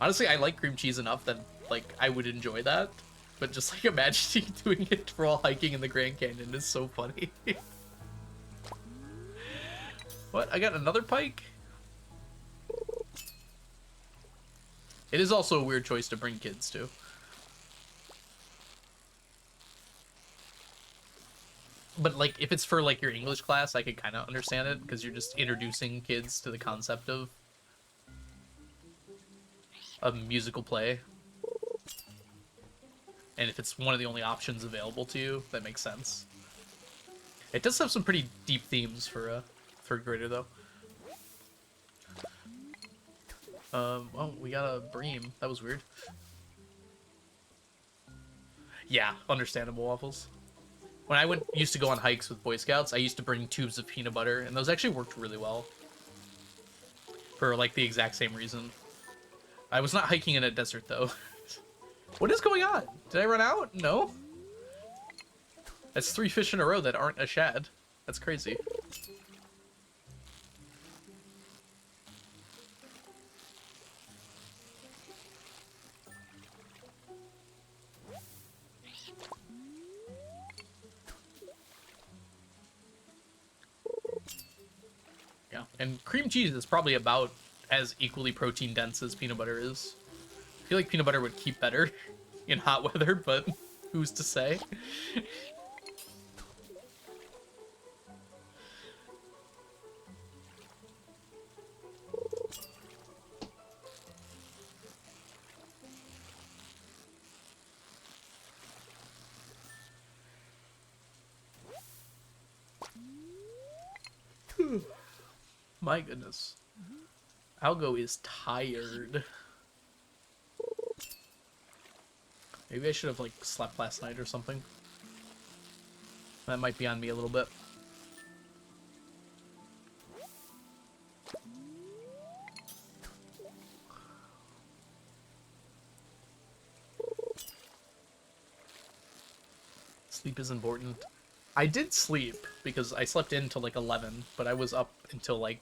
Honestly, I like cream cheese enough that like I would enjoy that, but just like imagining doing it for all hiking in the Grand Canyon is so funny. What? I got another pike? It is also a weird choice to bring kids to. But like, if it's for like your English class, I could kind of understand it because you're just introducing kids to the concept of a musical play. And if it's one of the only options available to you, that makes sense. It does have some pretty deep themes for a third grader, though. Oh, we got a bream. That was weird. Yeah, understandable, Waffles. When I used to go on hikes with Boy Scouts, I used to bring tubes of peanut butter, and those actually worked really well. For, like, the exact same reason. I was not hiking in a desert, though. What is going on? Did I run out? No? That's 3 fish in a row that aren't a shad. That's crazy. Yeah, and cream cheese is probably about as equally protein dense as peanut butter is. I feel like peanut butter would keep better in hot weather, but who's to say? My goodness. Algo is tired. Maybe I should have, like, slept last night or something. That might be on me a little bit. Sleep is important. I did sleep because I slept in till like 11, but I was up until like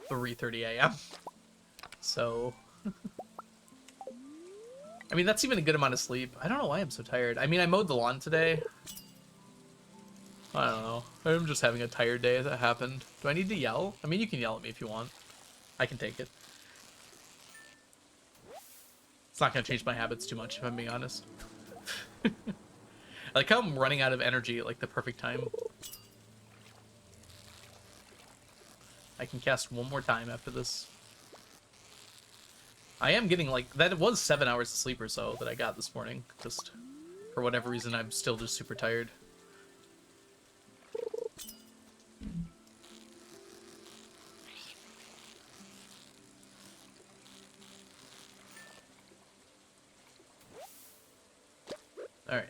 3:30 a.m. So, I mean, that's even a good amount of sleep. I don't know why I'm so tired. I mean, I mowed the lawn today. I don't know. I'm just having a tired day. That happened. Do I need to yell? I mean, you can yell at me if you want. I can take it. It's not going to change my habits too much, if I'm being honest. I like how I'm running out of energy at like the perfect time. I can cast one more time after this. I am getting like that. It was 7 hours of sleep or so that I got this morning. Just for whatever reason, I'm still just super tired. All right.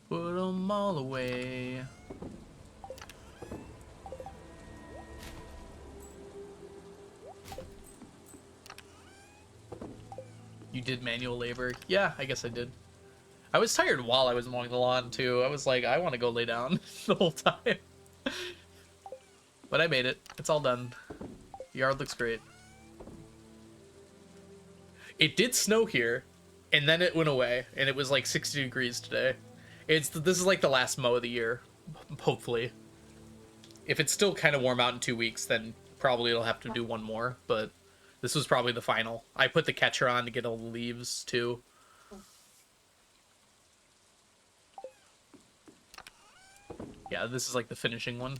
Put them all away. You did manual labor. Yeah, I guess I did. I was tired while I was mowing the lawn, too. I was like, I want to go lay down the whole time. But I made it. It's all done. The yard looks great. It did snow here, and then it went away, and it was like 60 degrees today. This is like the last mow of the year, hopefully. If it's still kind of warm out in 2 weeks, then probably it'll have to do one more, but this was probably the final. I put the catcher on to get all the leaves, too. Yeah, this is like the finishing one.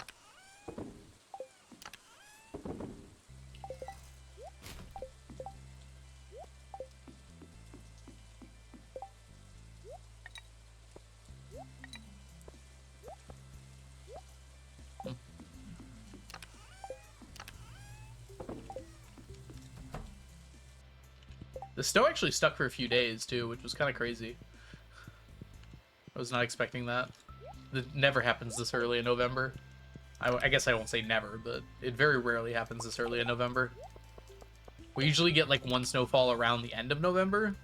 The snow actually stuck for a few days, too, which was kind of crazy. I was not expecting that. It never happens this early in November. I guess I won't say never, but it very rarely happens this early in November. We usually get like one snowfall around the end of November.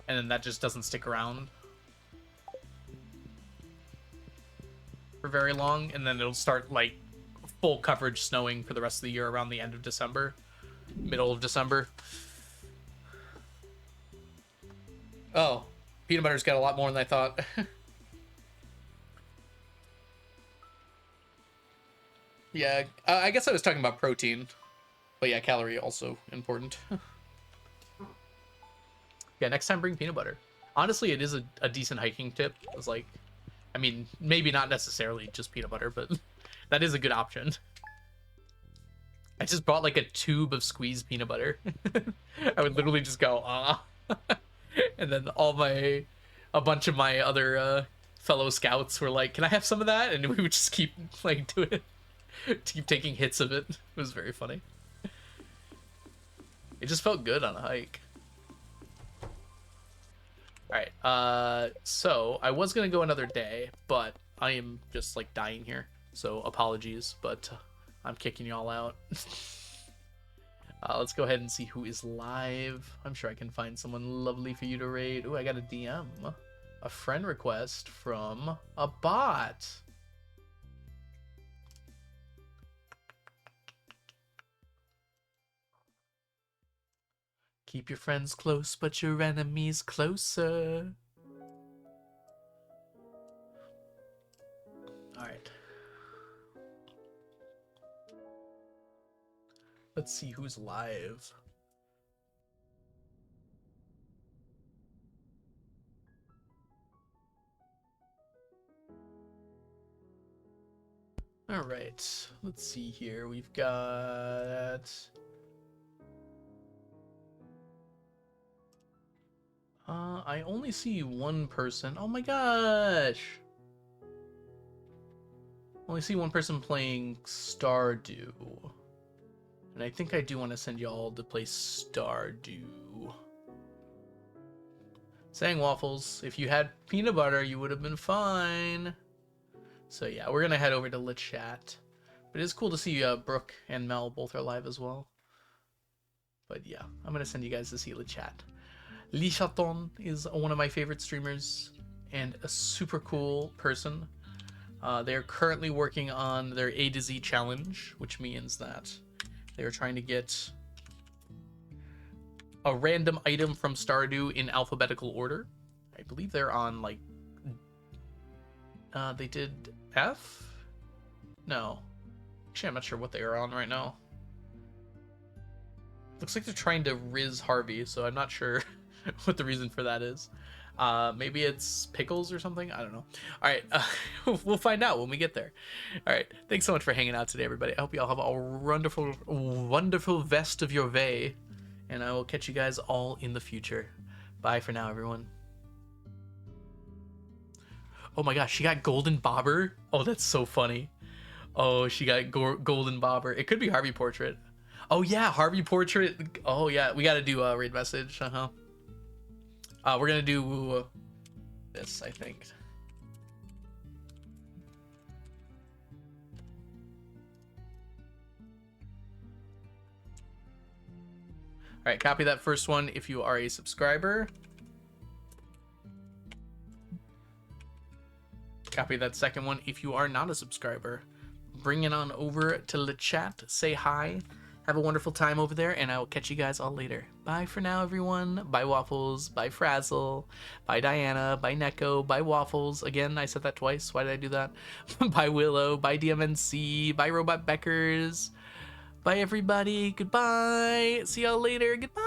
And then that just doesn't stick around for very long. And then it'll start like full coverage snowing for the rest of the year around the end of December. Middle of December. Oh, peanut butter's got a lot more than I thought. Yeah, I guess I was talking about protein. But yeah, calorie also important. Yeah, next time bring peanut butter. Honestly, it is a decent hiking tip. It's like, I mean, maybe not necessarily just peanut butter, but that is a good option. I just bought like a tube of squeezed peanut butter. I would literally just go, ah. And then a bunch of my other fellow scouts were like, can I have some of that? And we would just keep like doing it. Keep taking hits of it. It was very funny. It just felt good on a hike. Alright, so I was gonna go another day, but I am just like dying here. So apologies, but I'm kicking y'all out. Let's go ahead and see who is live. I'm sure I can find someone lovely for you to raid. Ooh, I got a DM. A friend request from a bot. Keep your friends close, but your enemies closer. Alright. Let's see who's live. Alright. Let's see here. We've got... I only see one person. Oh my gosh! Only see one person playing Stardew. And I think I do want to send y'all to play Stardew. Saying waffles, if you had peanut butter, you would have been fine. So yeah, we're gonna head over to Lit Chat. But it is cool to see Brooke and Mel both are live as well. But yeah, I'm gonna send you guys to see Lit Chat. Lee Chaton is one of my favorite streamers and a super cool person. They're currently working on their A to Z challenge, which means that they are trying to get a random item from Stardew in alphabetical order. I believe they're on like they did F? No. Actually, I'm not sure what they are on right now. Looks like they're trying to Riz Harvey, so I'm not sure what the reason for that is. Maybe it's pickles or something. I don't know. All right, we'll find out when we get there. All right, thanks so much for hanging out today, everybody. I hope you all have a wonderful, wonderful vest of your day, and I will catch you guys all in the future. Bye for now, everyone. Oh my gosh, she got golden bobber. Oh, that's so funny. Oh, she got golden bobber. It could be Harvey Portrait. Oh yeah, Harvey Portrait. Oh yeah, we got to do a raid message. We're gonna do this, I think. All right, copy that first one if you are a subscriber. Copy that second one if you are not a subscriber. Bring it on over to the chat. Say hi. Have a wonderful time over there, and I will catch you guys all later. Bye for now, everyone. Bye, Waffles. Bye, Frazzle. Bye, Diana. Bye, Neko. Bye, Waffles. Again, I said that twice. Why did I do that? Bye, Willow. Bye, DMNC. Bye, Robot Beckers. Bye, everybody. Goodbye. See y'all later. Goodbye.